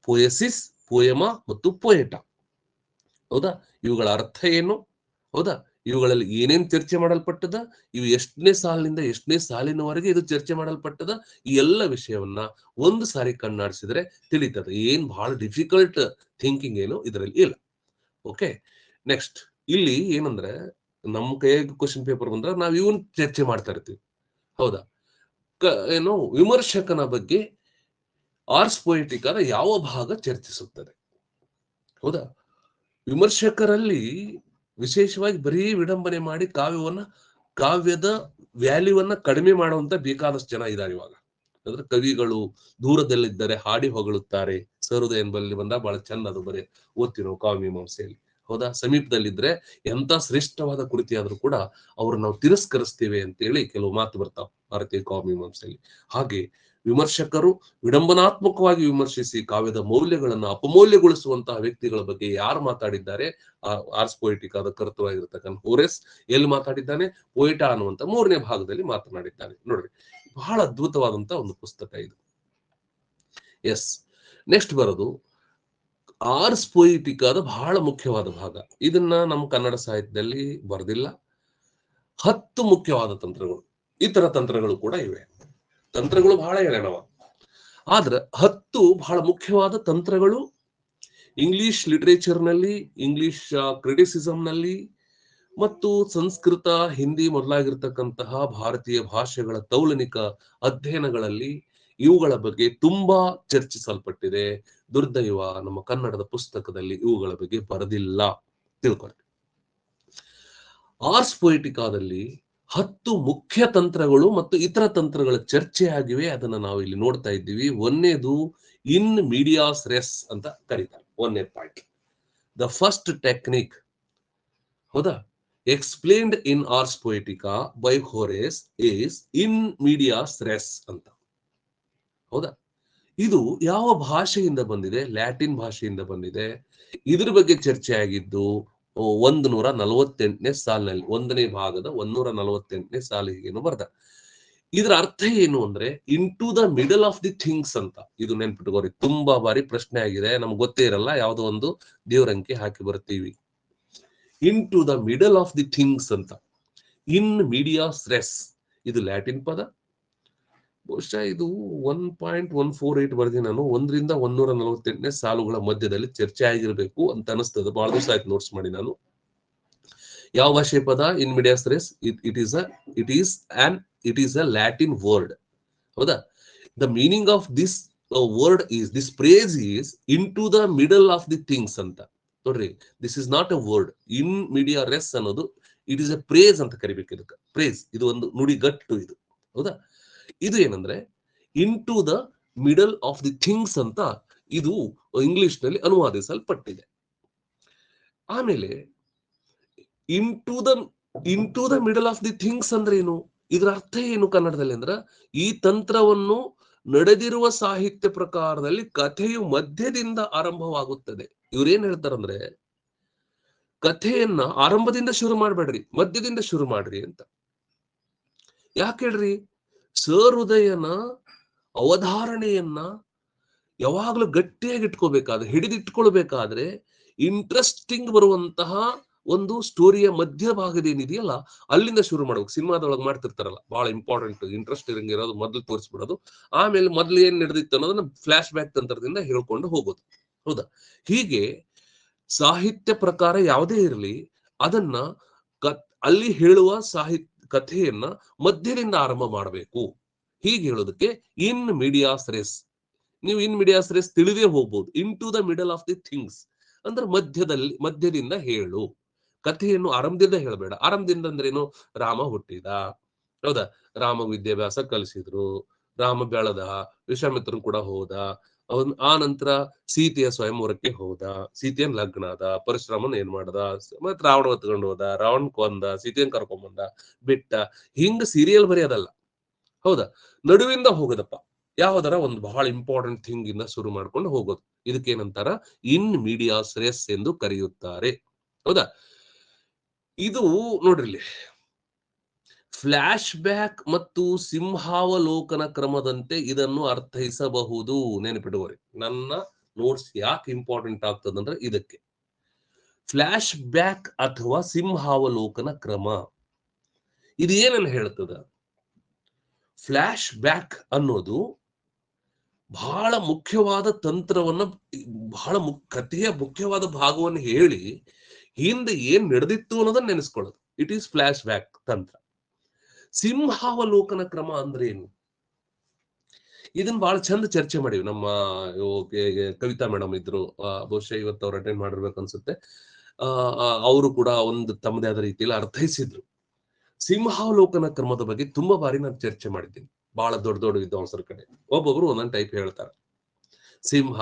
ಪೋಯಸಿಸ್, ಪೋಯಮ ಮತ್ತು ಪೋಯೆಟಾ. ಹೌದಾ? ಇವುಗಳ ಅರ್ಥ ಏನು? ಹೌದಾ? ಇವುಗಳಲ್ಲಿ ಏನೇನ್ ಚರ್ಚೆ ಮಾಡಲ್ಪಟ್ಟದ, ಇವು ಎಷ್ಟನೇ ಸಾಲಿನಿಂದ ಎಷ್ಟನೇ ಸಾಲಿನವರೆಗೆ ಇದು ಚರ್ಚೆ ಮಾಡಲ್ಪಟ್ಟದ, ಈ ಎಲ್ಲ ವಿಷಯವನ್ನ ಒಂದು ಸಾರಿ ಕಣ್ಣಾಡಿಸಿದ್ರೆ ತಿಳಿತದೆ. ಏನ್ ಬಹಳ ಡಿಫಿಕಲ್ಟ್ ಥಿಂಕಿಂಗ್ ಏನು ಇದರಲ್ಲಿ ಇಲ್ಲ. ಓಕೆ, ನೆಕ್ಸ್ಟ್ ಇಲ್ಲಿ ಏನಂದ್ರೆ, ನಮ್ಮ ಕೈಯಾಗ ಕ್ವಶನ್ ಪೇಪರ್ ಬಂದ್ರೆ ನಾವ್ ಇವನ್ ಚರ್ಚೆ ಮಾಡ್ತಾ ಇರ್ತೀವಿ. ಹೌದಾ? ಏನು ವಿಮರ್ಶಕನ ಬಗ್ಗೆ ಆರ್ಸ್ ಪೊಯಿಟಿಕಾದ ಯಾವ ಭಾಗ ಚರ್ಚಿಸುತ್ತದೆ? ಹೌದಾ? ವಿಮರ್ಶಕರಲ್ಲಿ ವಿಶೇಷವಾಗಿ ಬರೀ ವಿಡಂಬನೆ ಮಾಡಿ ಕಾವ್ಯದ ವ್ಯಾಲ್ಯೂವನ್ನ ಕಡಿಮೆ ಮಾಡುವಂತ ಬೇಕಾದಷ್ಟು ಜನ ಇದ್ದಾರೆ ಇವಾಗ. ಅಂದ್ರೆ ಕವಿಗಳು ದೂರದಲ್ಲಿದ್ದರೆ ಹಾಡಿ ಹೊಗಳುತ್ತಾರೆ. ಸಹೃದಯನ್ ಬಲ್ಲಿ ಬಂದ ಬಹಳ ಚಂದ ಅದು ಬರೀ ಓದ್ತೀವಿ ನಾವು ಕಾವ್ಯ ಮೀಮಾಂಸೆಯಲ್ಲಿ. ಹೌದಾ? ಸಮೀಪದಲ್ಲಿದ್ರೆ ಎಂತ ಶ್ರೇಷ್ಠವಾದ ಕೃತಿ ಆದ್ರೂ ಕೂಡ ಅವ್ರು ನಾವು ತಿರಸ್ಕರಿಸ್ತೇವೆ ಅಂತೇಳಿ ಕೆಲವು ಮಾತು ಬರ್ತಾವ ಭಾರತೀಯ ಕಾವ್ಯ ಮೀಮಾಂಸೆಯಲ್ಲಿ. ಹಾಗೆ ವಿಮರ್ಶಕರು ವಿಡಂಬನಾತ್ಮಕವಾಗಿ ವಿಮರ್ಶಿಸಿ ಕಾವ್ಯದ ಮೌಲ್ಯಗಳನ್ನು ಅಪಮೌಲ್ಯಗೊಳಿಸುವಂತಹ ವ್ಯಕ್ತಿಗಳ ಬಗ್ಗೆ ಯಾರು ಮಾತಾಡಿದ್ದಾರೆ, ಆರ್ಸ್ ಪೊಯಿಟಿಕಾದ ಕರ್ತೃವಾಗಿರ್ತಕ್ಕಂಥ ಹೋರೆಸ್ ಎಲ್ಲಿ ಮಾತಾಡಿದ್ದಾನೆ? ಪೋಯೆಟಾ ಅನ್ನುವಂತ 3ನೇ ಭಾಗದಲ್ಲಿ ಮಾತನಾಡಿದ್ದಾನೆ. ನೋಡ್ರಿ, ಬಹಳ ಅದ್ಭುತವಾದಂತ ಒಂದು ಪುಸ್ತಕ ಇದು. ಎಸ್, ನೆಕ್ಸ್ಟ್ ಬರೋದು ಆರ್ಸ್ ಪೊಯಿಟಿಕಾದ ಬಹಳ ಮುಖ್ಯವಾದ ಭಾಗ. ಇದನ್ನ ನಮ್ಮ ಕನ್ನಡ ಸಾಹಿತ್ಯದಲ್ಲಿ ಬರೆದಿಲ್ಲ. 10 ಮುಖ್ಯವಾದ ತಂತ್ರಗಳು, ಇತರ ತಂತ್ರಗಳು ಕೂಡ ಇವೆ. ತಂತ್ರಗಳು ಬಹಳ ಇವೆ ನಾವು, ಆದ್ರೆ 10 ಬಹಳ ಮುಖ್ಯವಾದ ತಂತ್ರಗಳು ಇಂಗ್ಲಿಷ್ ಲಿಟರೇಚರ್ ನಲ್ಲಿ, ಇಂಗ್ಲಿಷ್ ಕ್ರಿಟಿಸಿಸಂ ನಲ್ಲಿ ಮತ್ತು ಸಂಸ್ಕೃತ, ಹಿಂದಿ ಮೊದಲಾಗಿರ್ತಕ್ಕಂತಹ ಭಾರತೀಯ ಭಾಷೆಗಳ ತೌಲನಿಕ ಅಧ್ಯಯನಗಳಲ್ಲಿ ಇವುಗಳ ಬಗ್ಗೆ ತುಂಬಾ ಚರ್ಚಿಸಲ್ಪಟ್ಟಿದೆ. ದುರ್ದೈವ ನಮ್ಮ ಕನ್ನಡದ ಪುಸ್ತಕದಲ್ಲಿ ಇವುಗಳ ಬಗ್ಗೆ ಬರೆದಿಲ್ಲ, ತಿಳ್ಕೊಳ್ಳಿ. ಆರ್ಸ್ ಪೊಯಿಟಿಕಾದಲ್ಲಿ 10 ಮುಖ್ಯ ತಂತ್ರಗಳು ಮತ್ತು ಇತರ ತಂತ್ರಗಳ ಚರ್ಚೆ ಆಗಿವೆ. ಅದನ್ನ ನಾವು ಇಲ್ಲಿ ನೋಡ್ತಾ ಇದ್ದೀವಿ. ಒಂದನೇದು ಇನ್ ಮೀಡಿಯಾಸ್ ರೆಸ್ ಅಂತ ಕರೀತಾರೆ. ಒಂದನೇ ಪಾಯಿಂಟ್, ದ ಫಸ್ಟ್ ಟೆಕ್ನಿಕ್, ಹೌದಾ, explained in Ars Poetica by Horace is in medias res ಅಂತ. ಹೌದಾ, ಇದು ಯಾವ ಭಾಷೆಯಿಂದ ಬಂದಿದೆ? ಲ್ಯಾಟಿನ್ ಭಾಷೆಯಿಂದ ಬಂದಿದೆ. ಇದ್ರ ಬಗ್ಗೆ ಚರ್ಚೆ ಆಗಿದ್ದು 148ನೇ ಸಾಲಿನಲ್ಲಿ, 1ನೇ ಭಾಗದ 148ನೇ ಸಾಲಿಗೇನು ಬರ್ದ. ಇದರ ಅರ್ಥ ಏನು ಅಂದ್ರೆ into the middle of the things ಅಂತ. ಇದು ನೆನ್ಪಿಟ್ಕೋರಿ, ತುಂಬಾ ಬಾರಿ ಪ್ರಶ್ನೆ ಆಗಿದೆ, ನಮ್ಗೆ ಗೊತ್ತೇ ಇರಲ್ಲ, ಯಾವುದೋ ಒಂದು ದೇವರಂಕಿ ಹಾಕಿ ಬರ್ತೀವಿ. Into the middle of the things ಅಂತ, ಇನ್ ಮೀಡಿಯಾಸ್ ರೆಸ್, ಇದು ಲ್ಯಾಟಿನ್ ಪದ. ಬಹುಶಃ ಇದು 1.148 ಬರ್ದಿ ನಾನು. 1ರಿಂದ 148ನೇ ಸಾಲುಗಳ ಮಧ್ಯದಲ್ಲಿ ಚರ್ಚೆ ಆಗಿರ್ಬೇಕು ಅಂತ ಅನಿಸ್ತದೆ. ಬಹಳ ದಿವಸ ಆಯ್ತು ನೋಟ್ಸ್ ಮಾಡಿ ನಾನು. ಯಾವ ಭಾಷೆ ಪದ in medias res? It is a Latin word. ಹೌದಾ, the meaning of this word is, this phrase is into the middle of the things ಅಂತ. ನೋಡ್ರಿ, this is not a word. In media res ಅನ್ನೋದು it is a praise ಅಂತ ಕರಿಬೇಕು. ಇದಕ್ಕೆ praise, ಇದು ಒಂದು ನುಡಿಗಟ್ಟು ಇದು. ಹೌದಾ, ಇದು ಏನಂದ್ರೆ into the middle of the things ಅಂತ ಇದು ಇಂಗ್ಲಿಷ್ ನಲ್ಲಿ ಅನುವಾದಿಸಲ್ಪಟ್ಟಿದೆ. ಆಮೇಲೆ into the middle of the things ಅಂದ್ರೆ ಏನು? ಇದರ ಅರ್ಥ ಏನು ಕನ್ನಡದಲ್ಲಿ ಅಂದ್ರೆ, ಈ ತಂತ್ರವನ್ನು ನಡೆದಿರುವ ಸಾಹಿತ್ಯ ಪ್ರಕಾರದಲ್ಲಿ ಕಥೆಯು ಮಧ್ಯದಿಂದ ಆರಂಭವಾಗುತ್ತದೆ. ಇವ್ರೇನ್ ಹೇಳ್ತಾರಂದ್ರೆ, ಕಥೆಯನ್ನ ಆರಂಭದಿಂದ ಶುರು ಮಾಡ್ಬೇಡ್ರಿ, ಮಧ್ಯದಿಂದ ಶುರು ಮಾಡ್ರಿ ಅಂತ. ಯಾಕೆ ಹೇಳ್ರಿ? ಸಹೃದಯನ ಅವಧಾರಣೆಯನ್ನ ಯಾವಾಗ್ಲೂ ಗಟ್ಟಿಯಾಗಿ ಇಟ್ಕೋಬೇಕಾದ್ರೆ, ಹಿಡಿದಿಟ್ಕೊಳ್ಬೇಕಾದ್ರೆ ಇಂಟ್ರೆಸ್ಟಿಂಗ್ ಬರುವಂತಹ ಒಂದು ಸ್ಟೋರಿಯ ಮಧ್ಯ ಭಾಗದೇನಿದೆಯಲ್ಲ ಅಲ್ಲಿಂದ ಶುರು ಮಾಡ್ಬೇಕು. ಸಿನಿಮಾದೊಳಗೆ ಮಾಡ್ತಿರ್ತಾರಲ್ಲ, ಬಹಳ ಇಂಪಾರ್ಟೆಂಟ್, ಇಂಟ್ರೆಸ್ಟ್ ಇರೋದು ಮೊದಲು ತೋರಿಸ್ಬಿಡೋದು, ಆಮೇಲೆ ಮೊದಲು ಏನ್ ನಡೆದಿತ್ತು ಅನ್ನೋದನ್ನ ಫ್ಲಾಶ್ ಬ್ಯಾಕ್ ತಂತ್ರದಿಂದ ಹೇಳ್ಕೊಂಡು ಹೋಗೋದು. ಹೌದಾ, ಹೀಗೆ ಸಾಹಿತ್ಯ ಪ್ರಕಾರ ಯಾವುದೇ ಇರಲಿ, ಅದನ್ನ ಅಲ್ಲಿ ಹೇಳುವ ಕಥೆಯನ್ನ ಮಧ್ಯದಿಂದ ಆರಂಭ ಮಾಡಬೇಕು. ಹೀಗೆ ಹೇಳೋದಕ್ಕೆ ಇನ್ ಮೀಡಿಯಾಸ್ ರೆಸ್. ನೀವು ಇನ್ ಮೀಡಿಯಾಸ್ ರೆಸ್ ತಿಳಿದೇ ಹೋಗ್ಬೋದು. Into the middle of the things ಅಂದ್ರೆ ಮಧ್ಯದಿಂದ ಹೇಳು, ಕಥೆಯನ್ನು ಆರಂಭದಿಂದ ಹೇಳಬೇಡ. ಆರಂಭದಿಂದ ಅಂದ್ರೇನು? ರಾಮ ಹುಟ್ಟಿದ, ಹೌದಾ, ರಾಮ ವಿದ್ಯಾಭ್ಯಾಸ ಕಲಿಸಿದ್ರು, ರಾಮ ಬೆಳೆದ, ವಿಶ್ವಾಮಿತ್ರನ್ ಕೂಡ ಹೋದ, ಆ ನಂತರ ಸೀತೆಯ ಸ್ವಯಂವರಕ್ಕೆ ಹೋದ, ಸೀತೆಯನ್ ಲಗ್ನ ಆದ, ಪರಶುರಾಮನ್ ಏನ್ ಮಾಡ್ದ, ಮತ್ ರಾವಣ ಹೊತ್ಕೊಂಡು ಹೋದ, ರಾವಣ ಕೊಂದ, ಸೀತೆಯನ್ ಕರ್ಕೊಂಬಂದ, ಬಿಟ್ಟ. ಹಿಂಗ ಸೀರಿಯಲ್ ಬರೆಯೋದಲ್ಲ. ಹೌದಾ, ನಡುವಿಂದ ಹೋಗೋದಪ್ಪ, ಯಾವ್ದಾರ ಒಂದು ಬಹಳ ಇಂಪಾರ್ಟೆಂಟ್ ಥಿಂಗ್ ಇಂದ ಶುರು ಮಾಡ್ಕೊಂಡು ಹೋಗೋದು. ಇದಕ್ಕೇನಂತಾರ? ಇನ್ ಮೀಡಿಯಾಸ್ ರೆಸ್ ಎಂದು ಕರೆಯುತ್ತಾರೆ. ಹೌದಾ, ಇದು ನೋಡ್ರಿ, ಫ್ಲಾಶ್ ಬ್ಯಾಕ್ ಮತ್ತು ಸಿಂಹಾವಲೋಕನ ಕ್ರಮದಂತೆ ಇದನ್ನು ಅರ್ಥೈಸಬಹುದು. ನೆನಪಿಡುವರಿ, ನನ್ನ ನೋಟ್ಸ್ ಯಾಕೆ ಇಂಪಾರ್ಟೆಂಟ್ ಆಗ್ತದಂದ್ರೆ ಇದಕ್ಕೆ. ಫ್ಲಾಶ್ ಬ್ಯಾಕ್ ಅಥವಾ ಸಿಂಹಾವಲೋಕನ ಕ್ರಮ ಇದು ಏನನ್ನ ಹೇಳ್ತದ? ಫ್ಲಾಶ್ ಬ್ಯಾಕ್ ಅನ್ನೋದು ಬಹಳ ಮುಖ್ಯವಾದ ತಂತ್ರವನ್ನ, ಕಥೆಯ ಮುಖ್ಯವಾದ ಭಾಗವನ್ನು ಹೇಳಿ ಹಿಂದೆ ಏನ್ ನಡೆದಿತ್ತು ಅನ್ನೋದನ್ನ ನೆನೆಸ್ಕೊಳ್ಳೋದು. ಇಟ್ ಈಸ್ ಫ್ಲಾಶ್ ಬ್ಯಾಕ್ ತಂತ್ರ. ಸಿಂಹಾವಲೋಕನ ಕ್ರಮ ಅಂದ್ರೆ ಏನು? ಇದನ್ನ ಬಹಳ ಚಂದ ಚರ್ಚೆ ಮಾಡಿವಿ. ನಮ್ಮ ಕವಿತಾ ಮೇಡಮ್ ಇದ್ರು, ಬಹುಶಃ ಇವತ್ತು ಅವ್ರು ಅಟೆಂಡ್ ಮಾಡಿರ್ಬೇಕು ಅನ್ಸುತ್ತೆ. ಅವರು ಕೂಡ ಒಂದು ತಮ್ಮದೇ ಆದ ರೀತಿಯಲ್ಲಿ ಅರ್ಥೈಸಿದ್ರು. ಸಿಂಹಾವಲೋಕನ ಕ್ರಮದ ಬಗ್ಗೆ ತುಂಬಾ ಬಾರಿ ನಾನು ಚರ್ಚೆ ಮಾಡಿದ್ದೀನಿ, ಬಹಳ ದೊಡ್ಡ ದೊಡ್ಡ ವಿದ್ವಾಂಸರ ಕಡೆ. ಒಬ್ಬೊಬ್ರು ಒಂದೊಂದು ಟೈಪ್ ಹೇಳ್ತಾರೆ. ಸಿಂಹ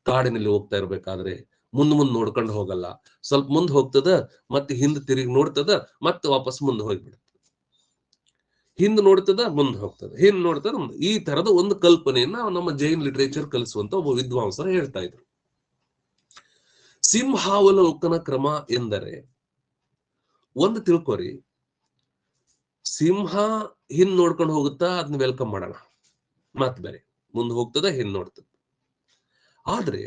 ಕಾಡಿನಲ್ಲಿ ಹೋಗ್ತಾ ಇರ್ಬೇಕಾದ್ರೆ ಮುಂದ್ ನೋಡ್ಕೊಂಡು ಹೋಗಲ್ಲ, ಸ್ವಲ್ಪ ಮುಂದ್ ಹೋಗ್ತದ, ಮತ್ತೆ ಹಿಂದ್ ತಿರುಗಿ ನೋಡ್ತದ, ಮತ್ತೆ ವಾಪಸ್ ಮುಂದೆ ಹೋಗ್ಬಿಡ್ತದೆ. ಹಿಂದ್ ನೋಡ್ತದ, ಮುಂದೆ ಹೋಗ್ತದ, ಹಿಂದ್ ನೋಡ್ತದ. ಈ ತರದ ಒಂದು ಕಲ್ಪನೆಯನ್ನ ನಮ್ಮ ಜೈನ್ ಲಿಟರೇಚರ್ ಕಲಿಸುವಂತ ಒಬ್ಬ ವಿದ್ವಾಂಸರು ಹೇಳ್ತಾ ಇದ್ರು. ಸಿಂಹಾವಲೋಕನ ಕ್ರಮ ಎಂದರೆ ಒಂದು ತಿಳ್ಕೊರಿ, ಸಿಂಹ ಹಿಂದ್ ನೋಡ್ಕೊಂಡು ಹೋಗುತ್ತಾ, ಅದನ್ನ ವೆಲ್ಕಮ್ ಮಾಡೋಣ, ಮತ್ ಬೇರೆ ಮುಂದೆ ಹೋಗ್ತದ, ಹಿಂದ್ ನೋಡ್ತದ. ಆದ್ರೆ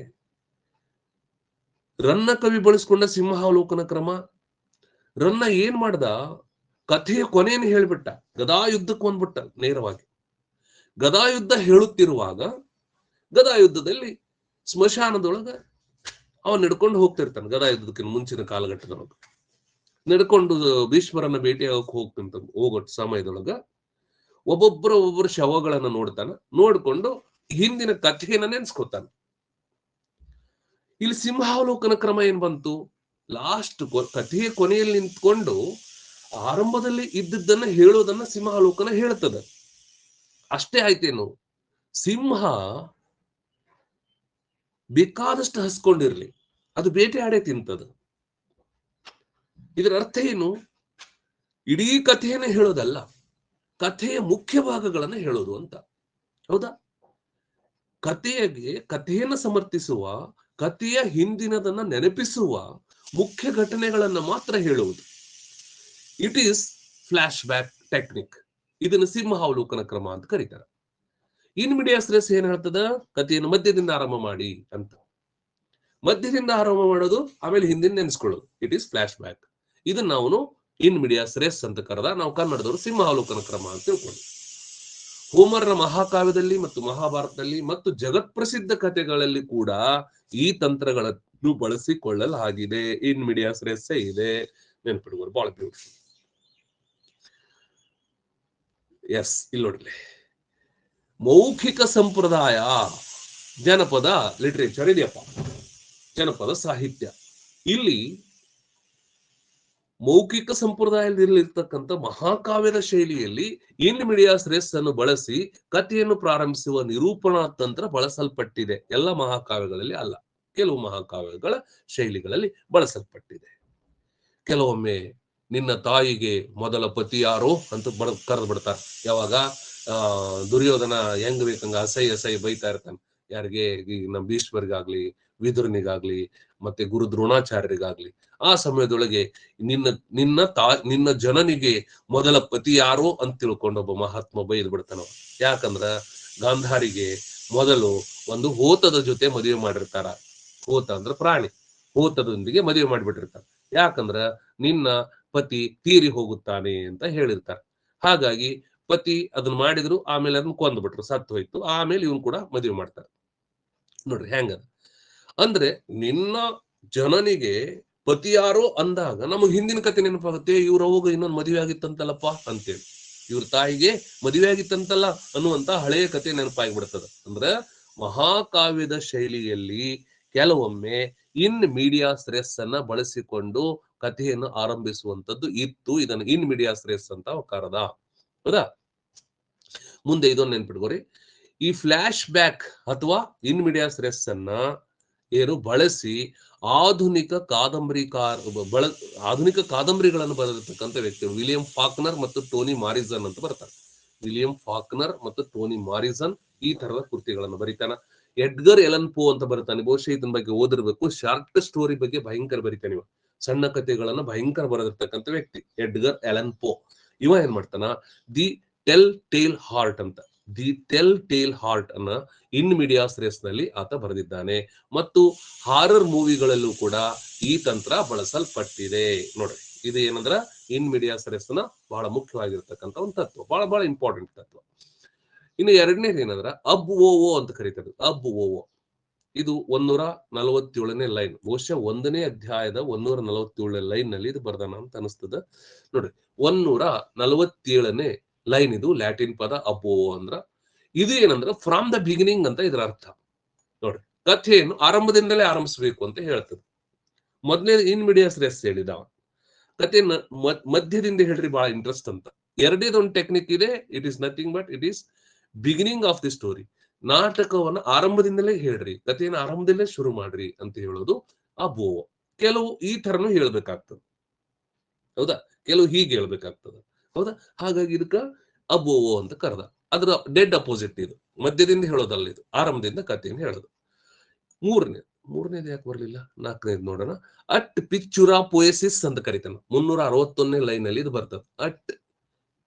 ರನ್ನ ಕವಿ ಬಳಸ್ಕೊಂಡ ಸಿಂಹಾವಲೋಕನ ಕ್ರಮ, ರನ್ನ ಏನ್ ಮಾಡ್ದ, ಕಥೆಯ ಕೊನೆಯನ್ನು ಹೇಳ್ಬಿಟ್ಟ, ಗದಾಯುದ್ಧಕ್ಕೆ ಬಂದ್ಬಿಟ್ಟ ನೇರವಾಗಿ. ಗದಾಯುದ್ಧ ಹೇಳುತ್ತಿರುವಾಗ ಗದಾಯುದ್ಧದಲ್ಲಿ ಸ್ಮಶಾನದೊಳಗ ಅವನ್ ನಡ್ಕೊಂಡು ಹೋಗ್ತಿರ್ತಾನೆ ಗದಾ ಯುದ್ಧಕ್ಕಿಂತ ಮುಂಚಿನ ಕಾಲಘಟ್ಟದೊಳಗ ನಡ್ಕೊಂಡು ಭೀಷ್ಮರನ್ನ ಭೇಟಿ ಹೋಗ್ತಿಂತ ಹೋಗೋ ಸಮಯದೊಳಗ ಒಬ್ಬೊಬ್ಬರ ಶವಗಳನ್ನ ನೋಡ್ತಾನ, ನೋಡ್ಕೊಂಡು ಹಿಂದಿನ ಕಥೆಯನ್ನ ನೆನ್ಸ್ಕೊತಾನ. ಇಲ್ಲಿ ಸಿಂಹಾವಲೋಕನ ಕ್ರಮ ಏನ್ ಬಂತು? ಲಾಸ್ಟ್ ಕಥೆಯ ಕೊನೆಯಲ್ಲಿ ನಿಂತ್ಕೊಂಡು ಆರಂಭದಲ್ಲಿ ಇದ್ದದ್ದನ್ನ ಹೇಳೋದನ್ನ ಸಿಂಹಾವಲೋಕನ ಹೇಳ್ತದ. ಅಷ್ಟೇ ಆಯ್ತೇನು? ಸಿಂಹ ಬೇಕಾದಷ್ಟು ಹಸ್ಕೊಂಡಿರ್ಲಿ, ಅದು ಬೇಟೆ ಆಡೇ ತಿಂತದ. ಇದರ ಅರ್ಥ ಏನು? ಇಡೀ ಕಥೆಯನ್ನ ಹೇಳೋದಲ್ಲ, ಕಥೆಯ ಮುಖ್ಯ ಭಾಗಗಳನ್ನ ಹೇಳೋದು ಅಂತ. ಹೌದಾ? ಕಥೆಯನ್ನ ಸಮರ್ಥಿಸುವ, ಕಥೆಯ ಹಿಂದಿನದನ್ನ ನೆನಪಿಸುವ ಮುಖ್ಯ ಘಟನೆಗಳನ್ನ ಮಾತ್ರ ಹೇಳುವುದು. It is flash back technique. ಇದನ್ನು ಸಿಂಹಾವಲೋಕನ ಕ್ರಮ ಅಂತ ಕರೀತಾರೆ. ಇನ್ ಮೀಡಿಯಾಸ್ ರೆಸ್ ಏನ್ ಹೇಳ್ತದ? ಕಥೆಯನ್ನು ಮಧ್ಯದಿಂದ ಆರಂಭ ಮಾಡಿ ಅಂತ. ಮಧ್ಯದಿಂದ ಆರಂಭ ಮಾಡೋದು, ಆಮೇಲೆ ಹಿಂದಿನ ನೆನೆಸ್ಕೊಳ್ಳೋದು. It is flashback. ಇದನ್ನ ನಾವು ಇನ್ ಮೀಡಿಯಾಸ್ ರೆಸ್ ಅಂತ ಕರೆದ, ನಾವು ಕನ್ನಡದವರು ಸಿಂಹಾವಲೋಕನ ಕ್ರಮ ಅಂತ ತಿಳ್ಕೊಂಡು. ಹೋಮರ್ನ ಮಹಾಕಾವ್ಯದಲ್ಲಿ ಮತ್ತು ಮಹಾಭಾರತದಲ್ಲಿ ಮತ್ತು ಜಗತ್ ಪ್ರಸಿದ್ಧ ಕಥೆಗಳಲ್ಲಿ ಕೂಡ ಈ ತಂತ್ರಗಳನ್ನು ಬಳಸಿಕೊಳ್ಳಲಾಗಿದೆ. ಇನ್ ಮೀಡಿಯಾಸ್ ರೆಸ್ ಇದೆ, ನೆನಪಿಡುವರು. ಬಹಳ ಬ್ಯೂಟಿಫುಲ್. ಎಸ್, ಇಲ್ಲಿ ನೋಡ್ಲಿ, ಮೌಖಿಕ ಸಂಪ್ರದಾಯ, ಜನಪದ ಲಿಟರೇಚರ್ ಇದೆಯಪ್ಪ, ಜನಪದ ಸಾಹಿತ್ಯ. ಇಲ್ಲಿ ಮೌಖಿಕ ಸಂಪ್ರದಾಯದಲ್ಲಿರ್ತಕ್ಕಂಥ ಮಹಾಕಾವ್ಯದ ಶೈಲಿಯಲ್ಲಿ ಇನ್ ಮೀಡಿಯಾಸ್ ರೆಸ್ ಅನ್ನು ಬಳಸಿ ಕಥೆಯನ್ನು ಪ್ರಾರಂಭಿಸುವ ನಿರೂಪಣಾ ತಂತ್ರ ಬಳಸಲ್ಪಟ್ಟಿದೆ. ಎಲ್ಲ ಮಹಾಕಾವ್ಯಗಳಲ್ಲಿ ಅಲ್ಲ, ಕೆಲವು ಮಹಾಕಾವ್ಯಗಳ ಶೈಲಿಗಳಲ್ಲಿ ಬಳಸಲ್ಪಟ್ಟಿದೆ. ಕೆಲವೊಮ್ಮೆ ನಿನ್ನ ತಾಯಿಗೆ ಮೊದಲ ಪತಿ ಯಾರೋ ಅಂತ ಕರೆದು ಬಿಡ್ತಾರೆ. ಯಾವಾಗ ದುರ್ಯೋಧನ ಹೆಂಗ್ ಬೇಕಂಗ ಅಸಹ್ಯ ಬೈತಾ ಇರ್ತಾನೆ. ಯಾರಿಗೆ? ನಮ್ಮ ಭೀಷ್ಮರಿಗಾಗ್ಲಿ, ವಿದುರನಿಗಾಗ್ಲಿ, ಮತ್ತೆ ಗುರು ದ್ರೋಣಾಚಾರ್ಯರಿಗಾಗ್ಲಿ. ಆ ಸಮಯದೊಳಗೆ ನಿನ್ನ ಜನನಿಗೆ ಮೊದಲ ಪತಿ ಯಾರೋ ಅಂತ ತಿಳ್ಕೊಂಡು ಒಬ್ಬ ಮಹಾತ್ಮ ಬೈದ್ ಬಿಡ್ತಾನ. ಯಾಕಂದ್ರ ಗಾಂಧಾರಿಗೆ ಮೊದಲು ಒಂದು ಹೋತದ ಜೊತೆ ಮದುವೆ ಮಾಡಿರ್ತಾರ. ಹೋತ ಅಂದ್ರ ಪ್ರಾಣಿ. ಹೋತದೊಂದಿಗೆ ಮದುವೆ ಮಾಡಿಬಿಟ್ಟಿರ್ತಾರ. ಯಾಕಂದ್ರ ನಿನ್ನ ಪತಿ ತೀರಿ ಹೋಗುತ್ತಾನೆ ಅಂತ ಹೇಳಿರ್ತಾರೆ. ಹಾಗಾಗಿ ಪತಿ ಅದನ್ನ ಮಾಡಿದ್ರು, ಆಮೇಲೆ ಅದನ್ನ ಕೊಂದ್ಬಿಟ್ರು, ಸತ್ತು ಹೋಯ್ತು. ಆಮೇಲೆ ಇವನ್ ಕೂಡ ಮದುವೆ ಮಾಡ್ತಾರೆ. ನೋಡ್ರಿ ಹೆಂಗದ ಅಂದ್ರೆ, ನಿನ್ನ ಜನನಿಗೆ ಪತಿ ಯಾರೋ ಅಂದಾಗ ನಮಗ್ ಹಿಂದಿನ ಕತೆ ನೆನಪಾಗುತ್ತೆ. ಇವ್ರ ಅವಾಗ ಇನ್ನೊಂದು ಮದುವೆ ಆಗಿತ್ತಂತಲ್ಲಪ್ಪ ಅಂತೇಳಿ, ಇವ್ರ ತಾಯಿಗೆ ಮದುವೆ ಆಗಿತ್ತಂತಲ್ಲ ಅನ್ನುವಂತ ಹಳೆಯ ಕತೆ ನೆನಪಾಗಿಬಿಡ್ತದ. ಅಂದ್ರೆ ಮಹಾಕಾವ್ಯದ ಶೈಲಿಯಲ್ಲಿ ಕೆಲವೊಮ್ಮೆ ಇನ್ ಮೀಡಿಯಾಸ್ ರೆಸ್ ಅನ್ನ ಬಳಸಿಕೊಂಡು ಕಥೆಯನ್ನು ಆರಂಭಿಸುವಂತದ್ದು ಇತ್ತು. ಇದನ್ನು ಇನ್ ಮೀಡಿಯಾಸ್ ರೆಸ್ ಅಂತ ಕರೆದ. ಹೌದಾ? ಮುಂದೆ ಇದೊಂದು ನೆನ್ಪಿಟ್ಕೋರಿ, ಈ ಫ್ಲಾಶ್ ಬ್ಯಾಕ್ ಅಥವಾ ಇನ್ ಮೀಡಿಯಾಸ್ ರೆಸ್ ಅನ್ನ ಏನು ಬಳಸಿ ಆಧುನಿಕ ಕಾದಂಬರಿಗಳನ್ನು ಬರೆದಿರ್ತಕ್ಕಂಥ ವ್ಯಕ್ತಿಗಳು ವಿಲಿಯಂ ಫಾಕ್ನರ್ ಮತ್ತು ಟೋನಿ ಮಾರಿಸನ್ ಅಂತ ಬರ್ತಾರೆ. ವಿಲಿಯಂ ಫಾಕ್ನರ್ ಮತ್ತು ಟೋನಿ ಮಾರಿಸನ್ ಈ ತರದ ಕೃತಿಗಳನ್ನು ಬರೀತಾನ. ಎಡ್ಗರ್ ಎಲನ್ ಪೋ ಅಂತ ಬರ್ತಾನೆ. ಬಹುಶಃ ಇದನ್ನ ಬಗ್ಗೆ ಓದಿರ್ಬೇಕು. ಶಾರ್ಟ್ ಸ್ಟೋರಿ ಬಗ್ಗೆ ಭಯಂಕರ ಬರೀತಾನೆ ಇವ. ಸಣ್ಣ ಕಥೆಗಳನ್ನ ಭಯಂಕರ ಬರೆದಿರ್ತಕ್ಕಂಥ ವ್ಯಕ್ತಿ ಎಡ್ಗರ್ ಎಲನ್ ಪೋ. ಇವ ಏನ್ ಮಾಡ್ತಾನ? ದಿ ಟೆಲ್ ಟೇಲ್ ಹಾರ್ಟ್ ಅಂತ, ದಿ ಟೆಲ್ ಟೇಲ್ ಹಾರ್ಟ್ ಅನ್ನ ಇನ್ ಮೀಡಿಯಾಸ್ ರೆಸ್ ನಲ್ಲಿ ಆತ ಬರೆದಿದ್ದಾನೆ. ಮತ್ತು ಹಾರರ್ ಮೂವಿಗಳಲ್ಲೂ ಕೂಡ ಈ ತಂತ್ರ ಬಳಸಲ್ಪಟ್ಟಿದೆ. ನೋಡ್ರಿ, ಇದು ಏನಂದ್ರ ಇನ್ ಮೀಡಿಯಾಸ್ ರೆಸ್ ನ ಬಹಳ ಮುಖ್ಯವಾಗಿರ್ತಕ್ಕಂಥ ಒಂದು ತತ್ವ, ಬಹಳ ಇಂಪಾರ್ಟೆಂಟ್ ತತ್ವ. ಇನ್ನು ಎರಡನೇದು ಏನಂದ್ರ ಅಬ್ ಓ ಅಂತ ಕರೀತಾರೆ. ಅಬ್ ಓ, ಇದು 147ನೇ ಲೈನ್. ಬಹುಶಃ 1ನೇ ಅಧ್ಯಾಯದ 147ನೇ ಲೈನ್ ನಲ್ಲಿ ಇದು ಬರ್ದಾನ ಅಂತ ಅನಿಸ್ತದ. ನೋಡ್ರಿ, 147ನೇ ಲೈನ್ ಇದು. ಲ್ಯಾಟಿನ್ ಪದ ಅಬೋ ಅಂದ್ರ ಇದು ಏನಂದ್ರ ಫ್ರಾಮ್ ದ ಬಿಗಿನಿಂಗ್ ಅಂತ ಇದರ ಅರ್ಥ. ನೋಡ್ರಿ, ಕಥೆಯನ್ನು ಆರಂಭದಿಂದಲೇ ಆರಂಭಿಸಬೇಕು ಅಂತ ಹೇಳ್ತದೆ. ಮೊದಲನೇ ಇನ್ ಮೀಡಿಯಾಸ್ ರೆಸ್ ಹೇಳಿದವ, ಕಥೆಯನ್ನ ಮಧ್ಯದಿಂದ ಹೇಳ್ರಿ, ಬಹಳ ಇಂಟ್ರೆಸ್ಟ್ ಅಂತ. ಎರಡನೇದೊಂದು ಟೆಕ್ನಿಕ್ ಇದೆ. It is nothing but it is beginning of the story. ನಾಟಕವನ್ನ ಆರಂಭದಿಂದಲೇ ಹೇಳ್ರಿ, ಕಥೆಯನ್ನು ಆರಂಭದಲ್ಲೇ ಶುರು ಮಾಡ್ರಿ ಅಂತ ಹೇಳೋದು ಅಬೋ. ಕೆಲವು ಈ ತರನು ಹೇಳ್ಬೇಕಾಗ್ತದೆ. ಹೌದಾ? ಕೆಲವು ಹೀಗೆ ಹೇಳ್ಬೇಕಾಗ್ತದ. ಹೌದಾ? ಹಾಗಾಗಿ ಇದಕ್ಕ ಅಬೋವೋ ಅಂತ ಕರೆದ. ಅದ್ರ ಡೆಡ್ ಅಪೋಸಿಟ್ ಇದು. ಮಧ್ಯದಿಂದ ಹೇಳೋದಲ್ಲ, ಇದು ಆರಂಭದಿಂದ ಕಥೆಯನ್ನು ಹೇಳೋದು. ಮೂರನೇದು ಯಾಕೆ ಬರ್ಲಿಲ್ಲ? 4ನೇದು ನೋಡೋಣ. ಅಟ್ ಪಿಕ್ಚುರಾ ಪೋಯಸಿಸ್ ಅಂತ ಕರಿತಾನ. 361ನೇ ಲೈನ್ ಅಲ್ಲಿ ಇದು ಬರ್ತದೆ. ಅಟ್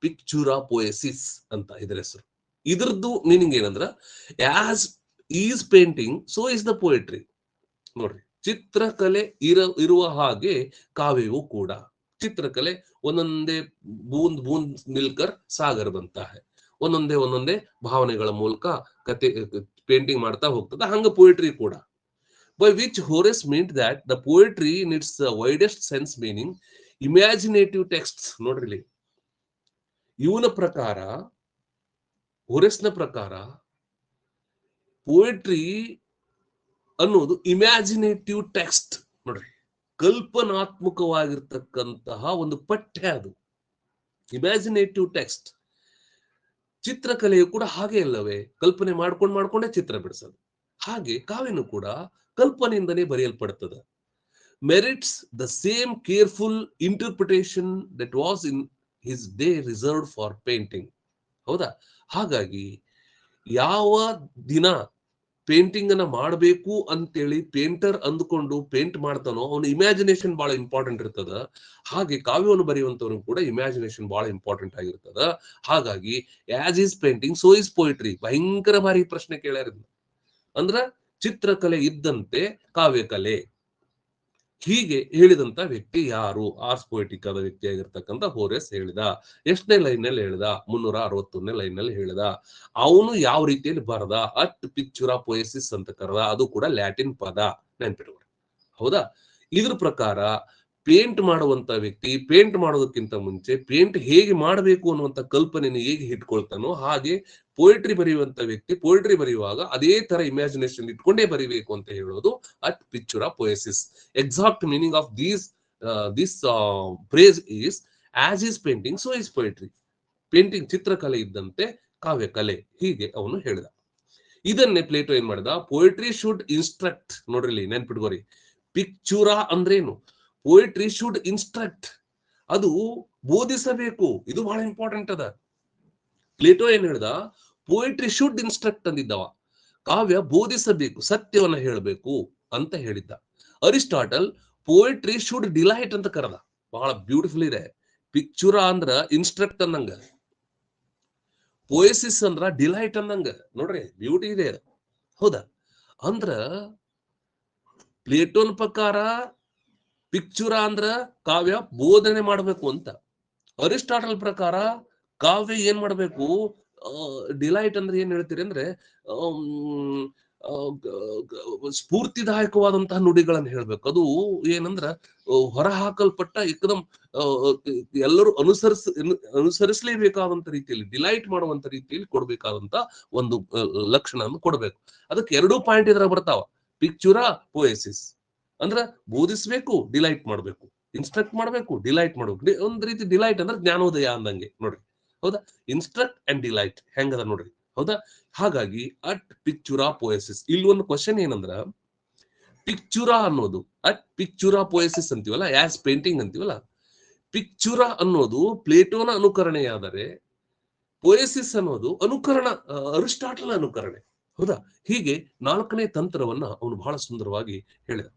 ಪಿಕ್ಚುರಾ ಪೋಯಸಿಸ್ ಅಂತ ಇದರ ಹೆಸರು. ಇದ್ರದ್ದು ಮೀನಿಂಗ್ ಏನಂದ್ರ, as is painting so is the poetry. ನೋಡ್ರಿ, ಚಿತ್ರಕಲೆ ಇರುವ ಹಾಗೆ ಕಾವ್ಯವೂ ಕೂಡ. ಚಿತ್ರಕಲೆ ಒಂದೊಂದೇ ಬೂಂದ್ ಮಿಲ್ಕರ್ ಸಾಗರ್ ಬಂತಾ ಹೈ. ಒಂದೊಂದೇ ಭಾವನೆಗಳ ಮೂಲಕ ಕತೆ ಪೇಂಟಿಂಗ್ ಮಾಡ್ತಾ ಹೋಗ್ತದ. ಹಂಗ ಪೋಯಿಟ್ರಿ ಕೂಡ. by which Horace meant that the poetry in its widest sense meaning imaginative texts. ನೋಡ್ರಿ, ಇವನ ಪ್ರಕಾರ, ಹೋರೆಸ್ನ ಪ್ರಕಾರ ಪೋಯಟ್ರಿ ಅನ್ನೋದು ಇಮ್ಯಾಜಿನೇಟಿವ್ ಟೆಕ್ಸ್ಟ್. ನೋಡ್ರಿ, ಕಲ್ಪನಾತ್ಮಕವಾಗಿರ್ತಕ್ಕಂತಹ ಒಂದು ಪಠ್ಯ ಅದು, ಇಮ್ಯಾಜಿನೇಟಿವ್ ಟೆಕ್ಸ್ಟ್. ಚಿತ್ರಕಲೆಯು ಕೂಡ ಹಾಗೆ ಅಲ್ಲವೇ, ಕಲ್ಪನೆ ಮಾಡ್ಕೊಂಡೇ ಚಿತ್ರ ಬಿಡಿಸೋದು. ಹಾಗೆ ಕಾವ್ಯನು ಕೂಡ ಕಲ್ಪನೆಯಿಂದನೇ ಬರೆಯಲ್ಪಡುತ್ತದೆ. Merits the same careful interpretation that was in his day reserved for painting. ಹೌದಾ? ಹಾಗಾಗಿ ಯಾವ ದಿನ ಪೇಂಟಿಂಗ್ ಅನ್ನ ಮಾಡಬೇಕು ಅಂತೇಳಿ ಪೇಂಟರ್ ಅಂದುಕೊಂಡು ಪೇಂಟ್ ಮಾಡ್ತಾನೋ ಅವನ ಇಮ್ಯಾಜಿನೇಷನ್ ಬಹಳ ಇಂಪಾರ್ಟೆಂಟ್ ಇರ್ತದ. ಹಾಗೆ ಕಾವ್ಯವನ್ನು ಬರೆಯುವಂತವ್ರು ಕೂಡ ಇಮ್ಯಾಜಿನೇಷನ್ ಬಹಳ ಇಂಪಾರ್ಟೆಂಟ್ ಆಗಿರ್ತದ. ಹಾಗಾಗಿ as is painting so is poetry. ಭಯಂಕರ ಬಾರಿ ಪ್ರಶ್ನೆ ಕೇಳ್ಯಾರ. ಅಂದ್ರ ಚಿತ್ರಕಲೆ ಇದ್ದಂತೆ ಕಾವ್ಯಕಲೆ. ಹೀಗೆ ಹೇಳಿದಂತ ವ್ಯಕ್ತಿ ಯಾರು? ಆರ್ಸ್ ಪೊಯಿಟಿಕ್ ಆದ ವ್ಯಕ್ತಿಯಾಗಿರ್ತಕ್ಕಂಥ ಹೋರೆಸ್ ಹೇಳಿದ. ಎಷ್ಟನೇ ಲೈನ್ ನಲ್ಲಿ ಹೇಳಿದ? 361ನೇ ಲೈನ್ ನಲ್ಲಿ ಹೇಳಿದ. ಅವನು ಯಾವ ರೀತಿಯಲ್ಲಿ ಬರದ? ಅಟ್ ಪಿಕ್ಚುರಾ ಪೊಯಸಿಸ್ ಅಂತ ಕರೆದ. ಅದು ಕೂಡ ಲ್ಯಾಟಿನ್ ಪದ, ನೆನ್ಪಿಟ್ಕೊಡಿ. ಹೌದಾ? ಇದ್ರ ಪ್ರಕಾರ ಪೇಂಟ್ ಮಾಡುವಂತ ವ್ಯಕ್ತಿ ಪೇಂಟ್ ಮಾಡೋದಕ್ಕಿಂತ ಮುಂಚೆ ಪೇಂಟ್ ಹೇಗೆ ಮಾಡಬೇಕು ಅನ್ನುವಂತ ಕಲ್ಪನೆಯನ್ನು ಹೇಗೆ ಇಟ್ಕೊಳ್ತಾನೋ ಹಾಗೆ ಪೋಯಟ್ರಿ ಬರೆಯುವಂತ ವ್ಯಕ್ತಿ ಪೋಯಟ್ರಿ ಬರೆಯುವಾಗ ಅದೇ ತರ ಇಮ್ಯಾಜಿನೇಷನ್ ಇಟ್ಕೊಂಡೇ ಬರೀಬೇಕು ಅಂತ ಹೇಳೋದು ಅಟ್ ಪಿಕ್ಚುರಾ ಪೊಯಸಿಸ್. Exact meaning of this phrase is as is painting so is poetry. Painting ಚಿತ್ರಕಲೆ ಇದ್ದಂತೆ ಕಾವ್ಯಕಲೆ. ಹೀಗೆ ಅವನು ಹೇಳಿದ. ಇದನ್ನೇ ಪ್ಲೇಟೋ ಏನ್ ಮಾಡಿದ? Poetry should instruct. ನೋಡ್ರಿ, ನೆನ್ಪಿಟ್ಕೋರಿ, ಪಿಕ್ಚುರಾ ಅಂದ್ರೇನು? ಪೊಯಟ್ರಿ ಶುಡ್ ಇನ್ಸ್ಟ್ರಕ್ಟ್, ಅದು ಬೋಧಿಸಬೇಕು. ಇದು ಬಹಳ ಇಂಪಾರ್ಟೆಂಟ್ ಅದ. ಪ್ಲೇಟೋ ಏನ್ ಹೇಳ್ದ? ಪೊಯಟ್ರಿ ಶುಡ್ ಇನ್ಸ್ಟ್ರಕ್ಟ್ ಅಂದಿದ್ದವ. ಕಾವ್ಯ ಬೋಧಿಸಬೇಕು, ಸತ್ಯವನ್ನ ಹೇಳಬೇಕು ಅಂತ ಹೇಳಿದ್ದ. ಅರಿಸ್ಟಾಟಲ್ ಪೊಯಟ್ರಿ ಶುಡ್ ಡಿಲೈಟ್ ಅಂತ ಕರೆದ. ಬಹಳ ಬ್ಯೂಟಿಫುಲ್ ಇದೆ. ಪಿಕ್ಚುರಾ ಅಂದ್ರ ಇನ್ಸ್ಟ್ರಕ್ಟ್ ಅನ್ನಂಗ, ಪೊಯಸಿಸ್ ಅಂದ್ರ ಡಿಲೈಟ್ ಅನ್ನಂಗ. ನೋಡ್ರಿ, ಬ್ಯೂಟಿ ಇದೆ. ಹೌದಾ? ಅಂದ್ರ ಪ್ಲೇಟೋನ್ ಪ್ರಕಾರ ಪಿಕ್ಚುರಾ ಅಂದ್ರ ಕಾವ್ಯ ಬೋಧನೆ ಮಾಡಬೇಕು ಅಂತ. ಅರಿಸ್ಟಾಟಲ್ ಪ್ರಕಾರ ಕಾವ್ಯ ಏನ್ ಮಾಡಬೇಕು? ಡಿಲೈಟ್ ಅಂದ್ರೆ ಏನ್ ಹೇಳ್ತೀರಿ ಅಂದ್ರೆ ಸ್ಫೂರ್ತಿದಾಯಕವಾದಂತಹ ನುಡಿಗಳನ್ನ ಹೇಳ್ಬೇಕು. ಅದು ಏನಂದ್ರ ಹೊರ ಹಾಕಲ್ಪಟ್ಟ ಏಕದಮ್ ಎಲ್ಲರೂ ಅನುಸರಿಸಲೇಬೇಕಾದಂತ ರೀತಿಯಲ್ಲಿ, ಡಿಲೈಟ್ ಮಾಡುವಂತ ರೀತಿಯಲ್ಲಿ ಕೊಡ್ಬೇಕಾದಂತ ಒಂದು ಲಕ್ಷಣ ಕೊಡ್ಬೇಕು. ಅದಕ್ಕೆ 2 ಪಾಯಿಂಟ್ ಇದ್ರ ಬರ್ತಾವ. ಪಿಕ್ಚುರಾ ಪೊಯಸಿಸ್ ಅಂದ್ರ ಬೋಧಿಸ್ಬೇಕು, ಡಿಲೈಟ್ ಮಾಡ್ಬೇಕು. ಇನ್ಸ್ಟ್ರಕ್ಟ್ ಮಾಡ್ಬೇಕು, ಡಿಲೈಟ್ ಮಾಡ್ಬೇಕು. ಒಂದ್ ರೀತಿ ಡಿಲೈಟ್ ಅಂದ್ರೆ ಜ್ಞಾನೋದಯ ಅಂದಂಗೆ. ನೋಡ್ರಿ, ಹೌದಾ? ಇನ್ಸ್ಟ್ರಕ್ಟ್ ಅಂಡ್ ಡಿಲೈಟ್ ಹೆಂಗದ ನೋಡ್ರಿ. ಹೌದಾ? ಹಾಗಾಗಿ ಅಟ್ ಪಿಕ್ಚುರಾ ಪೊಯಸಿಸ್. ಇಲ್ಲಿ ಒಂದು ಕ್ವಶನ್ ಏನಂದ್ರ, ಪಿಕ್ಚುರಾ ಅನ್ನೋದು ಅಟ್ ಪಿಕ್ಚುರಾ ಪೊಯಸಿಸ್ ಅಂತೀವಲ್ಲ, ಆಸ್ ಪೇಂಟಿಂಗ್ ಅಂತೀವಲ್ಲ, ಪಿಕ್ಚುರಾ ಅನ್ನೋದು ಪ್ಲೇಟೋನ ಅನುಕರಣೆಯಾದರೆ ಪೊಯಸಿಸ್ ಅನ್ನೋದು ಅನುಕರಣ, ಅರಿಸ್ಟಾಟಲ್ ಅನುಕರಣೆ. ಹೌದಾ? ಹೀಗೆ 4ನೇ ತಂತ್ರವನ್ನ ಅವನು ಬಹಳ ಸುಂದರವಾಗಿ ಹೇಳಿದ.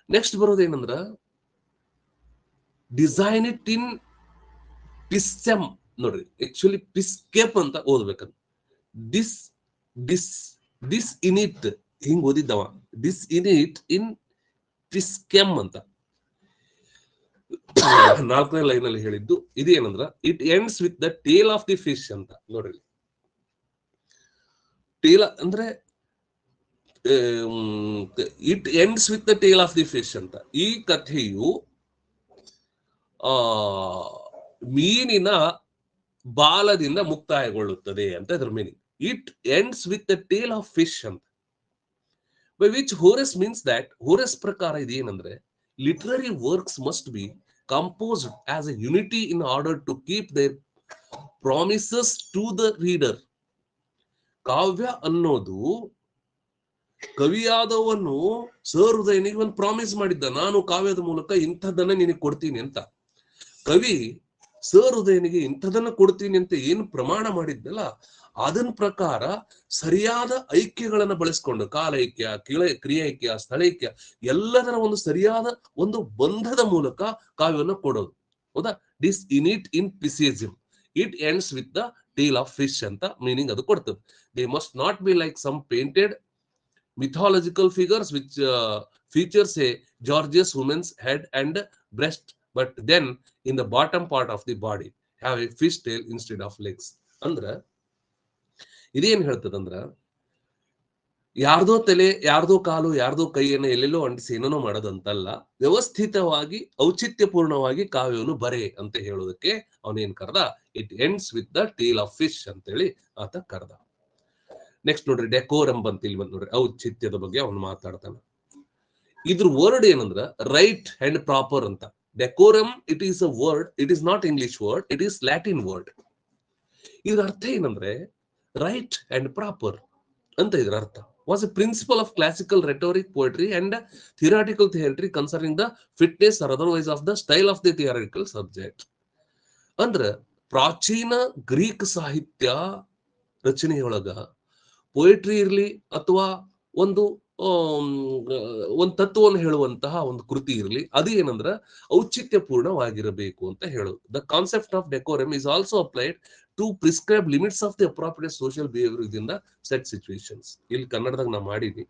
ನೆಕ್ಸ್ಟ್ ಬರೋದೇನಂದ್ರ, ಡಿಸೈನ್ ಇಟ್ ಇನ್ ಪಿಸ್ಸೆಮ್. ನೋಡ್ರಿ, ಆಕ್ಚುಲಿ ಪಿಸ್ಕೆಪ್ ಅಂತ ಓದ್ಬೇಕಂತ. ಡಿಸ್ ಇನ್ ಇಟ್ ಹಿಂಗ್ ಓದಿದ್ದವ. ಡಿಸ್ ಇನ್ ಇಟ್ ಇನ್ ಪಿಸ್ಕೆಮ್ ಅಂತ 4ನೇ ಲೈನ್ ಅಲ್ಲಿ ಹೇಳಿದ್ದು. ಇದೇನಂದ್ರ, it ends with the tail of the fish ಅಂತ. ನೋಡ್ರಿ, ಟೇಲ್ ಅಂದ್ರೆ it ends with the tail of the fish ಅಂತ. ಈ ಕಥೆಯು ಮೀನಿನ ಬಾಲದಿಂದ ಮುಕ್ತಾಯಗೊಳ್ಳುತ್ತದೆ ಅಂತ ಇದ್ರ meaning. It ends with the tail of fish ಅಂತ. By which Horace means that, Horace ಪ್ರಕಾರ ಇದೇನಂದ್ರೆ, literary works must be composed as a unity in order to keep their promises to the reader. ಕಾವ್ಯ ಅನ್ನೋದು ಕವಿಯಾದವನು ಸಹೃದಯನಿಗೆ ಒಂದು promise ಮಾಡಿದ್ದ, ನಾನು ಕಾವ್ಯದ ಮೂಲಕ ಇಂಥದ್ದನ್ನ ನಿನಗೆ ಕೊಡ್ತೀನಿ ಅಂತ. ಕವಿ ಸಹೃದಯನಿಗೆ ಇಂಥದನ್ನ ಕೊಡ್ತೀನಿ ಅಂತ ಏನು ಪ್ರಮಾಣ ಮಾಡಿದ್ದಲ್ಲ, ಅದನ್ ಪ್ರಕಾರ ಸರಿಯಾದ ಐಕ್ಯಗಳನ್ನ ಬಳಸ್ಕೊಂಡು, ಕಾಲೈಕ್ಯ, ಕ್ರಿಯೈಕ್ಯ, ಸ್ಥಳೈಕ್ಯ, ಎಲ್ಲದರ ಒಂದು ಸರಿಯಾದ ಒಂದು ಬಂಧದ ಮೂಲಕ ಕಾವ್ಯವನ್ನು ಕೊಡೋದು. ಹೌದಾ? ಡಿಸ್ ಇನ್ ಇಟ್ ಇನ್ ಪಿಸಿಯಸಿಮ್, it ends with the tail of fish ಅಂತ ಮೀನಿಂಗ್ ಅದು ಕೊಡ್ತದೆ. They must not be like some painted mythological figures which features a gorgeous woman's head and breast, but then in the bottom part of the body have a fish tail instead of legs. ಅಂದ್ರ ಇದೇನ್ ಹೇಳ್ತದಂದ್ರ, ಯಾರ್ದೋ ತಲೆ, ಯಾರ್ದೋ ಕಾಲು, ಯಾರ್ದೋ ಕೈಯನ್ನು ಎಲ್ಲೆಲ್ಲೋ ಅಂಟಿಸಿ ಏನೋ ಮಾಡೋದಂತಲ್ಲ, ವ್ಯವಸ್ಥಿತವಾಗಿ ಔಚಿತ್ಯಪೂರ್ಣವಾಗಿ ಕಾವ್ಯವನ್ನು ಬರೆ ಅಂತ ಹೇಳೋದಕ್ಕೆ ಅವನೇನ್ ಕರ್ದ, it ends with the tail of fish ಅಂತೇಳಿ ಆತ ಕರ್ದ. ನೆಕ್ಸ್ಟ್ ನೋಡ್ರಿ, ಡೆಕೋರಂ ಬಂತ ಇಲ್ಲಿ ಬಂದ್ ನೋಡ್ರಿ, ಔಚಿತ್ಯದ ಬಗ್ಗೆ ಅವನು ಮಾತಾಡ್ತಾನ. ಇದ್ರ ವರ್ಡ್ ಏನಂದ್ರ ರೈಟ್ ಅಂಡ್ ಪ್ರಾಪರ್ ಅಂತ. Decorum it is a word, it is not English word, it is Latin word. ಇದ್ರ ಅರ್ಥ ಏನಂದ್ರೆ ರೈಟ್ ಅಂಡ್ ಪ್ರಾಪರ್ ಅಂತ ಇದ್ರ ಅರ್ಥ. Was a principle of classical rhetoric, poetry and theoretical theory concerning the fitness or otherwise of the style of the theoretical subject. ಅಂದ್ರೆ ಪ್ರಾಚೀನ Greek ಸಾಹಿತ್ಯ ರಚನೆಯೊಳಗ poetry ಇರ್ಲಿ ಅಥವಾ ಒಂದು ತತ್ವವನ್ನು ಹೇಳುವಂತಹ ಒಂದು ಕೃತಿ ಇರಲಿ, ಅದು ಏನಂದ್ರ ಔಚಿತ್ಯಪೂರ್ಣವಾಗಿರಬೇಕು ಅಂತ ಹೇಳೋದು. The concept of decorum is also applied to prescribe limits of the appropriate social behaviour within the set situations. ಇಲ್ಲಿ ಕನ್ನಡದಾಗ ನಾ ಮಾಡಿದ್ವಿ.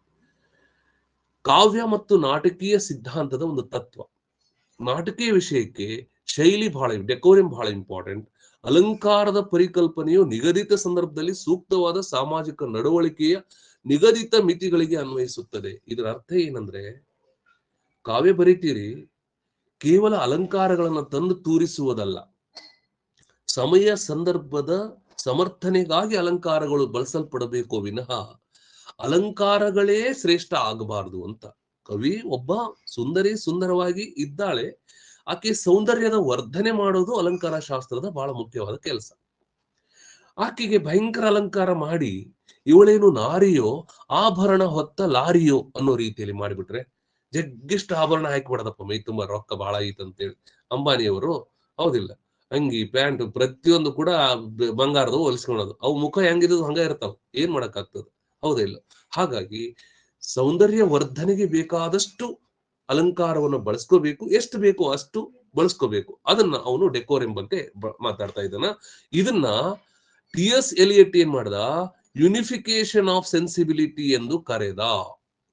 ಕಾವ್ಯ ಮತ್ತು ನಾಟಕೀಯ ಸಿದ್ಧಾಂತದ ಒಂದು ತತ್ವ. ನಾಟಕೀಯ ವಿಷಯಕ್ಕೆ ಶೈಲಿ ಬಹಳ, ಡೆಕೋರಮ್ ಬಹಳ ಇಂಪಾರ್ಟೆಂಟ್. ಅಲಂಕಾರದ ಪರಿಕಲ್ಪನೆಯು ನಿಗದಿತ ಸಂದರ್ಭದಲ್ಲಿ ಸೂಕ್ತವಾದ ಸಾಮಾಜಿಕ ನಡವಳಿಕೆಯ ನಿಗದಿತ ಮಿತಿಗಳಿಗೆ ಅನ್ವಯಿಸುತ್ತದೆ. ಇದರ ಅರ್ಥ ಏನಂದ್ರೆ, ಕಾವ್ಯ ಬರೀತೀರಿ, ಕೇವಲ ಅಲಂಕಾರಗಳನ್ನ ತಂದು ತೂರಿಸುವುದಲ್ಲ, ಸಮಯ ಸಂದರ್ಭದ ಸಮರ್ಥನೆಗಾಗಿ ಅಲಂಕಾರಗಳು ಬಳಸಲ್ಪಡಬೇಕು ವಿನಃ ಅಲಂಕಾರಗಳೇ ಶ್ರೇಷ್ಠ ಆಗಬಾರದು ಅಂತ. ಕವಿ ಒಬ್ಬ ಸುಂದರವಾಗಿ ಇದ್ದಾಳೆ, ಆಕೆ ಸೌಂದರ್ಯದ ವರ್ಧನೆ ಮಾಡೋದು ಅಲಂಕಾರ ಶಾಸ್ತ್ರದ ಬಹಳ ಮುಖ್ಯವಾದ ಕೆಲಸ. ಆಕೆಗೆ ಭಯಂಕರ ಅಲಂಕಾರ ಮಾಡಿ ಇವಳೇನು ನಾರಿಯೋ ಆಭರಣ ಹೊತ್ತ ಲಾರಿಯೋ ಅನ್ನೋ ರೀತಿಯಲ್ಲಿ ಮಾಡಿಬಿಟ್ರೆ, ಜಗ್ಗಿಷ್ಟ ಆಭರಣ ಹಾಕಿಬಿಡದಪ್ಪ, ಮೈ ತುಂಬಾ ರೊಕ್ಕ ಬಹಳ ಐತಂತೇಳಿ ಅಂಬಾನಿಯವರು, ಹೌದಿಲ್ಲ, ಅಂಗಿ ಪ್ಯಾಂಟ್ ಪ್ರತಿಯೊಂದು ಕೂಡ ಬಂಗಾರದ ಹೊಲಿಸ್ಕೊಳೋದು. ಅವು ಮುಖ ಹೆಂಗಿದ್ದು ಹಂಗ ಇರ್ತಾವ, ಏನ್ ಮಾಡಕ್ ಆಗ್ತದ, ಹೌದಿಲ್ಲ. ಹಾಗಾಗಿ ಸೌಂದರ್ಯ ವರ್ಧನೆಗೆ ಬೇಕಾದಷ್ಟು ಅಲಂಕಾರವನ್ನು ಬಳಸ್ಕೋಬೇಕು, ಎಷ್ಟು ಬೇಕೋ ಅಷ್ಟು ಬಳಸ್ಕೋಬೇಕು. ಅದನ್ನ ಅವನು ಡೆಕೋರಮ್ ಬಗ್ಗೆ ಮಾತಾಡ್ತಾ ಇದ್ದಾನ. ಇದನ್ನ ಟಿ.ಎಸ್. ಎಲಿಯಟ್ ಏನ್ ಮಾಡ್ದ, ಯುನಿಫಿಕೇಶನ್ ಆಫ್ ಸೆನ್ಸಿಬಿಲಿಟಿ ಎಂದು ಕರೆದ.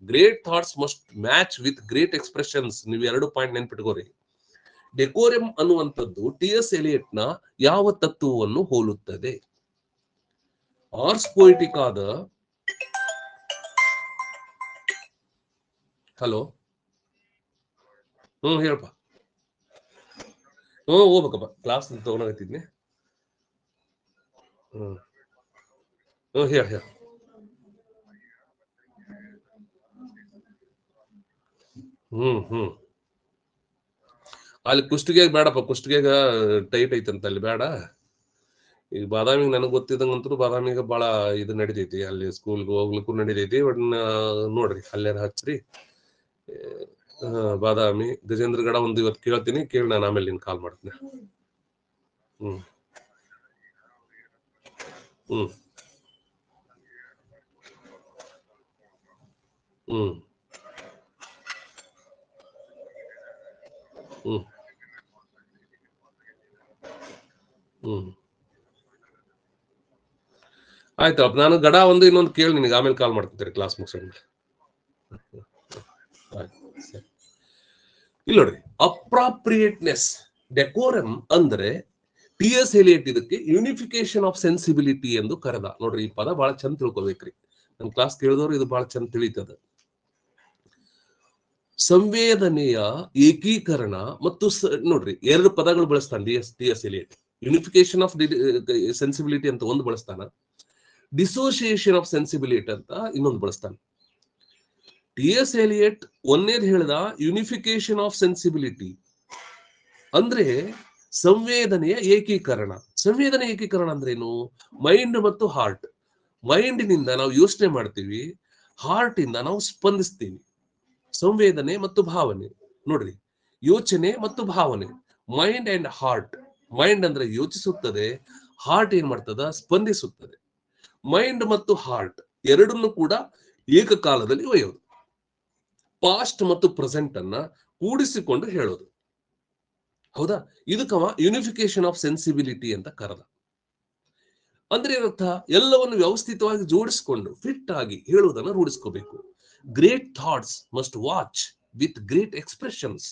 Great thoughts must match with great expressions. ನೀವು 2 ಪಾಯಿಂಟ್ ನೆನ್ಪಿಟ್ಕೋರಿ. ಡೆಕೋರಮ್ ಅನ್ನುವಂಥದ್ದು ಟಿ.ಎಸ್. ಎಲಿಯಟ್ ನ ಯಾವ ತತ್ವವನ್ನು ಹೋಲುತ್ತದೆ? ಆರ್ಸ್ ಪೋಯಿಟಿಕ್ ಆದ, ಹಲೋ, ಹೇಳಪ್ಪ. ಹೋಗ್ಬೇಕಪ್ಪ, ಕ್ಲಾಸ್ ತಗೊಂಡಾಗತ್ತಿದ್ನಿ. ಹೇಳ. ಅಲ್ಲಿ ಕುಷ್ಟಗಿಯಾಗ ಬೇಡಪ್ಪ, ಕುಷ್ಟಗಿಯಾಗ ಟೈಟ್ ಐತಂತ, ಅಲ್ಲಿ ಬೇಡ. ಈಗ ಬಾದಾಮಿಗೆ ನನಗೆ ಗೊತ್ತಿದ್ದಂಗಂತೂ ಬಾದಾಮಿಗೆ ಬಹಳ ಇದು ನಡಿತೈತಿ, ಅಲ್ಲಿ ಸ್ಕೂಲ್ಗೆ ಹೋಗ್ಲಿಕ್ಕೂ ನಡಿತೈತಿ. ಬಟ್ ನೋಡ್ರಿ ಅಲ್ಲೇನ ಹಚ್ಚ್ರಿ. ಬಾದಾಮಿ ಗಜೇಂದ್ರಗಡ ಒಂದು ಇವತ್ತು ಕೇಳ್ತೀನಿ, ಕೇಳಿ ನಾನು ಆಮೇಲೆ ನಿನ್ ಕಾಲ್ ಮಾಡ್ತೀನಿ. ಹ್ಮ್ ಹ್ಮ್ ಹ್ಮ್ ಹ್ಮ್ ಹ್ಮ್ ಆಯ್ತಪ್ಪ, ನಾನು ಗಡ ಒಂದು ಇನ್ನೊಂದು ಕೇಳಿ ನಿನಗೆ ಆಮೇಲೆ ಕಾಲ್ ಮಾಡ್ತೀನಿ, ಕ್ಲಾಸ್ ಮುಗಿಸ್ಕೊಂಡು. ಇಲ್ಲ ನೋಡ್ರಿ, ಅಪ್ರಾಪ್ರಿಯೇಟ್ನೆಸ್, ಡೆಕೋರಮ್ ಅಂದ್ರೆ ಟಿ.ಎಸ್. ಎಲಿಯಟ್ ಇದಕ್ಕೆ ಯೂನಿಫಿಕೇಶನ್ ಆಫ್ ಸೆನ್ಸಿಬಿಲಿಟಿ ಎಂದು ಕರೆದ. ನೋಡ್ರಿ, ಈ ಪದ ಬಹಳ ಚಂದ ತಿಳ್ಕೊಬೇಕ್ರಿ. ನಮ್ ಕ್ಲಾಸ್ ಕೇಳಿದವ್ರು ಇದು ಬಹಳ ಚಂದ ತಿಳಿತದ. ಸಂವೇದನೆಯ ಏಕೀಕರಣ ಮತ್ತು ನೋಡ್ರಿ, 2 ಪದಗಳು ಬಳಸ್ತಾನೆ T S. Eliot. Unification of sensibility ಅಂತ ಒಂದು ಬಳಸ್ತಾನ, ಡಿಸೋಸಿಯೇಷನ್ ಆಫ್ ಸೆನ್ಸಿಬಿಲಿಟಿ ಅಂತ ಇನ್ನೊಂದು ಬಳಸ್ತಾನೆ. ಟಿ.ಎಸ್. ಎಲಿಯಟ್ ಒಂದೇದು ಹೇಳಿದ ಯೂನಿಫಿಕೇಶನ್ ಆಫ್ ಸೆನ್ಸಿಬಿಲಿಟಿ ಅಂದ್ರೆ ಸಂವೇದನೆಯ ಏಕೀಕರಣ. ಸಂವೇದನೆ ಏಕೀಕರಣ ಅಂದ್ರೇನು? ಮೈಂಡ್ ಮತ್ತು ಹಾರ್ಟ್. ಮೈಂಡಿನಿಂದ ನಾವು ಯೋಚನೆ ಮಾಡ್ತೀವಿ, ಹಾರ್ಟ್ ಇಂದ ನಾವು ಸ್ಪಂದಿಸ್ತೀವಿ. ಸಂವೇದನೆ ಮತ್ತು ಭಾವನೆ ನೋಡ್ರಿ, ಯೋಚನೆ ಮತ್ತು ಭಾವನೆ, ಮೈಂಡ್ ಅಂಡ್ ಹಾರ್ಟ್. ಮೈಂಡ್ ಅಂದ್ರೆ ಯೋಚಿಸುತ್ತದೆ, ಹಾರ್ಟ್ ಏನ್ ಮಾಡ್ತದ, ಸ್ಪಂದಿಸುತ್ತದೆ. ಮೈಂಡ್ ಮತ್ತು ಹಾರ್ಟ್ ಎರಡನ್ನು ಕೂಡ ಏಕಕಾಲದಲ್ಲಿ ಒಯ್ಯೋದು, ಪಾಸ್ಟ್ ಮತ್ತು ಪ್ರೆಸೆಂಟ್ ಅನ್ನ ಕೂಡಿಸಿಕೊಂಡು ಹೇಳೋದು. ಹೌದಾ? ಇದಕ್ಕವ ಯೂನಿಫಿಕೇಶನ್ ಆಫ್ ಸೆನ್ಸಿಬಿಲಿಟಿ ಅಂತ ಕರೆದ. ಅಂದ್ರೆ ಏನರ್ಥ? ಎಲ್ಲವನ್ನು ವ್ಯವಸ್ಥಿತವಾಗಿ ಜೋಡಿಸಿಕೊಂಡು ಫಿಟ್ ಆಗಿ ಹೇಳುವುದನ್ನು ರೂಢಿಸ್ಕೋಬೇಕು. Great thoughts must watch with great expressions.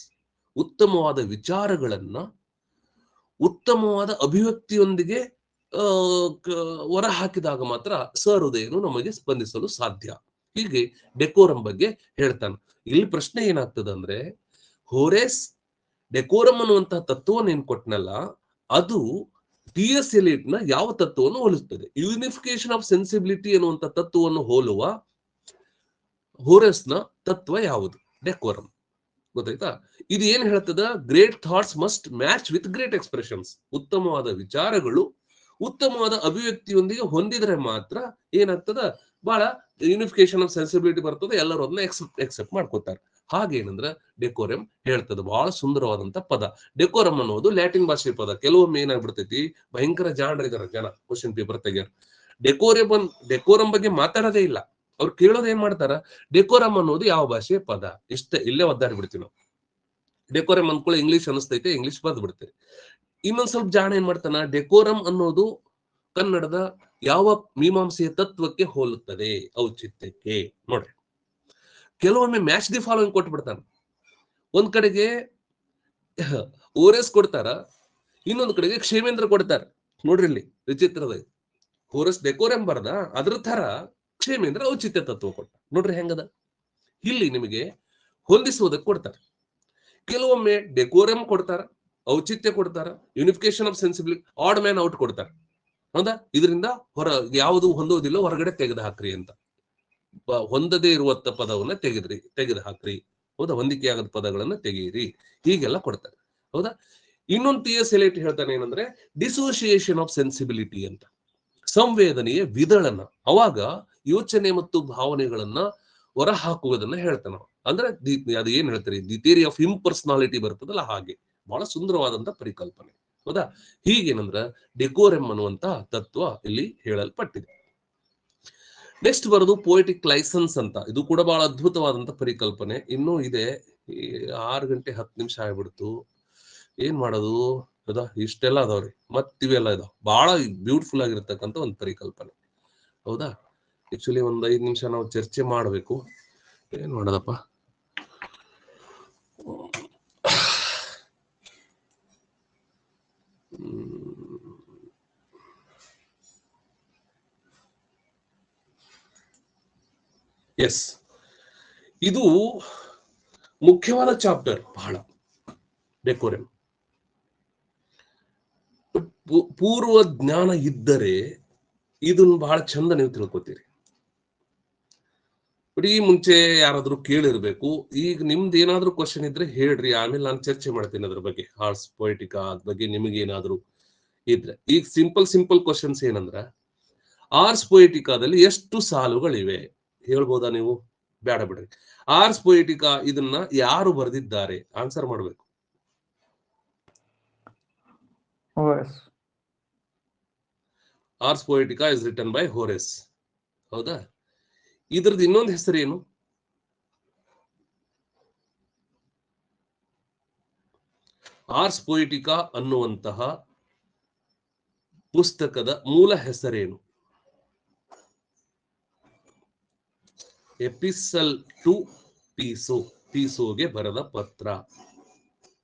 ಉತ್ತಮವಾದ ವಿಚಾರಗಳನ್ನ ಉತ್ತಮವಾದ ಅಭಿವ್ಯಕ್ತಿಯೊಂದಿಗೆ ಹೊರ ಹಾಕಿದಾಗ ಮಾತ್ರ ಸಹೃದಯನು ನಮಗೆ ಸ್ಪಂದಿಸಲು ಸಾಧ್ಯ. ಹೀಗೆ ಡೆಕೋರಂ ಬಗ್ಗೆ ಹೇಳ್ತಾನೆ. ಇಲ್ಲಿ ಪ್ರಶ್ನೆ ಏನಾಗ್ತದೆ ಅಂದ್ರೆ, ಹೋರೇಸ್ ಡೆಕೋರಂ ಅನ್ನುವಂತಹ ತತ್ವವನ್ನು ಏನ್ ಕೊಟ್ಟನಲ್ಲ, ಅದು ಟಿ.ಎಸ್. ಎಲಿಯಟ್ ನ ಯಾವ ತತ್ವವನ್ನು ಹೋಲಿಸ್ತದೆ? ಯೂನಿಫಿಕೇಶನ್ ಆಫ್ ಸೆನ್ಸಿಬಿಲಿಟಿ ಅನ್ನುವಂತ ತತ್ವವನ್ನು ಹೋಲುವ ಹೋರೇಸ್ ನ ತತ್ವ ಯಾವುದು? ಡೆಕೋರಂ. ಗೊತ್ತಾಯ್ತಾ? ಇದು ಏನ್ ಹೇಳ್ತದ? Great thoughts must match with great expressions. ಉತ್ತಮವಾದ ವಿಚಾರಗಳು ಉತ್ತಮವಾದ ಅಭಿವ್ಯಕ್ತಿಯೊಂದಿಗೆ ಹೊಂದಿದ್ರೆ ಮಾತ್ರ ಏನಾಗ್ತದ? ಬಹಳ ಯೂನಿಫಿಕೇಶನ್ ಆಫ್ ಸೆನ್ಸಿಬಿಲಿಟಿ ಬರ್ತದೆ, ಎಲ್ಲರೂ ಅದನ್ನ ಎಕ್ಸೆಪ್ಟ್ ಮಾಡ್ಕೋತಾರೆ. ಹಾಗೇನಂದ್ರ ಡೆಕೋರಂ ಹೇಳ್ತದ. ಬಹಳ ಸುಂದರವಾದಂತ ಪದ ಡೆಕೋರಂ ಅನ್ನೋದು ಲ್ಯಾಟಿನ್ ಭಾಷೆ ಪದ. ಕೆಲವೊಮ್ಮೆ ಏನಾಗ್ಬಿಡ್ತೈತಿ, ಭಯಂಕರ ಜಾಣರಿದಾರ ಜನ ಕ್ವಶನ್ ಪೇಪರ್ ತೆಗ್ಯಾರ, ಡೆಕೋರಂ ಬಗ್ಗೆ ಮಾತಾಡೋದೇ ಇಲ್ಲ. ಅವ್ರು ಕೇಳೋದು ಏನ್ ಮಾಡ್ತಾರ, ಡೆಕೋರಂ ಅನ್ನೋದು ಯಾವ ಭಾಷೆಯ ಪದ? ಇಲ್ಲೇ ಒದ್ದಾಡಿ ಬಿಡ್ತೀವಿ ನಾವು. ಡೆಕೋರಂ ಅಂದ್ಕೊಳ್ಳಿ ಇಂಗ್ಲಿಷ್ ಅನಿಸ್ತೈತೆ, ಇಂಗ್ಲಿಷ್ ಬರ್ದು ಬಿಡ್ತೇವೆ. ಇನ್ನೊಂದ್ ಸ್ವಲ್ಪ ಜಾಣ ಏನ್ ಮಾಡ್ತಾನ, ಡೆಕೋರಂ ಅನ್ನೋದು ಕನ್ನಡದ ಯಾವ ಮೀಮಾಂಸೆಯ ತತ್ವಕ್ಕೆ ಹೋಲುತ್ತದೆ? ಔಚಿತ್ಯಕ್ಕೆ. ನೋಡ್ರಿ, ಕೆಲವೊಮ್ಮೆ ಮ್ಯಾಚ್ ದಿ ಫಾಲೋಯಿಂಗ್ ಕೊಟ್ಟು ಬಿಡ್ತಾನ. ಒಂದ್ ಕಡೆಗೆ ಓರೆಸ್ ಕೊಡ್ತಾರ, ಇನ್ನೊಂದ್ ಕಡೆಗೆ ಕ್ಷೇಮೇಂದ್ರ ಕೊಡ್ತಾರ. ನೋಡ್ರಿ ಇಲ್ಲಿ ವಿಚಿತ್ರದ, ಹೋರಸ್ ಡೆಕೋರಂ ಬರ್ದ, ಅದ್ರ ತರ ಕ್ಷೇಮೇಂದ್ರ ಔಚಿತ್ಯ ತತ್ವ ಕೊಟ್ಟ. ನೋಡ್ರಿ ಹೆಂಗದ. ಇಲ್ಲಿ ನಿಮಗೆ ಹೊಂದಿಸುವುದಕ್ಕೆ ಕೊಡ್ತಾರೆ. ಕೆಲವೊಮ್ಮೆ ಡೆಕೋರಂ ಕೊಡ್ತಾರ, ಔಚಿತ್ಯ ಕೊಡ್ತಾರ, unification of sensibility, odd man out ಕೊಡ್ತಾರ. ಹೌದಾ? ಇದರಿಂದ ಯಾವುದು ಹೊಂದೋದಿಲ್ಲ ಹೊರಗಡೆ ತೆಗೆದು ಹಾಕ್ರಿ ಅಂತ. ಹೊಂದದೇ ಇರುವಂತ ಪದವನ್ನ ತೆಗೆದು ಹಾಕ್ರಿ. ಹೌದಾ? ಹೊಂದಿಕೆ ಆಗದ ಪದಗಳನ್ನ ತೆಗೀರಿ, ಹೀಗೆಲ್ಲ ಕೊಡ್ತಾರೆ. ಹೌದಾ? ಇನ್ನೊಂದು ಟಿ.ಎಸ್. ಎಲಿಯಟ್ ಹೇಳ್ತಾನೆ ಏನಂದ್ರೆ, ಡಿಸೋಸಿಯೇಷನ್ ಆಫ್ ಸೆನ್ಸಿಬಿಲಿಟಿ ಅಂತ. ಸಂವೇದನೆಯ ವಿದಳನ. ಅವಾಗ ಯೋಚನೆ ಮತ್ತು ಭಾವನೆಗಳನ್ನ ಹೊರ ಹಾಕುವುದನ್ನ ಹೇಳ್ತಾನ. ಅಂದ್ರೆ ಅದು ಏನ್ ಹೇಳ್ತಾರೆ, ದಿ ಥಿಯರಿ ಆಫ್ ಇಂಪರ್ಸನಾಲಿಟಿ ಬರ್ತದಲ್ಲ, ಹಾಗೆ ಬಹಳ ಸುಂದರವಾದಂತ ಪರಿಕಲ್ಪನೆ. ಹೌದಾ? ಹೀಗೇನಂದ್ರ ಡೆಕೋರಂ ಅನ್ನುವಂತ ತತ್ವ ಇಲ್ಲಿ ಹೇಳಲ್ಪಟ್ಟಿದೆ. ನೆಕ್ಸ್ಟ್ ಬರೋದು ಪೋಯಟಿಕ್ ಲೈಸೆನ್ಸ್ ಅಂತ. ಇದು ಕೂಡ ಬಹಳ ಅದ್ಭುತವಾದಂತ ಪರಿಕಲ್ಪನೆ. ಇನ್ನೂ ಇದೆ, 6 ಗಂಟೆ 10 ನಿಮಿಷ ಆಗ್ಬಿಡ್ತು. ಏನ್ ಮಾಡೋದು? ಹೌದಾ? ಇಷ್ಟೆಲ್ಲ ಅದಾವ್ರಿ, ಮತ್ತಿವೆಲ್ಲ ಇದಾವ. ಬಹಳ ಬ್ಯೂಟಿಫುಲ್ ಆಗಿರ್ತಕ್ಕಂಥ ಒಂದು ಪರಿಕಲ್ಪನೆ. ಹೌದಾ? ಆಕ್ಚುಲಿ 5 ನಿಮಿಷ ನಾವು ಚರ್ಚೆ ಮಾಡ್ಬೇಕು. ಏನ್ ಮಾಡೋದಪ್ಪ? ಎಸ್, ಇದು ಮುಖ್ಯವಾದ ಚಾಪ್ಟರ್ ಬಹಳ. ಡೆಕೋರಂ ಪೂರ್ವ ಜ್ಞಾನ ಇದ್ದರೆ ಇದನ್ನ ಬಹಳ ಚಂದ ನೀವು ತಿಳ್ಕೊತೀರಿ. ಈ ಮುಂಚೆ ಯಾರಾದ್ರೂ ಕೇಳಿರ್ಬೇಕು. ಈಗ ನಿಮ್ದು ಏನಾದ್ರೂ ಕ್ವಶನ್ ಇದ್ರೆ ಹೇಳ್ರಿ, ಆಮೇಲೆ ನಾನು ಚರ್ಚೆ ಮಾಡ್ತೀನಿ ಅದ್ರ ಬಗ್ಗೆ. ಆರ್ಟ್ಸ್ ಪೊಯಿಟಿಕಾ ಅದ್ರ ಬಗ್ಗೆ ನಿಮಗೆ ಏನಾದ್ರು ಇದ್ರೆ. ಈಗ ಸಿಂಪಲ್ ಕ್ವಶನ್ಸ್ ಏನಂದ್ರ, ಆರ್ಟ್ಸ್ ಪೊಯಿಟಿಕಾದಲ್ಲಿ ಎಷ್ಟು ಸಾಲುಗಳಿವೆ ಹೇಳ್ಬೋದಾ ನೀವು? ಬೇಡ ಬಿಡ್ರಿ. ಆರ್ಟ್ಸ್ ಪೊಯಿಟಿಕಾ ಇದನ್ನ ಯಾರು ಬರೆದಿದ್ದಾರೆ? ಆನ್ಸರ್ ಮಾಡ್ಬೇಕು. Ars Poetica is written by Horace. ಹೌದಾ? ಇದ್ರದ್ದು ಇನ್ನೊಂದು ಹೆಸರೇನು? ಆರ್ಟ್ಸ್ ಪೊಯಿಟಿಕಾ ಅನ್ನುವಂತಹ ಪುಸ್ತಕದ ಮೂಲ ಹೆಸರೇನು? ಎಪಿಸಲ್ ಟು ಪೀಸೋ, ಪೀಸೋಗೆ ಬರೆದ ಪತ್ರ.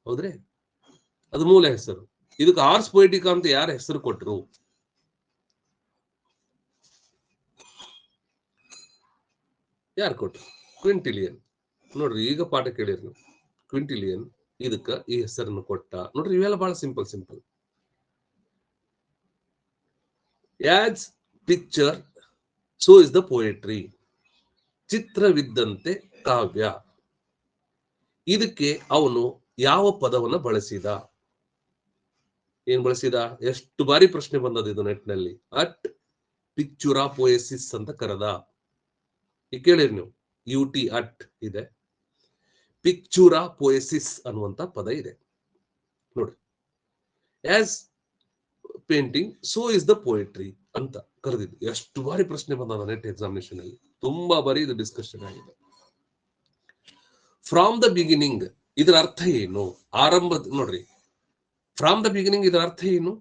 ಹೌದ್ರಿ? ಅದು ಮೂಲ ಹೆಸರು. ಇದಕ್ಕೆ ಆರ್ಟ್ಸ್ ಪೊಯಿಟಿಕಾ ಅಂತ ಯಾರ ಹೆಸರು ಕೊಟ್ರು? ಯಾರು ಕೊಟ್ರು? ಕ್ವಿಂಟಿಲಿಯನ್. ನೋಡ್ರಿ, ಈಗ ಪಾಠ ಕೇಳಿರಿ ನೀವು. ಕ್ವಿಂಟಿಲಿಯನ್ ಇದಕ್ಕ ಈ ಹೆಸರನ್ನು ಕೊಟ್ಟ. ನೋಡ್ರಿ, ಇವೆಲ್ಲ ಬಹಳ simple. As picture so is the poetry. ಚಿತ್ರವಿದ್ದಂತೆ ಕಾವ್ಯ. ಇದಕ್ಕೆ ಅವನು ಯಾವ ಪದವನ್ನ ಬಳಸಿದ? ಏನ್ ಬಳಸಿದ? ಎಷ್ಟು ಬಾರಿ ಪ್ರಶ್ನೆ ಬಂದದ ಇದು ನೆಟ್ನಲ್ಲಿ. ಅಟ್ ಪಿಕ್ಚುರಾ ಪೋಯಸಿಸ್ ಅಂತ ಕರೆದ. ಈಗ ಕೇಳಿರಿ ನೀವು, UT ಅಟ್ ಇದೆ, ಪಿಕ್ಚುರಾ ಪೋಯಸಿಸ್ ಅನ್ನುವಂತ ಪದ ಇದೆ. ನೋಡಿ, as painting so is the poetry ಅಂತ ಕರೆದಿದ್ದು. ಎಷ್ಟು ಬಾರಿ ಪ್ರಶ್ನೆ ಬಂದದ ನೆಟ್ ಎಕ್ಸಾಮಿನೇಷನ್ ಅಲ್ಲಿ, ತುಂಬಾ ಬಾರಿ ಇದು ಡಿಸ್ಕಷನ್ ಆಗಿದೆ. ಫ್ರಾಮ್ ದ ಬಿಗಿನಿಂಗ್ ಇದರ ಅರ್ಥ ಏನು? ಆರಂಭ. ನೋಡ್ರಿ, ಫ್ರಾಮ್ ದ ಬಿಗಿನಿಂಗ್ ಇದರ ಅರ್ಥ ಏನು?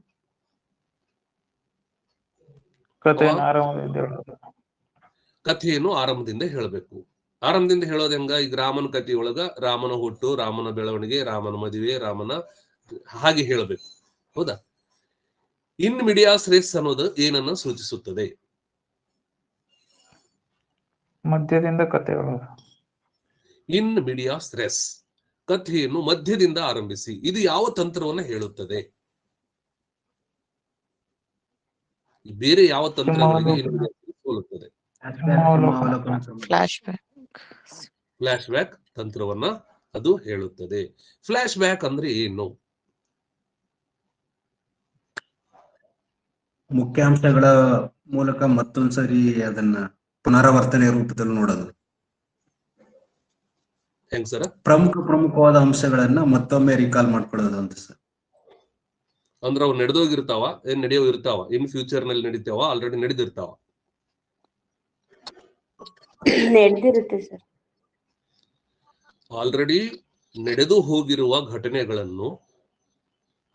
ಕಥೆಯನ್ನು ಆರಂಭದಿಂದ ಹೇಳಬೇಕು. ಆರಂಭದಿಂದ ಹೇಳೋದು ಹೆಂಗ? ಈಗ ರಾಮನ ಕಥೆಯೊಳಗ ರಾಮನ ಹುಟ್ಟು, ರಾಮನ ಬೆಳವಣಿಗೆ, ರಾಮನ ಮದುವೆ, ರಾಮನ ಹಾಗೆ ಹೇಳಬೇಕು. ಹೌದಾ? ಇನ್ ಮಿಡಿಯಾಸ್ ರೆಸ್ ಅನ್ನೋದು ಏನನ್ನ ಸೂಚಿಸುತ್ತದೆ? ಮಧ್ಯದಿಂದ ಕಥೆಗಳು. ಇನ್ ಮಿಡಿಯಾಸ್ ರೆಸ್, ಕಥೆಯನ್ನು ಮಧ್ಯದಿಂದ ಆರಂಭಿಸಿ. ಇದು ಯಾವ ತಂತ್ರವನ್ನ ಹೇಳುತ್ತದೆ? ಬೇರೆ ಯಾವ ತಂತ್ರಗಳಿಗೆ ಹೋಲುತ್ತದೆ? Flash back. ಫ್ಲಾಶ್ ಬ್ಯಾಕ್ ತಂತ್ರವನ್ನ ಅದು ಹೇಳುತ್ತದೆ. ಫ್ಲಾಶ್ ಬ್ಯಾಕ್ ಅಂದ್ರೆ ಏನು? ಮುಖ್ಯಾಂಶಗಳ ಮೂಲಕ ಮತ್ತೊಂದ್ಸರಿ ಅದನ್ನ ಪುನರಾವರ್ತನೆ ರೂಪದಲ್ಲಿ ನೋಡೋದು. ಹೆಂಗ್ ಸರ್? ಪ್ರಮುಖವಾದ ಅಂಶಗಳನ್ನ ಮತ್ತೊಮ್ಮೆ ರೀಕಾಲ್ ಮಾಡ್ಕೊಳ್ಳೋದು ಅಂತ ಸರ್. ಅಂದ್ರೆ ಅವು ನಡೆದೋಗಿರ್ತಾವ, ಏನ್ ನಡೆಯೋ ಇರ್ತಾವ, ಇನ್ ಫ್ಯೂಚರ್ ನಲ್ಲಿ ನಡೀತಾವ, ಆಲ್ರೆಡಿ ನಡೆದಿರ್ತಾವ? ನಡೆದಿರುತ್ತೆ ಸರ್. ಆಲ್ರೆಡಿ ನಡೆದು ಹೋಗಿರುವ ಘಟನೆಗಳನ್ನು,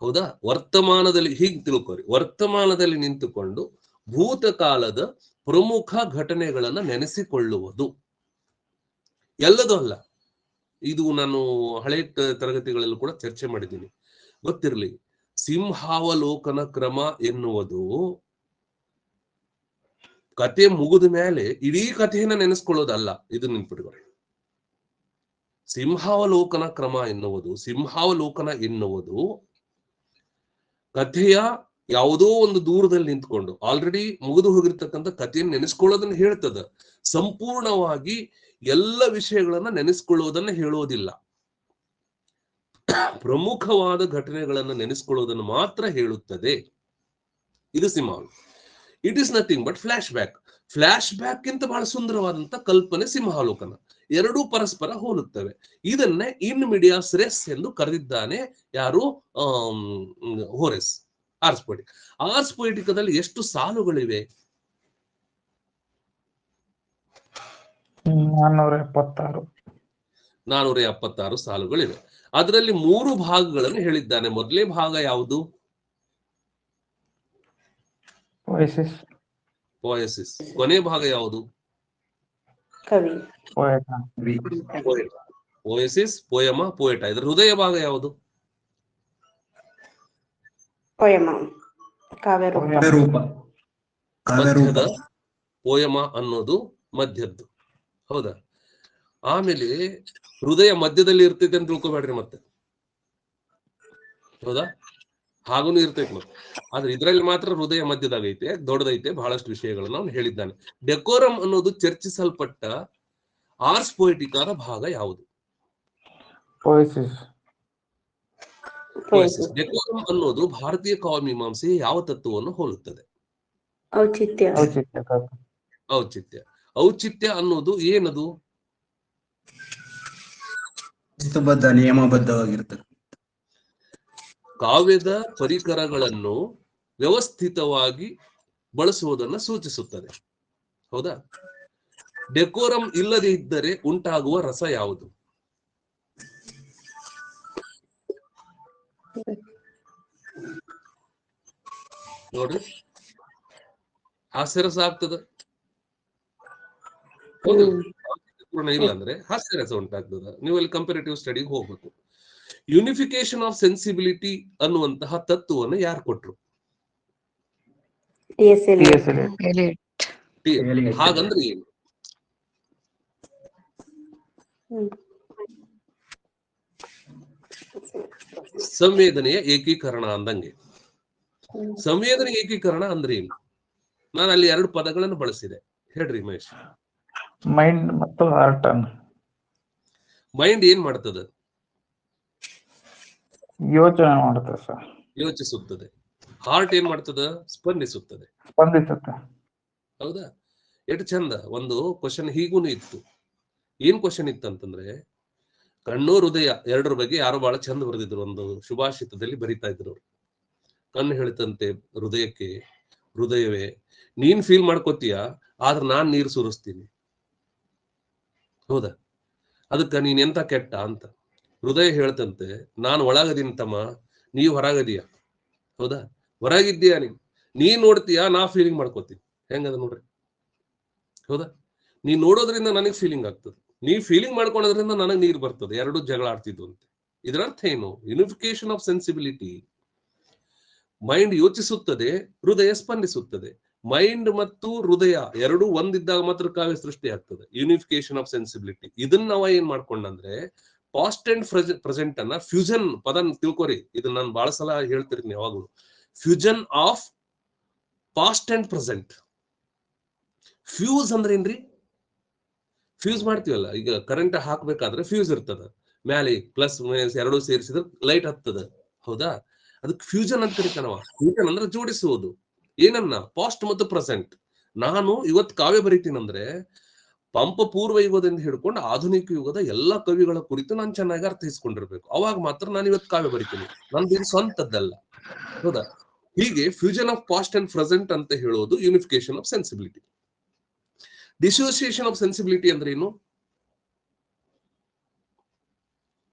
ಹೌದಾ, ವರ್ತಮಾನದಲ್ಲಿ ಹೀಗೆ ತಿಳ್ಕೋರಿ. ವರ್ತಮಾನದಲ್ಲಿ ನಿಂತುಕೊಂಡು ಭೂತಕಾಲದ ಪ್ರಮುಖ ಘಟನೆಗಳನ್ನ ನೆನೆಸಿಕೊಳ್ಳುವುದು. ಎಲ್ಲದೂ ಅಲ್ಲ, ಇದು ನಾನು ಹಳೆ ತರಗತಿಗಳಲ್ಲೂ ಕೂಡ ಚರ್ಚೆ ಮಾಡಿದ್ದೀನಿ, ಗೊತ್ತಿರಲಿ. ಸಿಂಹಾವಲೋಕನ ಕ್ರಮ ಎನ್ನುವುದು ಕತೆ ಮುಗಿದ ಮೇಲೆ ಇಡೀ ಕಥೆಯನ್ನ ನೆನೆಸ್ಕೊಳ್ಳೋದಲ್ಲ. ಇದು ನೆನ್ಪಿಟ್ಕೊಳ್ಳಿ. ಸಿಂಹಾವಲೋಕನ ಕ್ರಮ ಎನ್ನುವುದು, ಸಿಂಹಾವಲೋಕನ ಎನ್ನುವುದು ಕಥೆಯ ಯಾವುದೋ ಒಂದು ದೂರದಲ್ಲಿ ನಿಂತ್ಕೊಂಡು ಆಲ್ರೆಡಿ ಮುಗಿದು ಹೋಗಿರ್ತಕ್ಕಂಥ ಕಥೆಯನ್ನು ನೆನೆಸ್ಕೊಳ್ಳೋದನ್ನ ಹೇಳ್ತದ. ಸಂಪೂರ್ಣವಾಗಿ ಎಲ್ಲ ವಿಷಯಗಳನ್ನ ನೆನೆಸ್ಕೊಳ್ಳೋದನ್ನ ಹೇಳೋದಿಲ್ಲ. ಪ್ರಮುಖವಾದ ಘಟನೆಗಳನ್ನ ನೆನೆಸ್ಕೊಳ್ಳೋದನ್ನು ಮಾತ್ರ ಹೇಳುತ್ತದೆ. ಇದು ಸಿಂಹಾವಲೋಕನ. It is nothing but flashback. Flashback ಗಿಂತ ಬಹಳ ಸುಂದರವಾದಂತ ಕಲ್ಪನೆ ಸಿಂಹಾವಲೋಕನ. ಎರಡೂ ಪರಸ್ಪರ ಹೋಲುತ್ತವೆ. ಇದನ್ನೇ ಇನ್ ಮಿಡಿಯಾಸ್ ರೆಸ್ ಎಂದು ಕರೆದಿದ್ದಾನೆ ಯಾರು? ಹೋರೆಸ್. ಆರ್ಸ್ ಪೊಯಿಟಿಕ. ಆರ್ಸ್ ಪೊಯಿಟಿಕದಲ್ಲಿ ಎಷ್ಟು ಸಾಲುಗಳಿವೆ? 476 ಸಾಲುಗಳಿವೆ. ಅದರಲ್ಲಿ 3 ಭಾಗಗಳನ್ನು ಹೇಳಿದ್ದಾನೆ. ಮೊದಲನೇ ಭಾಗ ಯಾವುದು? ಪೋಯಸಿಸ್. ಕೊನೆ ಭಾಗ ಯಾವುದು? ಕವಿ. ಪೋಯಸಿಸ್, ಪೋಯಮ, ಪೋಯಟ. ಇದರ ಹೃದಯ ಭಾಗ ಯಾವುದು? ಪೋಯಮ, ಕಾವ್ಯರೂಪ. ಮಧ್ಯದ ಪೋಯಮ ಅನ್ನೋದು ಮಧ್ಯದ್ದು, ಹೌದಾ? ಆಮೇಲೆ ಹೃದಯ ಮಧ್ಯದಲ್ಲಿ ಇರ್ತೈತೆ ಅಂತ ತಿಳ್ಕೊಬೇಡ್ರಿ ಮತ್ತೆ, ಹೌದಾ? ಹಾಗೂ ಇರ್ತೈತೆ ಮತ್ತೆ. ಆದ್ರೆ ಇದ್ರಲ್ಲಿ ಮಾತ್ರ ಹೃದಯ ಮಧ್ಯದಾಗೈತೆ, ದೊಡ್ಡದೈತೆ, ಬಹಳಷ್ಟು ವಿಷಯಗಳನ್ನ ಅವನು ಹೇಳಿದ್ದಾನೆ. ಡೆಕೋರಂ ಅನ್ನೋದು ಚರ್ಚಿಸಲ್ಪಟ್ಟ ಆರ್ಸ್ ಪೊಯಿಟಿಕಾದ ಭಾಗ ಯಾವುದು? ಪೋಯಸಿಸ್. ಡೆಕೋರಂ ಅನ್ನೋದು ಭಾರತೀಯ ಕಾವ್ಯಮೀಮಾಂಸೆಯ ಯಾವ ತತ್ವವನ್ನು ಹೋಲುತ್ತದೆ? ಔಚಿತ್ಯ. ಔಚಿತ್ಯ ಅನ್ನೋದು ಏನದು? ನಿಯಮಬದ್ಧವಾಗಿರ್ತದೆ. ಕಾವ್ಯದ ಪರಿಕರಗಳನ್ನು ವ್ಯವಸ್ಥಿತವಾಗಿ ಬಳಸುವುದನ್ನು ಸೂಚಿಸುತ್ತದೆ, ಹೌದಾ? ಡೆಕೋರಂ ಇಲ್ಲದೆ ಇದ್ದರೆ ಉಂಟಾಗುವ ರಸ ಯಾವುದು? ನೋಡ್ರಿ, ಹಾಸ್ಯರಸ ಆಗ್ತದ. ಪೂರ್ಣ ಇಲ್ಲ ಅಂದ್ರೆ ಹಾಸ್ಯರಸ ಉಂಟಾಗ್ತದ. ನೀವು ಅಲ್ಲಿ ಕಂಪೇರಿಟಿವ್ ಸ್ಟಡಿಗೆ ಹೋಗ್ಬೇಕು. ಯೂನಿಫಿಕೇಶನ್ ಆಫ್ ಸೆನ್ಸಿಬಿಲಿಟಿ ಅನ್ನುವಂತಹ ತತ್ವವನ್ನು ಯಾರು ಕೊಟ್ರು? ಹಾಗಂದ್ರೆ ಏನು? ಸಂವೇದನೆಯ ಏಕೀಕರಣ ಅಂದಂಗೆ. ಸಂವೇದನೆ ಏಕೀಕರಣ ಅಂದ್ರೆ ಏನು? ನಾನು ಅಲ್ಲಿ 2 ಪದಗಳನ್ನು ಬಳಸಿದೆ, ಹೇಳ್ರಿ ಮಹೇಶ್. ಮೈಂಡ್ ಮತ್ತು ಹಾರ್ಟ್. ಮೈಂಡ್ ಏನ್ ಮಾಡ್ತದೆ? ಯೋಚನೆ ಮಾಡುತ್ತದೆ ಸರ್, ಯೋಚಿಸುತ್ತದೆ. ಹಾರ್ಟ್ ಏನ್ ಮಾಡ್ತದ? ಸ್ಪಂದಿಸುತ್ತದೆ. ಹೌದಾ? ಎಷ್ಟು ಚಂದ. ಒಂದು ಕ್ವಶನ್ ಹೀಗೂ ಇತ್ತು. ಏನ್ ಕ್ವಶನ್ ಇತ್ತಂತಂದ್ರೆ, ಕಣ್ಣು ಹೃದಯ ಎರಡರ ಬಗ್ಗೆ ಯಾರೋ ಬಹಳ ಚಂದ ಬರೆದಿದ್ರು. ಒಂದು ಶುಭಾಷಿತದಲ್ಲಿ ಬರಿತಾ ಇದ್ರು. ಕಣ್ಣು ಹೇಳ್ತಂತೆ ಹೃದಯಕ್ಕೆ, ಹೃದಯವೇ ನೀನ್ ಫೀಲ್ ಮಾಡ್ಕೋತೀಯ, ಆದ್ರೆ ನಾನ್ ನೀರು ಸುರಿಸ್ತೀನಿ, ಹೌದಾ? ಅದಕ್ಕ ನೀನ್ ಎಂತ ಕೆಟ್ಟ ಅಂತ. ಹೃದಯ ಹೇಳ್ತಂತೆ, ನಾನು ಒಳಗದೀನಿ ತಮ್ಮ, ನೀವು ಹೊರಗದೀಯ, ಹೌದಾ? ಹೊರಗಿದ್ದೀಯ ನೀನ್ ನೋಡ್ತೀಯ, ನಾ ಫೀಲಿಂಗ್ ಮಾಡ್ಕೋತೀನಿ. ಹೆಂಗದ ನೋಡ್ರಿ, ಹೌದಾ? ನೀನ್ ನೋಡೋದ್ರಿಂದ ನನಗ್ ಫೀಲಿಂಗ್ ಆಗ್ತದೆ, ನೀ ಫೀಲಿಂಗ್ ಮಾಡ್ಕೊಳ್ಳೋದ್ರಿಂದ ನನಗ್ ನೀರು ಬರ್ತದೆ. ಎರಡು ಜಗಳ ಆಡ್ತಿದ್ವು ಅಂತೆ. ಇದರ ಅರ್ಥ ಏನು? Unification of sensibility. ಮೈಂಡ್ ಯೋಚಿಸುತ್ತದೆ, ಹೃದಯ ಸ್ಪಂದಿಸುತ್ತದೆ. ಮೈಂಡ್ ಮತ್ತು ಹೃದಯ ಎರಡು ಒಂದಿದ್ದಾಗ ಮಾತ್ರ ಕಾವ್ಯ ಸೃಷ್ಟಿ ಆಗ್ತದೆ. Unification of sensibility. ಇದನ್ನ ನಾವ ಏನ್ ಮಾಡ್ಕೊಂಡಂದ್ರೆ ಪಾಸ್ಟ್ ಅಂಡ್ ಪ್ರೆಸೆಂಟ್ ಅನ್ನ ಫ್ಯೂಷನ್ ಪದ ತಿಳ್ಕೊರಿ. ಇದನ್ನ ನಾನು ಬಹಳ ಸಲ ಹೇಳ್ತಿರ್ತೀನಿ ಯಾವಾಗ್ಲೂ. Fusion of past and present. Fuse ಅಂದ್ರೆ ಏನ್ರಿ? ಫ್ಯೂಸ್ ಮಾಡ್ತೀವಲ್ಲ, ಈಗ ಕರೆಂಟ್ ಹಾಕ್ಬೇಕಾದ್ರೆ ಫ್ಯೂಸ್ ಇರ್ತದ, ಮ್ಯಾಲೆ ಪ್ಲಸ್ ಮೈನಸ್ ಎರಡೂ ಸೇರಿಸಿದ್ರೆ ಲೈಟ್ ಹತ್ತದ, ಹೌದಾ? ಅದಕ್ಕೆ ಫ್ಯೂಷನ್ ಅಂತ ಕರಿತಾನವ. ಫ್ಯೂಷನ್ ಅಂದ್ರೆ ಜೋಡಿಸುವುದು. ಏನನ್ನ? ಪಾಸ್ಟ್ ಮತ್ತು ಪ್ರೆಸೆಂಟ್. ನಾನು ಇವತ್ತು ಕಾವ್ಯ ಬರೀತೀನಂದ್ರೆ ಪಂಪ ಪೂರ್ವ ಯುಗದಿಂದ ಹಿಡ್ಕೊಂಡು ಆಧುನಿಕ ಯುಗದ ಎಲ್ಲಾ ಕವಿಗಳ ಕುರಿತು ನಾನು ಚೆನ್ನಾಗಿ ಅರ್ಥೈಸ್ಕೊಂಡಿರ್ಬೇಕು. ಅವಾಗ ಮಾತ್ರ ನಾನು ಇವತ್ತು ಕಾವ್ಯ ಬರೀತೀನಿ. ನಂದು ಇದು ಸ್ವಂತದ್ದಲ್ಲ, ಹೌದಾ? ಹೀಗೆ fusion of past and present ಅಂತ ಹೇಳೋದು unification of sensibility. Dissociation of sensibility ಅಂದ್ರೆ ಏನು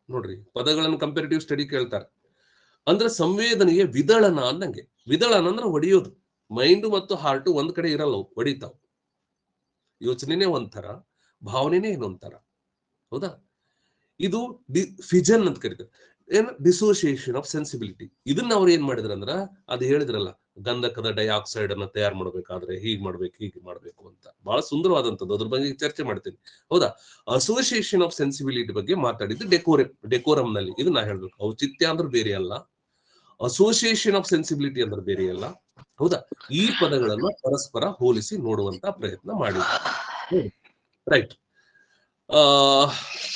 ನೋಡ್ರಿ. ಪದಗಳನ್ನು ಕಂಪೇರಿಟಿವ್ ಸ್ಟಡಿ ಕೇಳ್ತಾರೆ. ಅಂದ್ರೆ ಸಂವೇದನೆಯ ವಿದಳನ ಅನ್ನಂಗೆ. ವಿದಳನ ಅಂದ್ರೆ ಹೊಡೆಯೋದು. ಮೈಂಡ್ ಮತ್ತು ಹಾರ್ಟ್ ಒಂದ್ ಕಡೆ ಇರಲ್ಲ, ಹೊಡಿತಾವ. ಯೋಚನೆನೇ ಒಂಥರ, ಭಾವನೆನೇ ಇನ್ನೊಂಥರ, ಹೌದಾ? ಇದು ಫಿಜನ್ ಅಂತ ಕರೀತಾರೆ. ಏನ್? Dissociation of sensibility. ಇದನ್ನ ಅವ್ರು ಏನ್ ಮಾಡಿದ್ರಂದ್ರ, ಅದು ಹೇಳಿದ್ರಲ್ಲ, ಗಂಧಕದ ಡೈಆಕ್ಸೈಡ್ ಅನ್ನ ತಯಾರು ಮಾಡ್ಬೇಕಾದ್ರೆ ಹೀಗೆ ಮಾಡ್ಬೇಕು ಅಂತ. ಬಹಳ ಸುಂದರವಾದಂಥದ್ದು. ಅದ್ರ ಬಗ್ಗೆ ಚರ್ಚೆ ಮಾಡ್ತೀನಿ, ಹೌದಾ? ಅಸೋಸಿಯೇಷನ್ ಆಫ್ ಸೆನ್ಸಿಬಿಲಿಟಿ ಬಗ್ಗೆ ಮಾತಾಡಿದ್ದು ಡೆಕೋರಮ್ ನಲ್ಲಿ. ಇದು ನಾ ಹೇಳ್ಬೇಕು. ಔಚಿತ್ಯ ಅಂದ್ರೆ ಬೇರೆ ಅಲ್ಲ, ಅಸೋಸಿಯೇಷನ್ ಆಫ್ ಸೆನ್ಸಿಬಿಲಿಟಿ ಅಂದ್ರೆ ಬೇರೆ ಅಲ್ಲ, ಹೌದಾ? ಈ ಪದಗಳನ್ನ ಪರಸ್ಪರ ಹೋಲಿಸಿ ನೋಡುವಂತ ಪ್ರಯತ್ನ ಮಾಡಿದ್ರು. ರೈಟ್.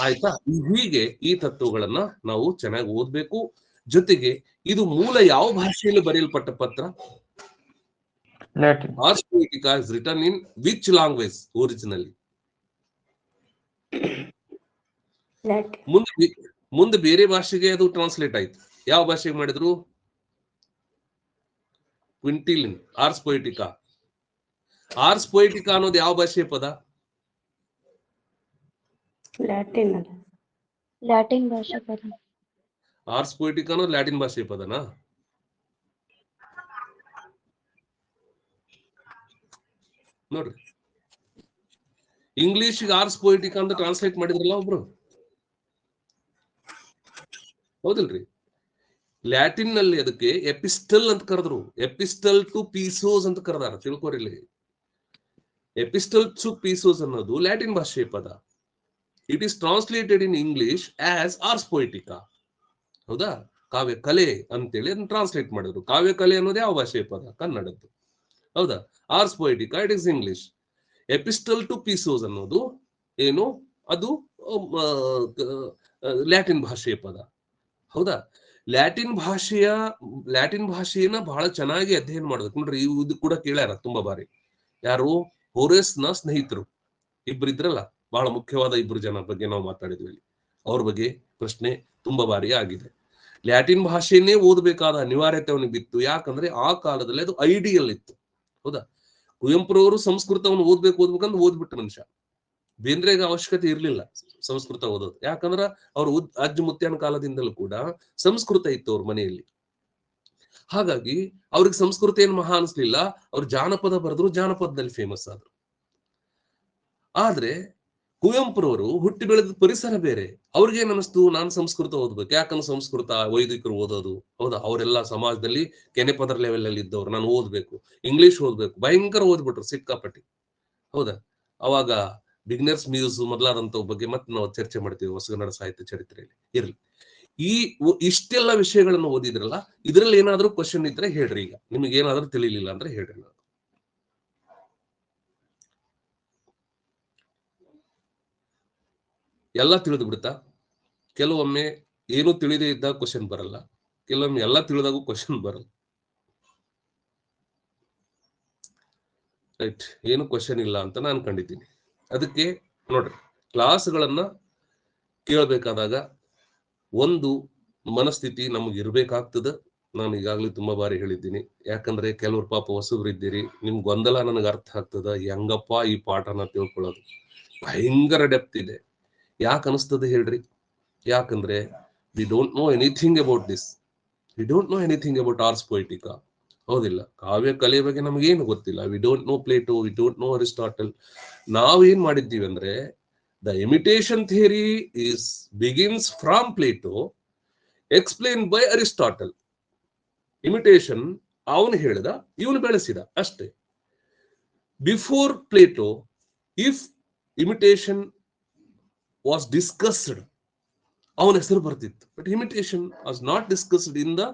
ಆಯ್ತಾ? ಹೀಗೆ ಈ ತತ್ವಗಳನ್ನ ನಾವು ಚೆನ್ನಾಗಿ ಓದ್ಬೇಕು. ಜೊತೆಗೆ ಇದು ಮೂಲ ಯಾವ ಭಾಷೆಯಲ್ಲಿ ಬರೆಯಲ್ಪಟ್ಟ ಪತ್ರ? Latin. Ars Poetica is written in which language originally? ಮುಂದೆ ಬೇರೆ ಭಾಷೆಗೆ ಅದು ಟ್ರಾನ್ಸ್ಲೇಟ್ ಆಯ್ತು. ಯಾವ ಭಾಷೆಗೆ ಮಾಡಿದ್ರು? ಕ್ವಿಂಟಿಲಿನ್. ಆರ್ಸ್ ಪೊಯಿಟಿಕಾ. ಆರ್ಸ್ ಪೊಯಿಟಿಕಾ ಅನ್ನೋದು ಯಾವ ಭಾಷೆಯ ಪದ? ಲ್ಯಾಟಿನ್ ಭಾಷೆ ಪದ. ಆರ್ಸ್ ಪೊಯಿಟಿಕಾ ಅನ್ನೋದು ಲ್ಯಾಟಿನ್ ಭಾಷೆಯ ಪದನಾ? ನೋಡ್ರಿ, ಇಂಗ್ಲಿಷ್ಗೆ ಆರ್ಸ್ ಪೊಯಿಟಿಕಾ ಅಂತ ಟ್ರಾನ್ಸ್ಲೇಟ್ ಮಾಡಿದ್ರಲ್ಲ ಒಬ್ರು, ಹೌದಿಲ್ರಿ? ಲ್ಯಾಟಿನ್ ನಲ್ಲಿ ಅದಕ್ಕೆ ಎಪಿಸ್ಟಲ್ ಅಂತ ಕರೆದ್ರು. ಎಪಿಸ್ಟಲ್ ಟು ಪೀಸೋಸ್ ಅಂತ ಕರೆದಾರ. ತಿಳ್ಕೊರಿಲ್ಲಿ, ಎಪಿಸ್ಟಲ್ ಟು ಪೀಸೋಸ್ ಅನ್ನೋದು ಲ್ಯಾಟಿನ್ ಭಾಷೆಯ ಪದ. It is translated in English as Ars Poetica, ಹೌದಾ? ಕಾವ್ಯ ಕಲೆ ಅಂತೇಳಿ ಅದನ್ನ ಟ್ರಾನ್ಸ್ಲೇಟ್ ಮಾಡಿದ್ರು. ಕಾವ್ಯ ಕಲೆ ಅನ್ನೋದು ಯಾವ ಭಾಷೆಯ ಪದ? ಕನ್ನಡದ್ದು, ಹೌದಾ? Ars Poetica it is English. Epistle to Pisos ಅನ್ನೋದು ಏನು? ಅದು ಲ್ಯಾಟಿನ್ ಭಾಷೆಯ ಪದ, ಹೌದಾ? ಲ್ಯಾಟಿನ್ ಭಾಷೆಯನ್ನ ಬಹಳ ಚೆನ್ನಾಗಿ ಅಧ್ಯಯನ ಮಾಡ್ಬೇಕು. ನೋಡ್ರಿ, ಇದು ಕೂಡ ಕೇಳ್ಯಾರ ತುಂಬಾ ಬಾರಿ. ಯಾರು? ಹೋರೇಸ್ ನ ಸ್ನೇಹಿತರು ಇಬ್ರು ಇದ್ರಲ್ಲ, ಬಹಳ ಮುಖ್ಯವಾದ ಇಬ್ರು ಜನ ಬಗ್ಗೆ ನಾವು ಮಾತಾಡಿದ್ವಿ. ಅವ್ರ ಬಗ್ಗೆ ಪ್ರಶ್ನೆ ತುಂಬಾ ಬಾರಿ ಆಗಿದೆ. ಲ್ಯಾಟಿನ್ ಭಾಷೆಯನ್ನೇ ಓದಬೇಕಾದ ಅನಿವಾರ್ಯತೆ ಅವನಿಗೆ ಬಿತ್ತು. ಯಾಕಂದ್ರೆ ಆ ಕಾಲದಲ್ಲಿ ಅದು ಐಡಿಯಲ್ ಇತ್ತು, ಹೌದಾ? ಕುವೆಂಪುರವರು ಸಂಸ್ಕೃತವನ್ನು ಓದ್ಬೇಕಂತ ಓದ್ಬಿಟ್ಟ ಮನುಷ್ಯ. ಬೇಂದ್ರೆಗೆ ಅವಶ್ಯಕತೆ ಇರ್ಲಿಲ್ಲ ಸಂಸ್ಕೃತ ಓದೋದು. ಯಾಕಂದ್ರ ಅವ್ರ ಅಜ್ಜ ಮುತ್ಯನ ಕಾಲದಿಂದಲೂ ಕೂಡ ಸಂಸ್ಕೃತ ಇತ್ತು ಅವ್ರ ಮನೆಯಲ್ಲಿ. ಹಾಗಾಗಿ ಅವ್ರಿಗೆ ಸಂಸ್ಕೃತ ಏನು ಮಹಾ ಅನಿಸ್ಲಿಲ್ಲ. ಅವ್ರು ಜಾನಪದ ಬರೆದ್ರು, ಜಾನಪದದಲ್ಲಿ ಫೇಮಸ್ ಆದ್ರು. ಆದ್ರೆ ಕುವೆಂಪುರವರು ಹುಟ್ಟಿ ಬೆಳೆದ ಪರಿಸರ ಬೇರೆ. ಅವ್ರಿಗೇನ್ ಅನಿಸ್ತು? ನಾನು ಸಂಸ್ಕೃತ ಓದ್ಬೇಕು. ಯಾಕಂದ್ರೆ ಸಂಸ್ಕೃತ ವೈದಿಕರು ಓದೋದು, ಹೌದಾ? ಅವರೆಲ್ಲ ಸಮಾಜದಲ್ಲಿ ಕೆನೆಪದರ ಲೆವೆಲ್ ಅಲ್ಲಿ ಇದ್ದವ್ರು. ನಾನು ಓದ್ಬೇಕು, ಇಂಗ್ಲಿಷ್ ಓದ್ಬೇಕು. ಭಯಂಕರ ಓದ್ಬಿಟ್ರು ಸಿಕ್ಕಾಪಟ್ಟಿ, ಹೌದಾ? ಅವಾಗ ಬಿಗ್ನರ್ಸ್ ಮ್ಯೂಸ್ ಮೊದಲಾದಂತ ಬಗ್ಗೆ ಮತ್ತೆ ನಾವು ಚರ್ಚೆ ಮಾಡ್ತೀವಿ ಹೊಸಗನ್ನಡ ಸಾಹಿತ್ಯ ಚರಿತ್ರೆಯಲ್ಲಿ. ಇರ್ಲಿ, ಇಷ್ಟೆಲ್ಲ ವಿಷಯಗಳನ್ನು ಓದಿದ್ರಲ್ಲ, ಇದ್ರಲ್ಲಿ ಏನಾದ್ರೂ ಕ್ವಶನ್ ಇದ್ರೆ ಹೇಳ್ರಿ. ಈಗ ನಿಮ್ಗೆ ಏನಾದ್ರೂ ತಿಳಿಲಿಲ್ಲ ಅಂದ್ರೆ ಹೇಳ್ರಿ. ನಾನು ಎಲ್ಲ ತಿಳಿದು ಬಿಡುತ್ತಾ? ಕೆಲವೊಮ್ಮೆ ಏನು ತಿಳಿದೇ ಇದ್ದಾಗ ಕ್ವಶನ್ ಬರಲ್ಲ, ಕೆಲವೊಮ್ಮೆ ಎಲ್ಲ ತಿಳಿದಾಗೂ ಕ್ವಶನ್ ಬರಲ್ಲ. ರೈಟ್? ಏನು ಕ್ವಶನ್ ಇಲ್ಲ ಅಂತ ನಾನು ಕಂಡಿದ್ದೀನಿ. ಅದಕ್ಕೆ ನೋಡ್ರಿ, ಕ್ಲಾಸ್ಗಳನ್ನ ಕೇಳಬೇಕಾದಾಗ ಒಂದು ಮನಸ್ಥಿತಿ ನಮಗೆ ಇರ್ಬೇಕಾಗ್ತದ. ನಾನು ಈಗಾಗಲೇ ತುಂಬಾ ಬಾರಿ ಹೇಳಿದ್ದೀನಿ. ಯಾಕಂದ್ರೆ ಕೆಲವ್ರು ಪಾಪ ಹೊಸಬ್ರು ಇದ್ದೀರಿ, ನಿಮ್ ಗೊಂದಲ ನನಗೆ ಅರ್ಥ ಆಗ್ತದ. ಹೆಂಗಪ್ಪ ಈ ಪಾಠನ ತಿಳ್ಕೊಳ್ಳೋದು? ಭಯಂಕರ ಡೆಪ್ತ್ ಇದೆ. ಯಾಕೆ ಅನಿಸ್ತದೆ ಹೇಳ್ರಿ? ಯಾಕಂದ್ರೆ we don't know anything about this. We don't know anything about Ars Poetica, ಹೌದಿಲ್ಲ? ಕಾವ್ಯ ಕಲೆ ಬಗ್ಗೆ ನಮಗೇನು ಗೊತ್ತಿಲ್ಲ. We don't know Plato, we don't know Aristotle. ನಾವೇನ್ ಮಾಡಿದ್ದೀವಿ ಅಂದ್ರೆ, the imitation theory begins from Plato, explain by Aristotle. Imitation ಅವನು ಹೇಳಿದ, ಇವನು ಬೆಳೆಸಿದ ಅಷ್ಟೇ. Before Plato, if imitation was discussed, ಅವನ ಹೆಸರು ಬರ್ತಿತ್ತು. But imitation was not discussed in the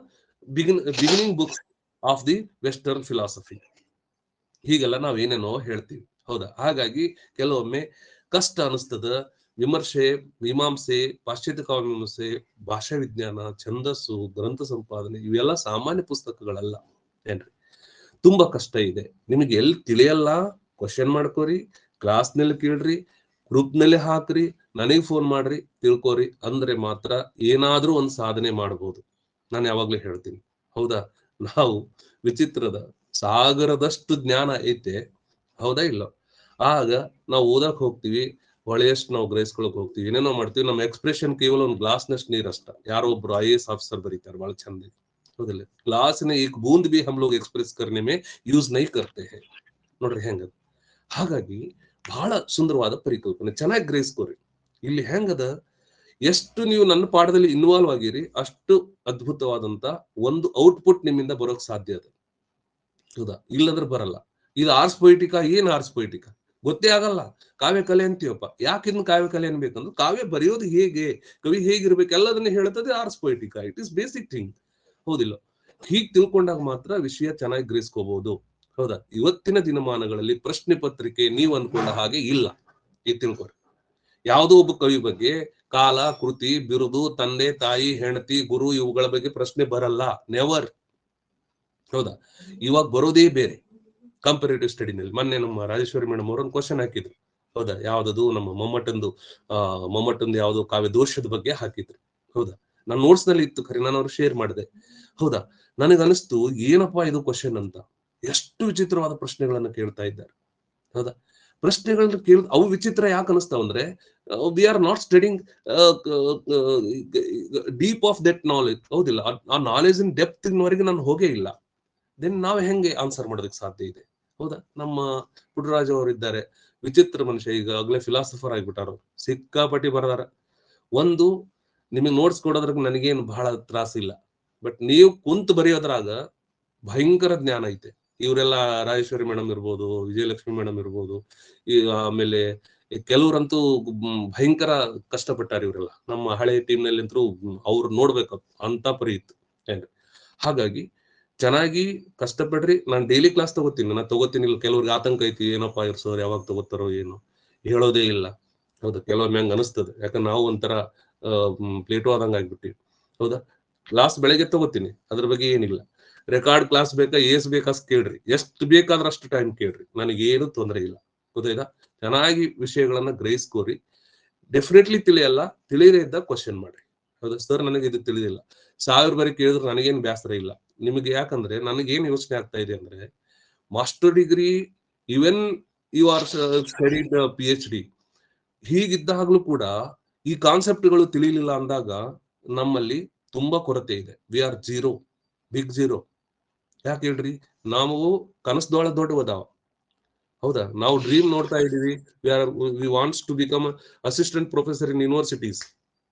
beginning books of the western philosophy. ಹೀಗೆಲ್ಲ ನಾವೇನೇನೋ ಹೇಳ್ತೀವಿ. ಹೌದಾ? ಹಾಗಾಗಿ ಕೆಲವೊಮ್ಮೆ ಕಷ್ಟ ಅನಿಸ್ತದ. ವಿಮರ್ಶೆ, ಮೀಮಾಂಸೆ, ಪಾಶ್ಚಾತ್ಯ ಕಾವ್ಯ ಮೀಮಾಂಸೆ, ಭಾಷಾ ವಿಜ್ಞಾನ, ಛಂದಸ್ಸು, ಗ್ರಂಥ ಸಂಪಾದನೆ ಇವೆಲ್ಲ ಸಾಮಾನ್ಯ ಪುಸ್ತಕಗಳಲ್ಲ ಏನ್ರಿ. ತುಂಬಾ ಕಷ್ಟ ಇದೆ. ನಿಮಗೆ ಎಲ್ಲಿ ತಿಳಿಯಲ್ಲ ಕ್ವಶನ್ ಮಾಡ್ಕೋರಿ, ಕ್ಲಾಸ್ ನಲ್ಲಿ ಕೇಳ್ರಿ, ಗ್ರೂಪ್ ನಲ್ಲಿ ಹಾಕ್ರಿ, ನನಗೆ ಫೋನ್ ಮಾಡ್ರಿ, ತಿಳ್ಕೋರಿ. ಅಂದ್ರೆ ಮಾತ್ರ ಏನಾದ್ರೂ ಒಂದು ಸಾಧನೆ ಮಾಡ್ಬೋದು. ನಾನು ಯಾವಾಗ್ಲೂ ಹೇಳ್ತೀನಿ. ಹೌದಾ? ನಾವು ವಿಚಿತ್ರದ ಸಾಗರದಷ್ಟು ಜ್ಞಾನ ಐತೆ, ಹೌದಾ ಇಲ್ಲ? ಆಗ ನಾವು ಓದಕ್ ಹೋಗ್ತೀವಿ, ಹೊಳೆಯಷ್ಟು ನಾವು ಗ್ರಹಿಸ್ಕೊಳಕ್ ಹೋಗ್ತೀವಿ, ಏನೇನೋ ಮಾಡ್ತೀವಿ. ನಮ್ಮ ಎಕ್ಸ್ಪ್ರೆಷನ್ ಕೇವಲ ಒಂದು ಗ್ಲಾಸ್ನಷ್ಟು ನೀರಷ್ಟ. ಯಾರೋ ಒಬ್ರು IAS ಆಫೀಸರ್ ಬರೀತಾರೆ ಬಹಳ ಚಂದ, ಹೌದಿಲ್ಲ? ಗ್ಲಾಸ್ ನ एक बूंद भी हम लोग एक्सप्रेस करने में ಯೂಸ್ नहीं करते हैं. ನೋಡ್ರಿ ಹೆಂಗದ. ಹಾಗಾಗಿ ಬಹಳ ಸುಂದರವಾದ ಪರಿಕಲ್ಪನೆ, ಚೆನ್ನಾಗಿ ಗ್ರಹಿಸ್ಕೋರಿ. ಇಲ್ಲಿ ಹೆಂಗದ, ಎಷ್ಟು ನೀವು ನನ್ನ ಪಾಠದಲ್ಲಿ ಇನ್ವಾಲ್ವ್ ಆಗಿರಿ ಅಷ್ಟು ಅದ್ಭುತವಾದಂತ ಒಂದು ಔಟ್ಪುಟ್ ನಿಮ್ಮಿಂದ ಬರೋಕ್ ಸಾಧ್ಯ ಅದ. ಹೌದಾ? ಇಲ್ಲಂದ್ರೆ ಬರಲ್ಲ. ಇದು ಆರ್ಸ್ ಪೊಯಿಟಿಕಾ, ಏನ್ ಆರ್ಸ್ ಪೊಯಿಟಿಕಾ ಗೊತ್ತೇ ಆಗಲ್ಲ. ಕಾವ್ಯ ಕಲೆ ಅಂತೀವಪ್ಪ. ಯಾಕೆ ಇದನ್ನ ಕಾವ್ಯ ಕಲೆ ಅನ್ಬೇಕಂದ್ರೆ ಕಾವ್ಯ ಬರೆಯೋದು ಹೇಗೆ, ಕವಿ ಹೇಗಿರ್ಬೇಕು ಎಲ್ಲದನ್ನ ಹೇಳ್ತದೆ Ars Poetica. It is basic thing, ಹೌದಿಲ್ಲ? ಹೀಗ್ ತಿಳ್ಕೊಂಡಾಗ ಮಾತ್ರ ವಿಷಯ ಚೆನ್ನಾಗಿ ಗ್ರಹಿಸ್ಕೋಬಹುದು. ಹೌದಾ? ಇವತ್ತಿನ ದಿನಮಾನಗಳಲ್ಲಿ ಪ್ರಶ್ನೆ ಪತ್ರಿಕೆ ನೀವು ಅನ್ಕೊಂಡ ಹಾಗೆ ಇಲ್ಲ. ಈಗ ತಿಳ್ಕೊರಿ. ಯಾವುದೋ ಒಬ್ಬ ಕವಿ ಬಗ್ಗೆ ಕಾಲ, ಕೃತಿ, ಬಿರುದು, ತಂದೆ, ತಾಯಿ, ಹೆಂಡತಿ, ಗುರು ಇವುಗಳ ಬಗ್ಗೆ ಪ್ರಶ್ನೆ ಬರಲ್ಲ. ನೆವರ್. ಹೌದಾ? ಇವಾಗ ಬರೋದೇ ಬೇರೆ. ಕಂಪೇರೇಟಿವ್ ಸ್ಟಡಿನಲ್ಲಿ ಮೊನ್ನೆ ನಮ್ಮ ರಾಜೇಶ್ವರಿ ಮೇಡಮ್ ಅವರು ಒಂದು ಕ್ವಶನ್ ಹಾಕಿದ್ರು. ಹೌದಾ? ಯಾವ್ದದು ನಮ್ಮ ಮೊಮ್ಮಟ್ಟಂದು ಯಾವ್ದೋ ಕಾವ್ಯ ದೋಷದ ಬಗ್ಗೆ ಹಾಕಿದ್ರು. ಹೌದಾ? ನಾನು ನೋಟ್ಸ್ ನಲ್ಲಿ ಇತ್ತು, ಖರೆ ನಾನು ಅವ್ರು ಶೇರ್ ಮಾಡಿದೆ. ಹೌದಾ? ನನಗನಿಸ್ತು ಏನಪ್ಪಾ ಇದು ಕ್ವಶನ್ ಅಂತ. ಎಷ್ಟು ವಿಚಿತ್ರವಾದ ಪ್ರಶ್ನೆಗಳನ್ನ ಕೇಳ್ತಾ ಇದ್ದಾರೆ. ಹೌದಾ? ಪ್ರಶ್ನೆಗಳನ್ನ ಅವು ವಿಚಿತ್ರ ಯಾಕೆ ಅನಿಸ್ತಾವ ಅಂದ್ರೆ we are not studying deep of that knowledge. ಹೌದಿಲ್ಲ? ಆ ನಾಲೆಜ್ ಇನ್ ಡೆಪ್ತ್ ವರೆಗೆ ನಾನು ಹೋಗೇ ಇಲ್ಲ. ದೆನ್ ನಾವು ಹೆಂಗೆ ಆನ್ಸರ್ ಮಾಡೋದಕ್ಕೆ ಸಾಧ್ಯ ಇದೆ? ಹೌದಾ? ನಮ್ಮ ಪುಟ್ಟರಾಜ್ ಅವರು ಇದ್ದಾರೆ, ವಿಚಿತ್ರ ಮನುಷ್ಯ. ಈಗ ಆಗ್ಲೇ ಫಿಲಾಸಫರ್ ಆಗಿಬಿಟ್ಟಾರ. ಸಿಕ್ಕಾಪಟ್ಟಿ ಬರದಾರ. ಒಂದು ನಿಮಗೆ ನೋಟ್ಸ್ ಕೊಡೋದ್ರಾಗ ನನಗೇನು ಬಹಳ ತ್ರಾಸಿಲ್ಲ. ಬಟ್ ನೀವು ಕುಂತು ಬರೆಯೋದ್ರಾಗ ಭಯಂಕರ ಜ್ಞಾನ ಐತೆ. ಇವರೆಲ್ಲ ರಾಜೇಶ್ವರಿ ಮೇಡಮ್ ಇರ್ಬೋದು, ವಿಜಯಲಕ್ಷ್ಮಿ ಮೇಡಮ್ ಇರ್ಬೋದು, ಈ ಆಮೇಲೆ ಕೆಲವ್ರಂತೂ ಭಯಂಕರ ಕಷ್ಟಪಟ್ಟಾರ. ಇವರೆಲ್ಲ ನಮ್ಮ ಹಳೆ ಟೀಮ್ ನಲ್ಲಿ ಅಂತೂ ಅವ್ರು ನೋಡ್ಬೇಕು ಅಂತ ಪರಿ ಇತ್ತು ಏನ್ರಿ. ಹಾಗಾಗಿ ಚೆನ್ನಾಗಿ ಕಷ್ಟಪಡ್ರಿ. ನಾನು ಡೈಲಿ ಕ್ಲಾಸ್ ತಗೋತೀನಿ, ನಾನು ತಗೋತೀನಿ. ಇಲ್ಲ ಕೆಲವ್ರಿಗೆ ಆತಂಕ ಐತಿ, ಏನಪ್ಪಾ ಇವ್ರು ಸರ್ ಯಾವಾಗ ತಗೋತಾರೋ ಏನೋ, ಹೇಳೋದೇ ಇಲ್ಲ. ಹೌದಾ? ಕೆಲವೊಮ್ಮೆ ಹಂಗ ಅನಿಸ್ತದೆ. ಯಾಕಂದ್ರೆ ನಾವು ಒಂಥರ ಪ್ಲೇಟೋ ಆದಂಗ ಆಗ್ಬಿಟ್ಟಿವಿ. ಹೌದಾ? ಕ್ಲಾಸ್ ಬೆಳಗ್ಗೆ ತಗೋತೀನಿ, ಅದ್ರ ಬಗ್ಗೆ ಏನಿಲ್ಲ. ರೆಕಾರ್ಡ್ ಕ್ಲಾಸ್ ಬೇಕಾ, ಬೇಕಾಸ್ ಕೇಳ್ರಿ, ಎಷ್ಟು ಬೇಕಾದ್ರೆ ಅಷ್ಟು ಟೈಮ್ ಕೇಳ್ರಿ, ನನಗೇನು ತೊಂದರೆ ಇಲ್ಲ. ಗೊತ್ತಾಯ್ತಾ? ಚೆನ್ನಾಗಿ ವಿಷಯಗಳನ್ನ ಗ್ರಹಿಸ್ಕೋರಿ. ಡೆಫಿನೆಟ್ಲಿ ತಿಳಿಯಲ್ಲ, ತಿಳಿಯದೇ ಇದ್ದ ಕ್ವಶನ್ ಮಾಡ್ರಿ. ಹೌದಾ? ಸರ್ ನನಗೆ ಇದು ತಿಳಿದಿಲ್ಲ, 1000 ಬಾರಿ ಕೇಳಿದ್ರು ನನಗೇನು ಬೇಸರ ಇಲ್ಲ ನಿಮಗೆ. ಯಾಕಂದ್ರೆ ನನಗೇನು ಯೋಚನೆ ಆಗ್ತಾ ಇದೆ ಅಂದ್ರೆ, master degree, even you are studied PhD, ಹೀಗಿದ್ದಾಗಲೂ ಕೂಡ ಈ ಕಾನ್ಸೆಪ್ಟ್ಗಳು ತಿಳಿಲಿಲ್ಲ ಅಂದಾಗ ನಮ್ಮಲ್ಲಿ ತುಂಬಾ ಕೊರತೆ ಇದೆ. We are zero, big zero. ಯಾಕೆ ಹೇಳ್ರಿ? ನಾವು ಕನಸದೊಳ ದೊಡ್ಡವದಾವ. ಹೌದಾ? ನಾವು ಡ್ರೀಮ್ ನೋಡ್ತಾ ಇದೀವಿ. We wants to become assistant professor in universities.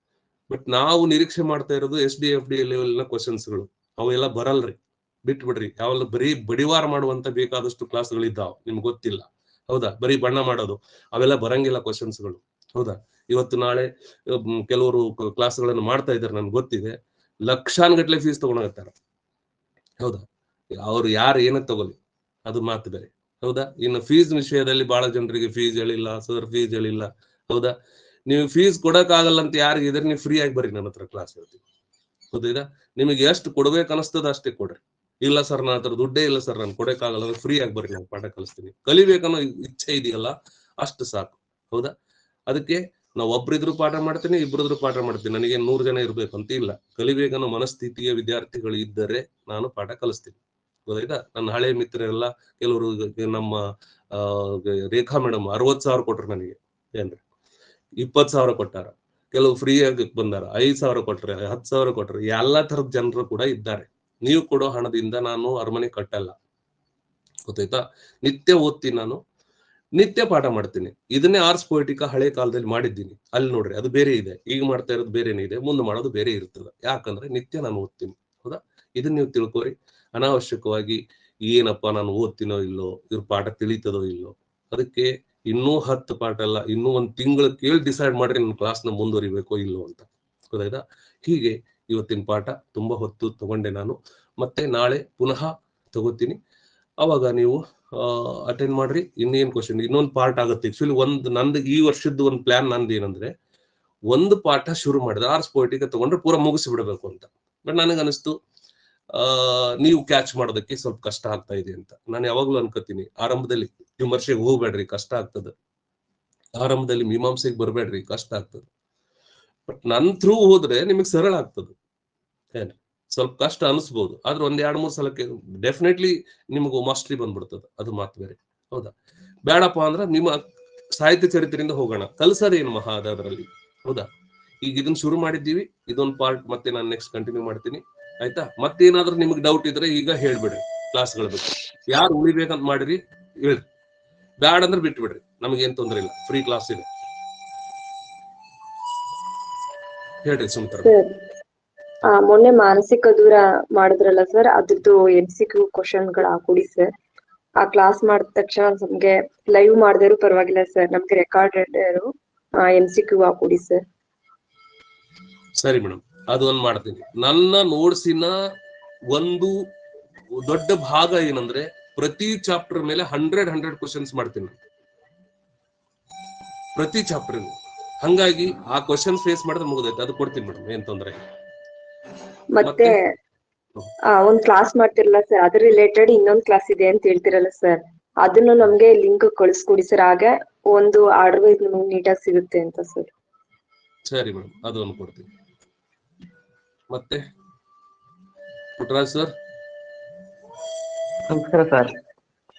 But ನಾವು ನಿರೀಕ್ಷೆ ಮಾಡ್ತಾ ಇರೋದು SDFD ಲೆವೆಲ್ ನ ಕ್ವಶನ್ಸ್ಗಳು. ಅವೆಲ್ಲ ಬರಲ್ರಿ, ಬಿಟ್ಬಿಡ್ರಿ. ಯಾವೆಲ್ಲ ಬರೀ ಬಡಿವಾರ ಮಾಡುವಂತ ಬೇಕಾದಷ್ಟು ಕ್ಲಾಸ್ಗಳು ಇದ್ದಾವ, ನಿಮ್ಗೆ ಗೊತ್ತಿಲ್ಲ. ಹೌದಾ? ಬರೀ ಬಣ್ಣ ಮಾಡೋದು ಅವೆಲ್ಲ ಬರಂಗಿಲ್ಲ ಕ್ವಶನ್ಸ್ಗಳು. ಹೌದಾ? ಇವತ್ತು ನಾಳೆ ಕೆಲವರು ಕ್ಲಾಸ್ಗಳನ್ನು ಮಾಡ್ತಾ ಇದ್ದಾರೆ, ನನ್ಗೆ ಗೊತ್ತಿದೆ. ಲಕ್ಷಾನ್ಗಟ್ಲೆ ಫೀಸ್ ತಗೊಂಡಾಗತ್ತಾರ. ಹೌದಾ? ಅವ್ರು ಯಾರು ಏನಕ್ಕೆ ತಗೊಳ್ಳಿ, ಅದು ಮಾತು ಬೇರೆ. ಹೌದಾ? ಇನ್ನು ಫೀಸ್ ವಿಷಯದಲ್ಲಿ ಬಹಳ ಜನರಿಗೆ ಫೀಸ್ ಹೇಳಿಲ್ಲ, ಸರ್ ಫೀಸ್ ಹೇಳಿಲ್ಲ. ಹೌದಾ? ನೀವು ಫೀಸ್ ಕೊಡಕ್ ಆಗಲ್ಲ ಅಂತ ಯಾರಿಗಿದ್ರೆ ನೀವು ಫ್ರೀ ಆಗಿ ಬರ್ರಿ, ನನ್ನ ಹತ್ರ ಕ್ಲಾಸ್ ಹೇಳ್ತೀವಿ. ಹೌದಾ? ನಿಮಗೆ ಎಷ್ಟು ಕೊಡ್ಬೇಕು ಅನಿಸ್ತದ ಅಷ್ಟೇ ಕೊಡ್ರಿ. ಇಲ್ಲ ಸರ್ ನನ್ನ ಹತ್ರ ದುಡ್ಡೇ ಇಲ್ಲ ಸರ್, ನಾನು ಕೊಡಕ್ಕಾಗಲ್ಲ, ಫ್ರೀ ಆಗಿ ಬರ್ರಿ, ನಾನು ಪಾಠ ಕಲಿಸ್ತೀನಿ. ಕಲಿಬೇಕನ್ನೋ ಇಚ್ಛೆ ಇದೆಯಲ್ಲ ಅಷ್ಟು ಸಾಕು. ಹೌದಾ? ಅದಕ್ಕೆ ನಾವು ಒಬ್ರಿದ್ರು ಪಾಠ ಮಾಡ್ತೀನಿ, ಇಬ್ಬರಿದ್ರು ಪಾಠ ಮಾಡ್ತೀನಿ, ನನಗೆ 100 ಜನ ಇರ್ಬೇಕು ಅಂತ ಇಲ್ಲ. ಕಲಿಬೇಕನ್ನೋ ಮನಸ್ಥಿತಿಯ ವಿದ್ಯಾರ್ಥಿಗಳು ಇದ್ದರೆ ನಾನು ಪಾಠ ಕಲಿಸ್ತೀನಿ. ಗೊತ್ತಾಯ್ತಾ? ನನ್ನ ಹಳೆ ಮಿತ್ರರೆಲ್ಲ ಕೆಲವರು, ನಮ್ಮ ರೇಖಾ ಮೇಡಮ್ 60,000 ಕೊಟ್ರು ನನಗೆ, ಏನ್ರಿ 20,000 ಕೊಟ್ಟಾರ. ಕೆಲವು ಫ್ರೀ ಆಗಿ ಬಂದಾರ, 5,000 ಕೊಟ್ರೆ, 10,000 ಕೊಟ್ರೆ. ಎಲ್ಲಾ ತರದ ಜನರು ಕೂಡ ಇದ್ದಾರೆ. ನೀವು ಕೊಡೋ ಹಣದಿಂದ ನಾನು ಅರಮನೆ ಕಟ್ಟಲ್ಲ. ಗೊತ್ತಾಯ್ತಾ? ನಿತ್ಯ ಓದ್ತೀನಿ, ನಾನು ನಿತ್ಯ ಪಾಠ ಮಾಡ್ತೀನಿ. ಇದನ್ನೇ ಆರ್ಸ್ ಪೊಯಿಟಿಕಾ ಹಳೆ ಕಾಲದಲ್ಲಿ ಮಾಡಿದ್ದೀನಿ. ಅಲ್ಲಿ ನೋಡ್ರಿ, ಅದು ಬೇರೆ ಇದೆ. ಈಗ ಮಾಡ್ತಾ ಇರೋದು ಬೇರೆನೇ ಇದೆ, ಮುಂದೆ ಮಾಡೋದು ಬೇರೆ ಇರ್ತದೆ. ಯಾಕಂದ್ರೆ ನಿತ್ಯ ನಾನು ಓದ್ತೀನಿ. ಹೌದಾ? ಇದನ್ನ ನೀವು ತಿಳ್ಕೊರಿ. ಅನಾವಶ್ಯಕವಾಗಿ ಏನಪ್ಪ ನಾನು ಓದ್ತೀನೋ ಇಲ್ಲೋ, ಇವ್ರ ಪಾಠ ತಿಳಿತದೋ ಇಲ್ಲೋ. ಅದಕ್ಕೆ ಇನ್ನೂ 10 ಪಾಠ ಅಲ್ಲ, ಇನ್ನೂ 1 ತಿಂಗಳು ಕೇಳಿ ಡಿಸೈಡ್ ಮಾಡ್ರಿ ನನ್ನ ಕ್ಲಾಸ್ನ ಮುಂದುವರಿಬೇಕೋ ಇಲ್ಲೋ ಅಂತ. ಗೊತ್ತಾಯ್ತಾ? ಹೀಗೆ ಇವತ್ತಿನ ಪಾಠ ತುಂಬಾ ಹೊತ್ತು ತಗೊಂಡೆ ನಾನು. ಮತ್ತೆ ನಾಳೆ ಪುನಃ ತಗೋತೀನಿ. ಅವಾಗ ನೀವು ಅಟೆಂಡ್ ಮಾಡ್ರಿ. ಇನ್ನೇನ್ ಕ್ವಶನ್, ಇನ್ನೊಂದು ಪಾರ್ಟ್ ಆಗುತ್ತೆ. ಆಕ್ಚುಲಿ ನಂದು ಈ ವರ್ಷದ್ದು ಒಂದು ಪ್ಲಾನ್ ನಂದು ಏನಂದ್ರೆ, ಒಂದು ಪಾಠ ಶುರು ಮಾಡಿದ್ರೆ ಆರ್ಸ್ ಪೊಯಿಟಿಕ್ ತಗೊಂಡ್ರೆ ಪೂರ ಮುಗಿಸಿ ಬಿಡಬೇಕು ಅಂತ. ಬಟ್ ನನಗನಿಸ್ತು ನೀವು ಕ್ಯಾಚ್ ಮಾಡೋದಕ್ಕೆ ಸ್ವಲ್ಪ ಕಷ್ಟ ಆಗ್ತಾ ಇದೆ ಅಂತ. ನಾನು ಯಾವಾಗ್ಲೂ ಅನ್ಕೋತೀನಿ, ಆರಂಭದಲ್ಲಿ ವಿಮರ್ಶೆಗೆ ಹೋಗ್ಬೇಡ್ರಿ, ಕಷ್ಟ ಆಗ್ತದೆ. ಆರಂಭದಲ್ಲಿ ಮೀಮಾಂಸೆಗೆ ಬರ್ಬೇಡ್ರಿ, ಕಷ್ಟ ಆಗ್ತದೆ. ಬಟ್ ನನ್ ಥ್ರೂ ಹೋದ್ರೆ ನಿಮಗೆ ಸರಳ ಆಗ್ತದೆ. ಏನ್ರಿ, ಸ್ವಲ್ಪ ಕಷ್ಟ ಅನಿಸ್ಬೋದು, ಆದ್ರೆ 1-2-3 ಸಲಕ್ಕೆ ಡೆಫಿನೆಟ್ಲಿ ನಿಮಗೂ ಮಾಸ್ಟ್ರಿ ಬಂದ್ಬಿಡ್ತದೆ. ಅದು ಮಾತು ಬೇರೆ. ಹೌದಾ? ಬೇಡಪ್ಪ ಅಂದ್ರೆ ನಿಮ್ಮ ಸಾಹಿತ್ಯ ಚರಿತ್ರೆಯಿಂದ ಹೋಗೋಣ, ಕಲ್ಸರ್ ಏನು ಮಹಾ ಅದರಲ್ಲಿ. ಹೌದಾ? ಈಗ ಇದನ್ನ ಶುರು ಮಾಡಿದ್ದೀವಿ, ಇದೊಂದು ಪಾರ್ಟ್ ಮತ್ತೆ ನಾನು ನೆಕ್ಸ್ಟ್ ಕಂಟಿನ್ಯೂ ಮಾಡ್ತೀನಿ. ಆಯ್ತಾ? ಮತ್ತೇನಾದ್ರೂ ನಿಮ್ಗೆ ಡೌಟ್ ಇದ್ರೆ ಈಗ ಹೇಳ್ಬಿಡ್ರಿ, ಕ್ಲಾಸ್ಗಳ ಬಗ್ಗೆ. ಯಾರು ಉಳಿಬೇಕಂತ ಮಾಡಿರಿ ಹೇಳ್ರಿ, ಬ್ಯಾಡ ಅಂದ್ರೆ ಬಿಟ್ಟು ಬಿಡ್ರಿ, ನಮಗೇನ್ ತೊಂದ್ರೆ ಇಲ್ಲ, ಫ್ರೀ ಕ್ಲಾಸ್ ಇದೆ. ಹೇಳ್ರಿ ಸುಮ್ತರ. ಮೊನ್ನೆ ಮಾನಸಿಕ ದೂರ ಮಾಡಿದ್ರಲ್ಲ ಸರ್, ಅದ್ರದ್ದು MCQ ಕ್ವಶನ್ಗಳು ಹಾಕೊಡಿ ಸರ್. ಆ ಕ್ಲಾಸ್ ಮಾಡಿದ ತಕ್ಷಣ ನಮ್ಗೆ ಲೈವ್ ಮಾಡದೇರು ಪರವಾಗಿಲ್ಲ ಸರ್, ನಮ್ಗೆ ರೆಕಾರ್ಡೆಡ್ MCQ ಹಾಕೊಡಿ ಸರ್. ಸರಿ ಮೇಡಮ್, ಅದು ಒಂದು ಮಾಡ್ತೀನಿ. ನನ್ನ ನೋಟ್ಸಿನ ಒಂದು ದೊಡ್ಡ ಭಾಗ ಏನಂದ್ರೆ, ಪ್ರತಿ ಚಾಪ್ಟರ್ ಮೇಲೆ 100 ಕ್ವಶನ್ಸ್ ಮಾಡ್ತೀನಿ ಪ್ರತಿ ಚಾಪ್ಟರ್. ಹಂಗಾಗಿ ಆ ಕ್ವಶನ್ ಫೇಸ್ ಮಾಡಿದ್ರೆ ಮುಗಿದೈತೆ, ಅದು ಕೊಡ್ತೀನಿ ಮೇಡಮ್, ಏನ್ ತೊಂದ್ರೆ ಇಲ್ಲ. ಮತ್ತೆ ಒಂದ್ ಕ್ಲಾಸ್ ಮಾಡ್ತಿರಲ್ಲ ಸರ್, ಅದ್ರ ರಿಲೇಟೆಡ್ ಇನ್ನೊಂದ್ ಕ್ಲಾಸ್ ಇದೆ ಅಂತ ಹೇಳ್ತಿರಲ್ಲ ಸರ್, ಅದನ್ನು ನಮ್ಗೆ ಲಿಂಕ್ ಕಳಿಸ್ಕೊಡಿ ಸರ್. ಹಾಗೆ ಒಂದು ಆರ್ಡರ್ ವೈಸ್ ನೀಟಾಗಿ ಸಿಗುತ್ತೆ ಅಂತ ಸರ್. ಸರಿ ಮೇಡಮ್, ಅದು ಒಂದು ಕೊಡ್ತೀನಿ. ಮತ್ತೆ ಪುಟ್ಟರಾಜ್ ಸರ್, ನಮಸ್ಕಾರ ಸರ್.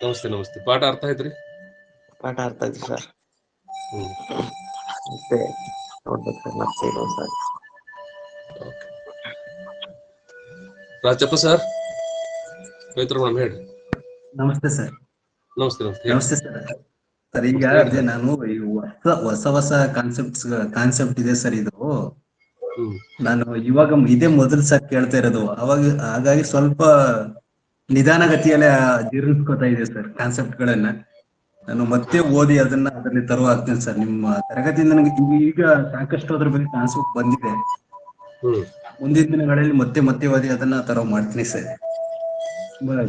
ನಮಸ್ತೆ. ನಮಸ್ತೆ. ಪಾಠ ಅರ್ಥ ಆಯ್ತ್ರಿ? ಪಾಠ ಅರ್ಥ ಆಯ್ತು ಸರ್. ಹ್ಮ್. ಮತ್ತೆ ನೋಡ್ಬೇಕು ಸರ್, ಮತ್ತೆ ಇದು ಸರ್. ರಾಜಪ್ಪ ಸರ್, ಪವಿತ್ರ ಮೇಡಮ್ ಹೇಳಿ. ನಮಸ್ತೆ ಸರ್. ನಮಸ್ತೆ. ನಮಸ್ತೆ ಸರ್. ಸರ್, ಈಗ ಅದೇ ನಾನು ಹೊಸ ಕಾನ್ಸೆಪ್ಟ್ ಇದೆ ಸರ್ ಇದು. ನಾನು ಇವಾಗ ಇದೇ ಮೊದಲು ಸರ್ ಕೇಳ್ತಾ ಇರೋದು. ಹಾಗಾಗಿ ಸ್ವಲ್ಪ ನಿಧಾನಗತಿಯಲ್ಲೇ ಜೀರ್ಣಿಸ್ಕೊತಾ ಇದೆ ಸರ್ ಕಾನ್ಸೆಪ್ಟ್ ಗಳನ್ನ. ನಾನು ಮತ್ತೆ ಓದಿ ಅದರಲ್ಲಿ ತರುವ ಆಗ್ತೇನೆ ಸರ್. ನಿಮ್ಮ ತರಗತಿಯಿಂದ ನನಗೆ ಈಗ ಸಾಕಷ್ಟು ಅದ್ರ ಬಗ್ಗೆ ಕಾನ್ಸೆಪ್ಟ್ ಬಂದಿದೆ. ಮುಂದಿನ ದಿನಗಳಲ್ಲಿ ಮತ್ತೆ ಓದಿ ಅದನ್ನ ತರೋ ಮಾಡ್ತೀನಿ ಸರ್.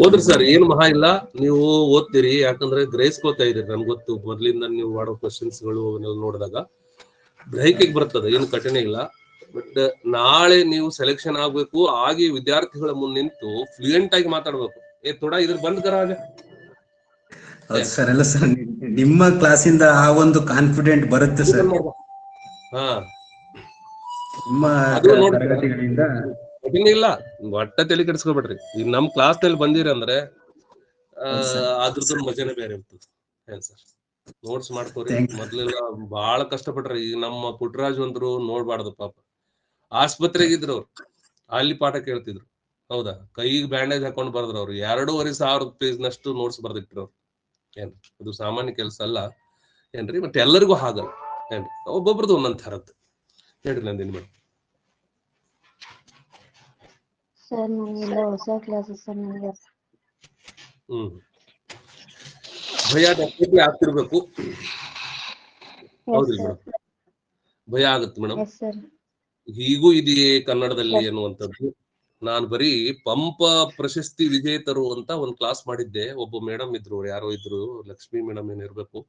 ಓದ್ರಿ ಸರ್, ಏನು ಮಹಾ ಇಲ್ಲ, ನೀವು ಓದ್ತೀರಿ, ಯಾಕಂದ್ರೆ ಗ್ರಹಿಸ್ಕೊತಾ ಇದೀರಿ. ನನ್ಗೆ ಗೊತ್ತು, ಮೊದ್ಲಿಂದ ನೀವು ಮಾಡೋ ಕ್ವಶನ್ಸ್ ಗಳು ನೋಡಿದಾಗ ಗ್ರಹಿಕೆಗೆ ಬರ್ತದೆ, ಏನು ಕಠಿಣ ಇಲ್ಲ. ಬಟ್ ನಾಳೆ ನೀವು ಸೆಲೆಕ್ಷನ್ ಆಗ್ಬೇಕು, ಆಗಿ ವಿದ್ಯಾರ್ಥಿಗಳ ಮುಂದೆ ನಿಂತು ಫ್ಲೂಯೆಂಟ್ ಆಗಿ ಮಾತಾಡ್ಬೇಕು. ಥೋಡಾ ಇದ್ರ ಬಂದ್ ಕರಾಗ ಸರ್. ಎಲ್ಲ ಸರ್, ನಿಮ್ಮ ಕ್ಲಾಸಿಂದ ಆ ಒಂದು ಕಾನ್ಫಿಡೆಂಟ್ ಬರುತ್ತೆ ಸರ್. ಹಾ, ನಿಮ್ಮ ತರಗತಿಗಳಿಂದ ಕಠಿಣ ಇಲ್ಲ, ಒಟ್ಟ ತಲೆ ಕೆಡಿಸ್ಕೊಬೇಡ್ರಿ. ಈಗ ನಮ್ ಕ್ಲಾಸ್ ನಲ್ಲಿ ಬಂದಿರಿ ಅಂದ್ರೆ ಅದ್ರದ್ದು ಮಜಾನೇ ಬೇರೆ ಇರ್ತದೆ. ಏನ್ ಸರ್, ನೋಟ್ಸ್ ಮಾಡ್ಕೋರಿ. ಮೊದ್ಲೆಲ್ಲ ಬಹಳ ಕಷ್ಟಪಟ್ರಿ. ಈಗ ನಮ್ಮ ಪುಟ್ಟರಾಜ್ ಅಂದ್ರು ನೋಡ್ಬಾರ್ದು ಪಾಪ, ಆಸ್ಪತ್ರೆಗಿದ್ರು ಅವ್ರು, ಅಲ್ಲಿ ಪಾಠ ಕೇಳ್ತಿದ್ರು. ಹೌದಾ? ಕೈಗೆ ಬ್ಯಾಂಡೇಜ್ ಹಾಕೊಂಡ್ ಬರ್ದ್ರು ಅವ್ರು. 2,500 ಪೇಜ್ ನಷ್ಟು ನೋಟ್ಸ್ ಬರ್ದಿಟ್ರು ಅವ್ರು. ಏನ್ರಿ, ಅದು ಸಾಮಾನ್ಯ ಕೆಲಸ ಅಲ್ಲ ಏನ್ರಿ. ಮತ್ತೆ ಎಲ್ಲರಿಗೂ ಹಾಗಲ್ಲ ಏನ್ರಿ, ಒಬ್ಬೊಬ್ರದ್ದು ಒಂದೊಂದ್ ಥರದ್ದು. ಹೇಳ್ರಿ ನಂದಿನಿ ಮೇಡಮ್. ಸರ್, ನನಗೆಲ್ಲ ಹೊಸ ಕ್ಲಾಸಸ್ ಸರ್. ನನಗೆ ಭಯ ಡೆಫಿನೆಟ್ಲಿ ಆಗ್ತಿರ್ಬೇಕು. ಹೌದ್ರಿ ಮೇಡಮ್, ಭಯ ಆಗುತ್ತೆ ಮೇಡಮ್. ಹೀಗೂ ಇದೆಯೇ ಕನ್ನಡದಲ್ಲಿ ಅನ್ನುವಂಥದ್ದು. ನಾನು ಬರೀ ಪಂಪ ಪ್ರಶಸ್ತಿ ವಿಜೇತರು ಅಂತ ಒಂದು ಕ್ಲಾಸ್ ಮಾಡಿದ್ದೆ. ಒಬ್ಬ ಮೇಡಮ್ ಇದ್ರು, ಯಾರೋ ಇದ್ರು, ಲಕ್ಷ್ಮಿ ಮೇಡಮ್ ಏನಿರ್ಬೇಕು.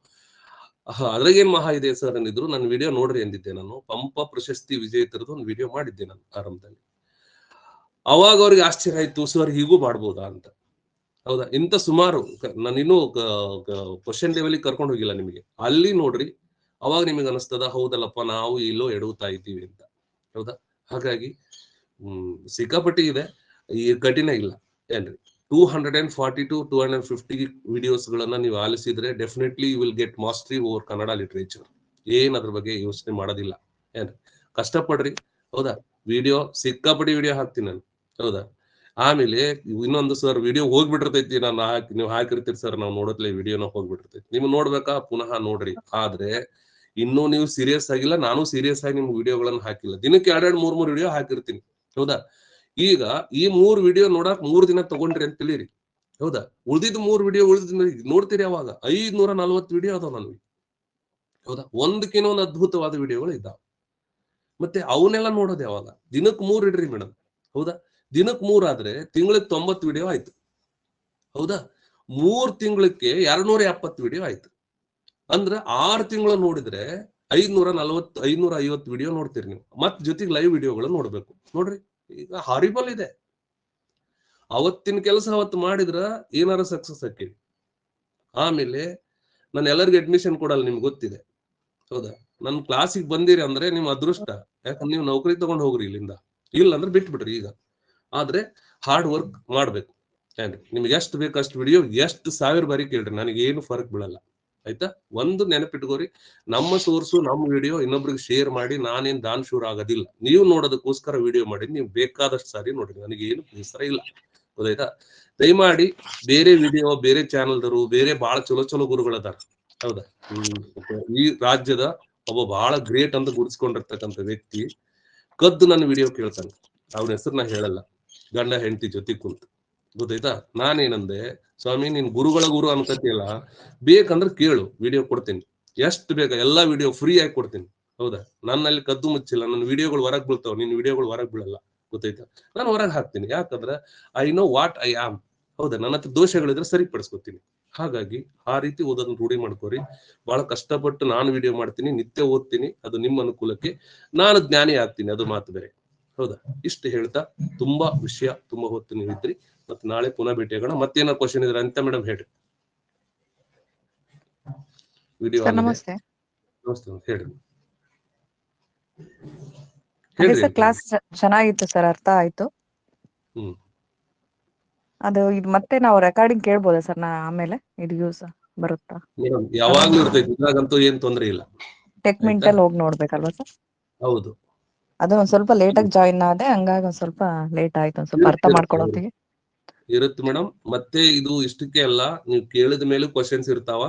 ಅದ್ರಾಗೇನ್ ಮಹಾ ಇದೆ ಸರ್ ಅಂದಿದ್ರು. ನನ್ನ ವಿಡಿಯೋ ನೋಡ್ರಿ ಅಂದಿದ್ದೆ ನಾನು. ಪಂಪ ಪ್ರಶಸ್ತಿ ವಿಜೇತರದ್ದು ಒಂದು ವಿಡಿಯೋ ಮಾಡಿದ್ದೆ ನಾನು ಆರಂಭದಲ್ಲಿ. ಅವಾಗ ಅವ್ರಿಗೆ ಆಶ್ಚರ್ಯ ಆಯ್ತು, ಸರ್ ಹೀಗೂ ಮಾಡ್ಬೋದಾ ಅಂತ. ಹೌದಾ? ಇಂಥ ಸುಮಾರು ನಾನಿನ್ನೂ ಕ್ವಶನ್ ಲೆವೆಲ್ ಕರ್ಕೊಂಡು ಹೋಗಿಲ್ಲ ನಿಮಗೆ. ಅಲ್ಲಿ ನೋಡ್ರಿ, ಅವಾಗ ನಿಮಗೆ ಅನಿಸ್ತದ, ಹೌದಲ್ಲಪ್ಪ ನಾವು ಇಲ್ಲೋ ಎಡುತ್ತಾ ಇದ್ದೀವಿ ಅಂತ. ಹೌದಾ? ಹಾಗಾಗಿ ಸಿಕ್ಕಾಪಟ್ಟಿ ಇದೆ, ಈ ಕಠಿಣ ಇಲ್ಲ ಏನ್ರಿ. 240 to 250 ವಿಡಿಯೋಸ್ ಗಳನ್ನ ನೀವು ಆಲಿಸಿದ್ರೆ definitely you will get mastery over Kannada literature. ಏನ್ ಅದ್ರ ಬಗ್ಗೆ ಯೋಚನೆ ಮಾಡೋದಿಲ್ಲ ಏನ್ರಿ. ಕಷ್ಟಪಡ್ರಿ. ಹೌದಾ? ವಿಡಿಯೋ ಸಿಕ್ಕಾಪಟ್ಟಿ ವಿಡಿಯೋ ಹಾಕ್ತೀನಿ ನಾನು. ಹೌದಾ? ಆಮೇಲೆ ಇನ್ನೊಂದು ಸರ್, ವಿಡಿಯೋ ಹೋಗ್ಬಿಟ್ಟಿರ್ತೈತಿ, ನೀವು ಹಾಕಿರ್ತೀರಿ ಸರ್, ನಾವು ನೋಡತ್ಲೆ ವಿಡಿಯೋನ ಹೋಗ್ಬಿಟ್ಟಿರ್ತೈತಿ. ನೀವು ನೋಡ್ಬೇಕಾ? ಪುನಃ ನೋಡ್ರಿ. ಆದ್ರೆ ಇನ್ನೂ ನೀವು ಸೀರಿಯಸ್ ಆಗಿಲ್ಲ, ನಾನು ಸೀರಿಯಸ್ ಆಗಿ ನಿಮ್ಗೆ ವಿಡಿಯೋಗಳನ್ನ ಹಾಕಿಲ್ಲ. ದಿನಕ್ಕೆ 2-3 ವಿಡಿಯೋ ಹಾಕಿರ್ತೀನಿ. ಹೌದಾ? ಈಗ ಈ 3 ವಿಡಿಯೋ ನೋಡಕ್ 3 ದಿನ ತಗೊಂಡ್ರಿ ಅಂತ ತಿಳಿರಿ. ಹೌದಾ? ಉಳಿದಿದ್ದು 3 ವಿಡಿಯೋ ನೋಡ್ತೀರಿ ಅವಾಗ 540 ವಿಡಿಯೋ ಅದಾವ ನನಗೆ. ಹೌದಾ? ಒಂದಕ್ಕಿಂತ ಒಂದು ಅದ್ಭುತವಾದ ವಿಡಿಯೋಗಳು ಇದ್ದಾವೆ. ಮತ್ತೆ ಅವನ್ನೆಲ್ಲ ನೋಡೋದು ಯಾವಾಗ? ದಿನಕ್ಕೆ 3 ಇಡ್ರಿ ಮೇಡಮ್. ಹೌದಾ? ದಿನಕ್ಕೆ 3 ಆದ್ರೆ ತಿಂಗಳಿಗೆ 90 ವಿಡಿಯೋ ಆಯ್ತು. ಹೌದಾ? 3 ತಿಂಗಳಿಗೆ 270 ವಿಡಿಯೋ ಆಯ್ತು. ಅಂದ್ರೆ 6 ತಿಂಗಳು ನೋಡಿದ್ರೆ 550 ವಿಡಿಯೋ ನೋಡ್ತೀರಿ ನೀವು. ಮತ್ ಜೊತೆಗೆ ಲೈವ್ ವಿಡಿಯೋಗಳು ನೋಡ್ಬೇಕು. ನೋಡ್ರಿ, ಈಗ ಹಾರಿಬಲ್ ಇದೆ. ಅವತ್ತಿನ ಕೆಲಸ ಅವತ್ತು ಮಾಡಿದ್ರ ಏನಾರ ಸಕ್ಸಸ್ ಆಕ್ಕೇವಿ. ಆಮೇಲೆ ನಾನು ಎಲ್ಲರಿಗೂ ಅಡ್ಮಿಷನ್ ಕೊಡಲ್ಲ, ನಿಮ್ಗೆ ಗೊತ್ತಿದೆ. ಹೌದಾ? ನನ್ನ ಕ್ಲಾಸಿಗೆ ಬಂದಿರಿ ಅಂದ್ರೆ ನಿಮ್ ಅದೃಷ್ಟ. ಯಾಕಂದ್ರೆ ನೀವು ನೌಕರಿ ತಗೊಂಡ್ ಹೋಗ್ರಿ ಇಲ್ಲಿಂದ. ಇಲ್ಲ ಅಂದ್ರೆ ಬಿಟ್ಬಿಡ್ರಿ ಈಗ. ಆದ್ರೆ ಹಾರ್ಡ್ ವರ್ಕ್ ಮಾಡ್ಬೇಕು. ಏನ್ರಿ, ನಿಮ್ಗೆ ಎಷ್ಟು ಬೇಕು ಅಷ್ಟು ವಿಡಿಯೋ ಎಷ್ಟು 1000 ಬಾರಿ ಕೇಳ್ರಿ, ನನಗೆ ಏನು ಫರಕ್ ಬೀಳಲ್ಲ. ಆಯ್ತಾ? ಒಂದು ನೆನಪಿಟ್ಕೋರಿ, ನಮ್ಮ ಸೋರ್ಸು ನಮ್ಮ ವಿಡಿಯೋ ಇನ್ನೊಬ್ರಿಗೆ ಶೇರ್ ಮಾಡಿ ನಾನೇನ್ ದಾನ್ ಶೂರ್ ಆಗೋದಿಲ್ಲ. ನೀವು ನೋಡೋದಕ್ಕೋಸ್ಕರ ವಿಡಿಯೋ ಮಾಡಿ ನೀವು ಬೇಕಾದಷ್ಟು ಸಾರಿ ನೋಡ್ರಿ, ನನಗೆ ಏನು ಬೇಸರ ಇಲ್ಲ. ಗೊತ್ತಾಯ್ತಾ? ದಯಮಾಡಿ ಬೇರೆ ವಿಡಿಯೋ, ಬೇರೆ ಚಾನಲ್ದರು, ಬೇರೆ ಬಹಳ ಚಲೋ ಚಲೋ ಗುರುಗಳದಾರ. ಹೌದಾ? ಈ ರಾಜ್ಯದ ಒಬ್ಬ ಬಹಳ ಗ್ರೇಟ್ ಅಂತ ಗುರುತಿಸ್ಕೊಂಡಿರ್ತಕ್ಕಂಥ ವ್ಯಕ್ತಿ ಕದ್ದು ನನ್ನ ವಿಡಿಯೋ ಕೇಳ್ತಾನೆ. ಅವ್ರ ಹೆಸರು ನಾ ಹೇಳಲ್ಲ. ಗಂಡ ಹೆಂಡತಿ ಜೊತೆ ಕುಂತು. ಗೊತ್ತಾಯ್ತಾ? ನಾನೇನಂದೆ, ಸ್ವಾಮಿ ನೀನ್ ಗುರುಗಳ ಗುರು ಅನ್ಕತಿಯಲ್ಲ, ಬೇಕಂದ್ರೆ ಕೇಳು, ವಿಡಿಯೋ ಕೊಡ್ತೀನಿ. ಎಷ್ಟು ಬೇಕ ಎಲ್ಲಾ ವಿಡಿಯೋ ಫ್ರೀ ಆಗಿ ಕೊಡ್ತೀನಿ. ಹೌದಾ? ನನ್ನಲ್ಲಿ ಕದ್ದು ಮುಚ್ಚಿಲ್ಲ. ನನ್ನ ವಿಡಿಯೋಗಳು ಹೊರಗ್ ಬೀಳ್ತಾವ, ನಿನ್ ವಿಡಿಯೋಗಳು ಹೊರಗ್ ಬೀಳಲ್ಲ. ಗೊತ್ತಾಯ್ತಾ? ನಾನು ಹೊರಗೆ ಹಾಕ್ತೀನಿ. ಯಾಕಂದ್ರೆ I know what I am. ಹೌದಾ? ನನ್ನ ಹತ್ರ ದೋಷಗಳಿದ್ರೆ ಸರಿಪಡಿಸ್ಕೊತೀನಿ. ಹಾಗಾಗಿ ಆ ರೀತಿ ಓದೋದನ್ನ ರೂಢಿ ಮಾಡ್ಕೋರಿ. ಬಹಳ ಕಷ್ಟಪಟ್ಟು ನಾನು ವಿಡಿಯೋ ಮಾಡ್ತೀನಿ, ನಿತ್ಯ ಓದ್ತೀನಿ. ಅದು ನಿಮ್ಮ ಅನುಕೂಲಕ್ಕೆ. ನಾನು ಜ್ಞಾನಿ ಆಗ್ತೀನಿ, ಅದು ಮಾತು ಬೇರೆ. ಹೌದಾ? ಇಷ್ಟು ಹೇಳ್ತಾ, ತುಂಬಾ ವಿಷಯ, ತುಂಬಾ ಹೊತ್ತು ನೀವಿದ್ರಿ. ಮತ್ತೆ ನಾಳೆ ಪುನಃ ಭೇಟಿಯಾಗೋಣ. ಮತ್ತೇನೋ ಕ್ವಶನ್ ಇದ್ರೆ ಅಂತ ಮೇಡಮ್ ಹೇಳ್ರಿ. ವಿಡಿಯೋ ನಮಸ್ತೆ. ನಮಸ್ತೆ ಹೇಳ್ರಿ. ಅದೇ ಸರ್, ಕ್ಲಾಸ್ ಚೆನ್ನಾಗಿತ್ತು ಸರ್, ಅರ್ಥ ಆಯ್ತು. ಅದು ಇದು ಮತ್ತೆ ನಾವು ರೆಕಾರ್ಡಿಂಗ್ ಕೇಳ್ಬೋದಾ ಸರ್? ಆಮೇಲೆ ಇದು ಯೂಸ್ ಬರುತ್ತಾ? ಮೇಡಮ್ ಯಾವಾಗ್ಲೂ ಇರ್ತೈತಿ, ಇದ್ರಾಗಂತೂ ಏನ್ ತೊಂದ್ರೆ ಇಲ್ಲ. ಟೆಕ್ ಮಿಂಟಲ್ಲಿ ಹೋಗಿ ನೋಡ್ಬೇಕಲ್ವಾ ಸರ್? ಹೌದು. ಅದು ಒಂದ್ ಸ್ವಲ್ಪ ಲೇಟ್ ಆಗಿ ಜಾಯಿನ್ ಆದೆ, ಹಂಗಾಗಿ ಒಂದ್ ಸ್ವಲ್ಪ ಲೇಟ್ ಆಯ್ತು ಒಂದ್ ಸ್ವಲ್ಪ ಅರ್ಥ ಮಾಡ್ಕೊಳ್ಳೋತ್ತಿಗೆ. ಇರುತ್ತೆ ಮೇಡಮ್. ಮತ್ತೆ ಇದು ಇಷ್ಟಕ್ಕೆ ಅಲ್ಲ, ನೀವು ಕೇಳಿದ ಮೇಲೆ ಕ್ವಶನ್ಸ್ ಇರ್ತಾವ.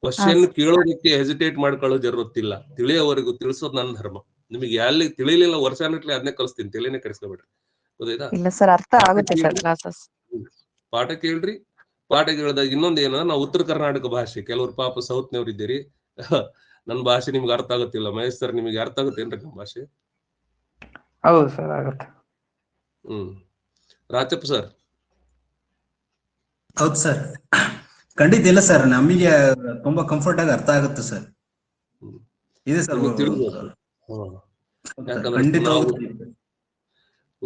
ಕ್ವಶನ್ ಕೇಳೋದಕ್ಕೆ ಹೆಸಿಟೇಟ್ ಮಾಡ್ಕೊಳ್ಳೋ ಜರುತ್ತಿಲ್ಲ. ತಿಳಿಯೋವರೆಗೂ ತಿಳಿಸೋದು ನನ್ನ ಧರ್ಮ. ನಿಮಗೆ ಎಲ್ಲಿ ತಿಳಿಲಿಲ್ಲ ವರ್ಷಾನುಗಟ್ಲೆ ಅದನ್ನೇ ಕಲಿಸ್ತೀನಿ, ತಿಳಿನೇ ಕೆಡಿಸ್ಕೊಬೇಡ್ರಿ. ಗೊತ್ತಾಯ್ತಾ? ಇಲ್ಲ ಸರ್, ಅರ್ಥ ಆಗುತ್ತೆ ಸರ್ ಕ್ಲಾಸಸ್. ಪಾಠ ಕೇಳ್ರಿ. ಪಾಠ ಕೇಳಿದಾಗ ಇನ್ನೊಂದ್ ಏನ, ನಾವು ಉತ್ತರ ಕರ್ನಾಟಕ ಭಾಷೆ, ಕೆಲವ್ರು ಪಾಪ ಸೌತ್ನವ್ರು ಇದ್ದೀರಿ, ನನ್ನ ಭಾಷೆ ನಿಮ್ಗೆ ಅರ್ಥ ಆಗುತ್ತಿಲ್ಲ. ಮಹೇಶ್ ಸರ್, ನಿಮಗೆ ಅರ್ಥ ಆಗುತ್ತೆ ಏನ್ರಿ ನಮ್ಮ ಭಾಷೆ? ಹೌದು ಸರ್, ಆಗುತ್ತೆ. ರಾಚಪ್ಪ ಸರ್? ಹೌದು ಸರ್, ಖಂಡಿತ ಇಲ್ಲ ಸರ್, ನಮಗೆ ತುಂಬಾ ಕಂಫರ್ಟ್ ಆಗಿ ಅರ್ಥ ಆಗುತ್ತೆ ಸರ್. ಇದೆ ಸರ್,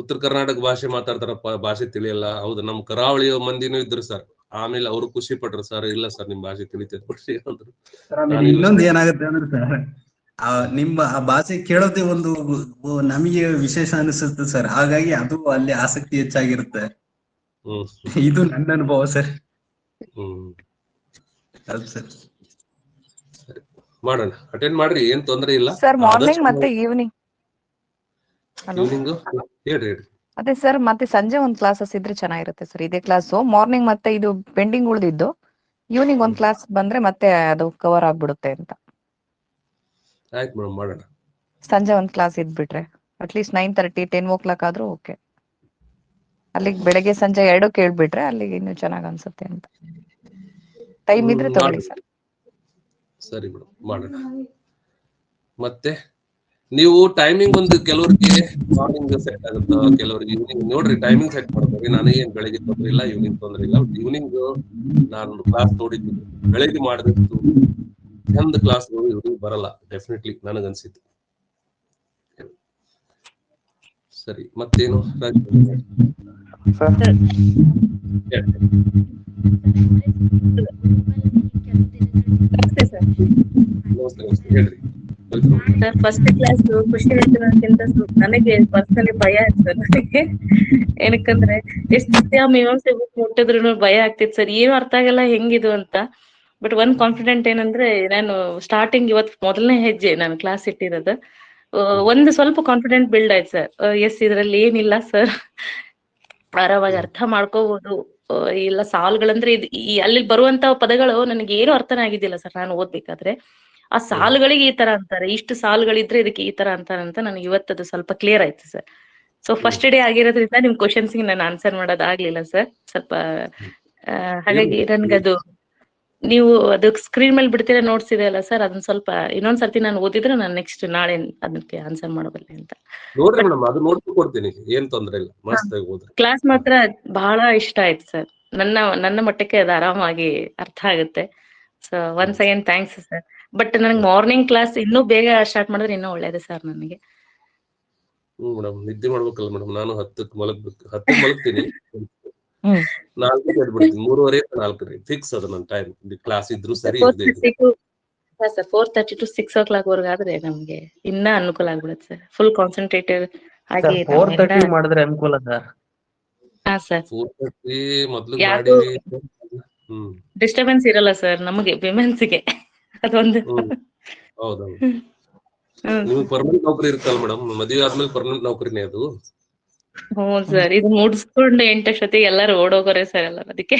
ಉತ್ತರ ಕರ್ನಾಟಕ ಭಾಷೆ ಮಾತಾಡ್ತಾರಪ್ಪ, ಭಾಷೆ ತಿಳಿಯಲ್ಲ. ಹೌದು, ನಮ್ ಕರಾವಳಿಯ ಮಂದಿನೂ ಇದ್ರು ಸರ್. ಆಮೇಲೆ ಅವರು ಖುಷಿ ಪಟ್ರು, ಸರ್ ಇಲ್ಲ ಸರ್ ನಿಮ್ ಭಾಷೆ ತಿಳಿತೈತೆ ಕೊಡ್ರಿ ಅಂದ್ರು. ಇನ್ನೊಂದು ಏನಾಗುತ್ತೆ ಅಂದ್ರೆ ಸರ್, ನಿಮ್ಮ ಆ ಭಾಷೆ ಕೇಳೋದೇ ಒಂದು ನಮಗೆ ವಿಶೇಷ ಅನಿಸುತ್ತೆ ಸರ್. ಹಾಗಾಗಿ ಅದು ಅಲ್ಲಿ ಆಸಕ್ತಿ ಹೆಚ್ಚಾಗಿರುತ್ತೆ. ಇದು ನನ್ನ ಅನುಭವ ಸರ್. ಹೌದು ಸರ್. ಮಾಡೋಣ, ಅಟೆಂಡ್ ಮಾಡ್ರಿ, ಏನ್ ತೊಂದ್ರೆ ಇಲ್ಲ ಸರ್. ಮಾರ್ನಿಂಗ್ ಮತ್ತೆ ಈವ್ನಿಂಗ್ ಹೇಳ್ರಿ. ಅದೇ ಸರ್, ಮತ್ತೆ ಸಂಜೆ ಒಂದ್ ಕ್ಲಾಸಸ್ ಇದ್ರೆ ಚೆನ್ನಾಗಿರುತ್ತೆ ಸರ್. ಇದೇ ಕ್ಲಾಸು ಮಾರ್ನಿಂಗ್ ಮತ್ತೆ ಇದು ಪೆಂಡಿಂಗ್ ಉಳಿದಿದ್ದು ಈವ್ನಿಂಗ್ ಒಂದ್ ಕ್ಲಾಸ್ ಬಂದ್ರೆ ಮತ್ತೆ ಅದು ಕವರ್ ಆಗ್ಬಿಡುತ್ತೆ ಅಂತ. ಆಯ್ತು ಮೇಡಮ್, ಮಾಡೋಣ. ಸಂಜೆ ಒಂದ್ ಕ್ಲಾಸ್ ಇದ್ಬಿಟ್ರೆ ಅಟ್ಲೀಸ್ಟ್ 9:30 10 o'clock ಆದ್ರೂ ಓಕೆ. ಅಲ್ಲಿಗೆ ಬೆಳಗ್ಗೆ ಸಂಜೆ 2 ಕೇಳ್ಬಿಟ್ರೆ ಅಲ್ಲಿಗೆ ಇನ್ನು ಚೆನ್ನಾಗ್ ಅನ್ಸುತ್ತೆ ಅಂತ. ಟೈಮ್ ಇದ್ರೆ ತಗೊಳ್ಳಿ ಸರ್. ಸರಿ ಮೇಡಮ್, ಮಾಡೋಣ. ಮತ್ತೆ ನೀವು ಟೈಮಿಂಗ್ ಒಂದು ಕೆಲವರಿಗೆ ಮಾರ್ನಿಂಗ್ ಸೆಟ್ ಆಗುತ್ತ, ಕೆಲವರಿಗೆ ಈವ್ನಿಂಗ್. ನೋಡ್ರಿ, ಟೈಮಿಂಗ್ ಸೆಟ್ ಮಾಡ್ತೀವಿ. ನನಗೇನ್ ಬೆಳಗ್ಗೆ ತೊಂದ್ರೆ ಇಲ್ಲ, ಈವ್ನಿಂಗ್ ತೊಂದ್ರೆ ಇಲ್ಲ. ಈವ್ನಿಂಗ್ ನಾನು ಕ್ಲಾಸ್ ನೋಡಿದ್ದೀನಿ, ಬೆಳಗ್ಗೆ ಮಾಡಿದಷ್ಟು ಚಂದ ಕ್ಲಾಸ್ಗಳು ಇವ್ರಿಗೆ ಬರಲ್ಲ. ಡೆಫಿನೆಟ್ಲಿ ನನಗನ್ಸಿತ್ತು. ಸರಿ, ಮತ್ತೇನು? ಹೇಳ್ರಿ. ಸರ್, ಫಸ್ಟ್ ಕ್ಲಾಸ್ ಖುಷಿ ಆಯ್ತು ಅನ್ನೋಕ್ಕಿಂತ ನನಗೆ ಪರ್ಸನಲಿ ಭಯ ಆಯ್ತು ಸರ್. ನನಗೆ ಏನಕ್ಕಂದ್ರೆ ಎಷ್ಟು ಸತ್ಯ ಮೀಮಾಂಸೆ ಬುಕ್ ಮುಟ್ಟಿದ್ರು ಭಯ ಆಗ್ತಿತ್ತು ಸರ್. ಏನು ಅರ್ಥ ಆಗಲ್ಲ ಹೆಂಗಿದು ಅಂತ. ಬಟ್ ಒಂದ್ ಕಾನ್ಫಿಡೆಂಟ್ ಏನಂದ್ರೆ, ನಾನು ಸ್ಟಾರ್ಟಿಂಗ್ ಇವತ್ತು ಮೊದಲನೇ ಹೆಜ್ಜೆ ನಾನು ಕ್ಲಾಸ್ ಇಟ್ಟಿರೋದು. ಒಂದು ಸ್ವಲ್ಪ ಕಾನ್ಫಿಡೆಂಟ್ ಬಿಲ್ಡ್ ಆಯ್ತು ಸರ್. ಎಸ್, ಇದ್ರಲ್ಲಿ ಏನಿಲ್ಲ ಸರ್, ಆರಾಮಾಗಿ ಅರ್ಥ ಮಾಡ್ಕೋಬಹುದು. ಇಲ್ಲ ಸಾಲುಗಳಂದ್ರೆ ಅಲ್ಲಿ ಬರುವಂತ ಪದಗಳು ನನಗೆ ಏನು ಅರ್ಥನೇ ಆಗಿದ್ದಿಲ್ಲ ಸರ್ ನಾನು ಓದ್ಬೇಕಾದ್ರೆ. ಆ ಸಾಲುಗಳಿಗೆ ಈ ತರ ಅಂತಾರೆ, ಇಷ್ಟು ಸಾಲುಗಳಿದ್ರೆ ಇದಕ್ಕೆ ಈ ತರ ಅಂತಾರೆ ಅಂತ ನನಗೆ ಇವತ್ತದು ಸ್ವಲ್ಪ ಕ್ಲಿಯರ್ ಆಯ್ತು ಸರ್. ಸೊ ಫಸ್ಟ್ ಡೇ ಆಗಿರೋದ್ರಿಂದ ನಿಮ್ ಕ್ವಶನ್ಸ್ ನಾನು ಆನ್ಸರ್ ಮಾಡೋದಾಗ್ಲಿಲ್ಲ ಸರ್. ಸ್ವಲ್ಪ ಹಾಗಾಗಿ ನನ್ಗದು ನೀವು ಅದು ಸ್ಕ್ರೀನ್ ಮೇಲೆ ಬಿಡ್ತೀರಾ ನೋಟ್ಸ್ ಇದೆ ಅಲ್ಲ ಸರ್, ಅದನ್ನ ಸ್ವಲ್ಪ ಇನ್ನೊಂದ್ಸರ್ತಿ ನಾನು ಓದಿದ್ರೆ ನಾನು ನೆಕ್ಸ್ಟ್ ನಾಳೆ ಅದಕ್ಕೆ ಆನ್ಸರ್ ಮಾಡಬಲ್ಲೆ ಅಂತ. ನೋಡ್ರಿ ಮೇಡಮ್, ಅದು ನೋಡ್ಕೊಂಡು ಕೊಡ್ತೀನಿ, ಏನ್ ತೊಂದ್ರೆ ಇಲ್ಲ, ಮಸ್ತ್ ಆಗಿ ಓದ್ರಿ. ಕ್ಲಾಸ್ ಮಾತ್ರ ಬಹಳ ಇಷ್ಟ ಆಯ್ತು ಸರ್. ನನ್ನ ಮಟ್ಟಕ್ಕೆ ಅದು ಆರಾಮಾಗಿ ಅರ್ಥ ಆಗುತ್ತೆ. So once again thanks sir. But ನನಗೆ ಮಾರ್ನಿಂಗ್ ಕ್ಲಾಸ್ ಇನ್ನೂ ಬೇಗ ಸ್ಟಾರ್ಟ್ ಮಾಡಿದ್ರೆ ಇನ್ನೂ ಒಳ್ಳೇದು ಸರ್ ನನಗೆ. ಮೇಡಮ್ ನಿದ್ದೆ ಮಾಡ್ಬೇಕಲ್ಲ ಮೇಡಮ್, ನಾನು 10ಕ್ಕೆ ಮಲಗ್ತೀನಿ, 4ಕ್ಕೆ ಎದ್ಬಿಡ್ತೀನಿ, 3:30 4 ಫಿಕ್ಸ್ ಅದು ನನ್ನ ಟೈಮ್. ಕ್ಲಾಸ್ ಇದ್ರು ಸರಿ ಸರ್ 4:30 to 6 o'clock ವರ್ಗ ಆದ್ರೆ ನಮ್ಗೆ ಇನ್ನ ಅನುಕೂಲ ಆಗ್ಬಿಡುತ್ತೆ ಸರ್. ಫುಲ್ ಕಾನ್ಸಂಟ್ರೇಟೆಡ್ ಆಗಿ 4:30 ಮಾಡಿದ್ರೆ ಅನುಕೂಲ ಸರ್. ಹಾ ಸರ್, 4:30 ಮೊದ್ಲು ಯಾವ್ದು ಮಾಡಿ. ಡಿಸ್ಟರ್ಬೆನ್ಸ್ ಇರಲ್ಲ ಸರ್ ನಮಗೆ ವಿಮೆನ್ಸ್ಗೆ, ಅದೊಂದು. ಹೌದೌದು. ನಿಮ್ಗೆ ಪರ್ಮನೆಂಟ್ ನೌಕರಿ ಇರುತ್ತಲ್ಲ ಮೇಡಮ್, ಮದುವೆ ಆದ್ಮೇಲೆ ಪರ್ಮನೆಂಟ್ ನೌಕರಿನೇ ಅದು. ಹ್ಞೂ ಸರ್, ಇದು ಮುಗಿಸ್ಕೊಂಡು 8 ಅಷ್ಟೊತ್ತಿಗೆ ಎಲ್ಲರೂ ಓಡೋಗೋರೆ ಸರ್ ಎಲ್ಲ, ಅದಕ್ಕೆ.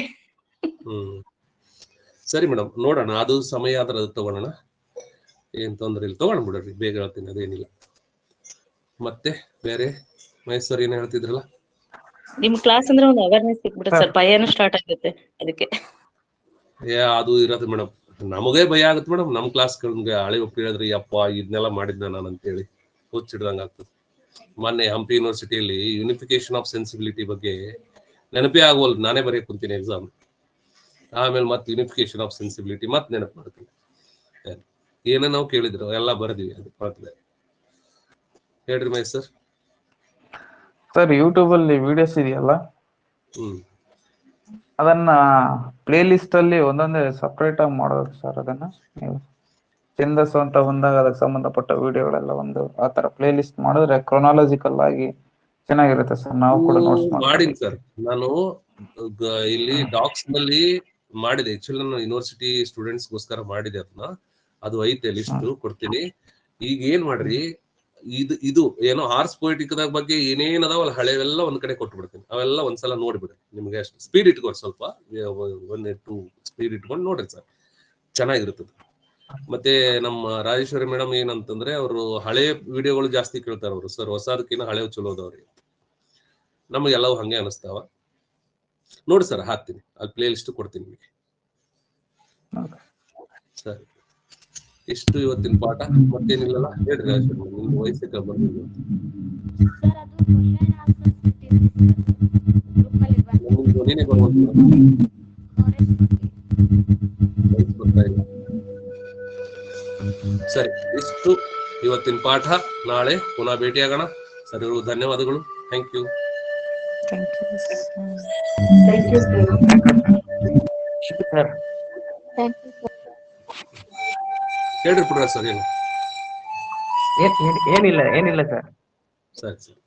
ಸರಿ ಮೇಡಮ್, ನೋಡೋಣ, ಅದು ಸಮಯ ಆದ್ರೆ ಅದು ತಗೊಳ್ಳೋಣ, ಏನ್ ತೊಂದ್ರೆ ಇಲ್ಲ, ತಗೊಂಡ್ ಬಿಡ್ರಿ, ಬೇಗ ಹೇಳ್ತೀನಿ, ಅದೇನಿಲ್ಲ. ಮತ್ತೆ ಬೇರೆ ಮಹೇಶ್ವರ್ ಏನ್ ಹೇಳ್ತಿದ್ರಲ್ಲ? ನಿಮ್ ಕ್ಲಾಸ್ ಅಂದ್ರೆ ಒಂದು ಅವೇರ್ನೆಸ್ ಸಿಕ್ಬಿಡುತ್ತೆ ಸರ್, ಭಯನೂ ಸ್ಟಾರ್ಟ್ ಆಗುತ್ತೆ ಅದಕ್ಕೆ. ಅದು ಇರೋದು ಮೇಡಮ್, ನಮಗೇ ಭಯ ಆಗುತ್ತೆ ಮೇಡಮ್. ನಮ್ ಕ್ಲಾಸ್ಗಳಿಗೆ ಹಳೆ ಒಪ್ಪಿ ಹೇಳಿದ್ರಿ, ಅಪ್ಪ ಇದನ್ನೆಲ್ಲ ಮಾಡಿದ್ನ ನಾನು ಅಂತೇಳಿ ಹುಚ್ಚಿಡ್ದಂಗ ಆಗ್ತದೆ. ಮೊನ್ನೆ ಹಂಪಿ ಯೂನಿವರ್ಸಿಟಿಯಲ್ಲಿ ಯೂನಿಫಿಕೇಶನ್ ಆಫ್ ಸೆನ್ಸಿಬಿಲಿಟಿ ಬಗ್ಗೆ ನೆನಪೇ ಆಗೋಲ್, ನಾನೇ ಬರೆಯಕ್ ಕುಂತೀನಿ ಎಕ್ಸಾಮ್. ಆಮೇಲೆ ಮತ್ತೆ ಯೂನಿಫಿಕೇಶನ್ ಆಫ್ ಸೆನ್ಸಿಬಿಲಿಟಿ ಮತ್ತೆ ನೆನಪು ಮಾಡ್ತೀನಿ. ಏನ ನಾವು ಕೇಳಿದ್ರು ಎಲ್ಲ ಬರೆದಿವಿ, ಅದು ಮಾಡ್ತಿದೆ. ಹೇಳ್ರಿ ಮಹೇಶ್ ಸರ್. ಸರ್ ಯೂಟ್ಯೂಬ್ ಅಲ್ಲಿ ವಿಡಿಯೋಸ್ ಇದೆಯಲ್ಲ, ಅದನ್ನ ಪ್ಲೇ ಲಿಸ್ಟ್ ಅಲ್ಲಿ ಒಂದೊಂದೇ ಸಪರೇಟ್ ಆಗಿ ಮಾಡೋದು ಸರ್. ಅದನ್ನ ನೀವು ಛಂದಸ್ಸು ಅಂತ ಬಂದಾಗ ಅದಕ್ಕೆ ಸಂಬಂಧಪಟ್ಟ ವಿಡಿಯೋಗಳೆಲ್ಲ ಒಂದು ಆತರ ಪ್ಲೇ ಲಿಸ್ಟ್ ಮಾಡಿದ್ರೆ ಕ್ರೊನಾಲಜಿಕಲ್ ಆಗಿ ಚೆನ್ನಾಗಿರುತ್ತೆ ಸರ್. ನಾವು ಕೂಡ ನೋಟ್ಸ್ ಮಾಡಿನಿ ಸರ್, ನಾನು ಇಲ್ಲಿ ಡಾಕ್ಸ್ ನಲ್ಲಿ ಮಾಡಿದೆ. ಆಕ್ಚುಲಿ ನಾನು ಯೂನಿವರ್ಸಿಟಿ ಸ್ಟೂಡೆಂಟ್ಸ್ ಗೋಸ್ಕರ ಮಾಡಿದೆ ಅದನ್ನ, ಅದು ಐತೆ ಲಿಸ್ಟ್ ಕೊಡ್ತೀನಿ. ಈಗ ಏನ್ ಮಾಡ್ರಿ, ಇದು ಏನೋ ಆರ್ಟ್ಸ್ ಪೊಯಿಟಿಕ್ ಬಗ್ಗೆ ಏನೇನ್ ಅದಾವಲ್ಲ ಹಳೆವೆಲ್ಲ ಒಂದ್ ಕಡೆ ಕೊಟ್ಟು ಬಿಡ್ತೀನಿ, ಅವೆಲ್ಲ ಒಂದ್ಸಲ ನೋಡ್ಬಿಡ್ರಿ. ನಿಮ್ಗೆ ಅಷ್ಟು ಸ್ಪೀಡ್ ಇಟ್ಕೊಂಡು, ಸ್ವಲ್ಪ 1-2 ಸ್ಪೀಡ್ ಇಟ್ಕೊಂಡು ನೋಡ್ರಿ ಸರ್, ಚೆನ್ನಾಗಿರ್ತದೆ. ಮತ್ತೆ ನಮ್ಮ ರಾಜೇಶ್ವರಿ ಮೇಡಮ್ ಏನಂತಂದ್ರೆ, ಅವರು ಹಳೆ ವಿಡಿಯೋಗಳು ಜಾಸ್ತಿ ಕೇಳ್ತಾರ ಅವರು. ಸರ್ ಹೊಸದಕ್ಕಿಂತ ಹಳೆ ಚಲೋದವ್ರಿ, ನಮಗೆಲ್ಲವೂ ಹಂಗೆ ಅನಿಸ್ತಾವ. ನೋಡಿ ಸರ್, ಹಾಕ್ತೀನಿ, ಅಲ್ಲಿ ಪ್ಲೇ ಲಿಸ್ಟ್ ಕೊಡ್ತೀನಿ ನಿಮಗೆ. ಸರಿ, ಎಷ್ಟು ಇವತ್ತಿನ ಪಾಠ? ಮತ್ತೇನಿಲ್ಲಲ್ಲ, ಹೇಳ್ರಿ ರಾಜೇಶ್ವರಿ, ನಿಮ್ದು ವಯಸ್ಸಿಗೆ ಬಂದಿಲ್ಲ. ನೀನೇ ಬರ್ಬೋದು, ಸರಿ. ಇಷ್ಟು ಇವತ್ತಿನ ಪಾಠ. ನಾಳೆ ಪುನಃ ಭೇಟಿಯಾಗೋಣ. ಸರಿ, ಧನ್ಯವಾದಗಳು. Thank you. ಹೇಳ್ರಿ ಪುಟ್ಟ ಸರ್. ಏನಿಲ್ಲ ಸರ್. ಸರಿ ಸರಿ.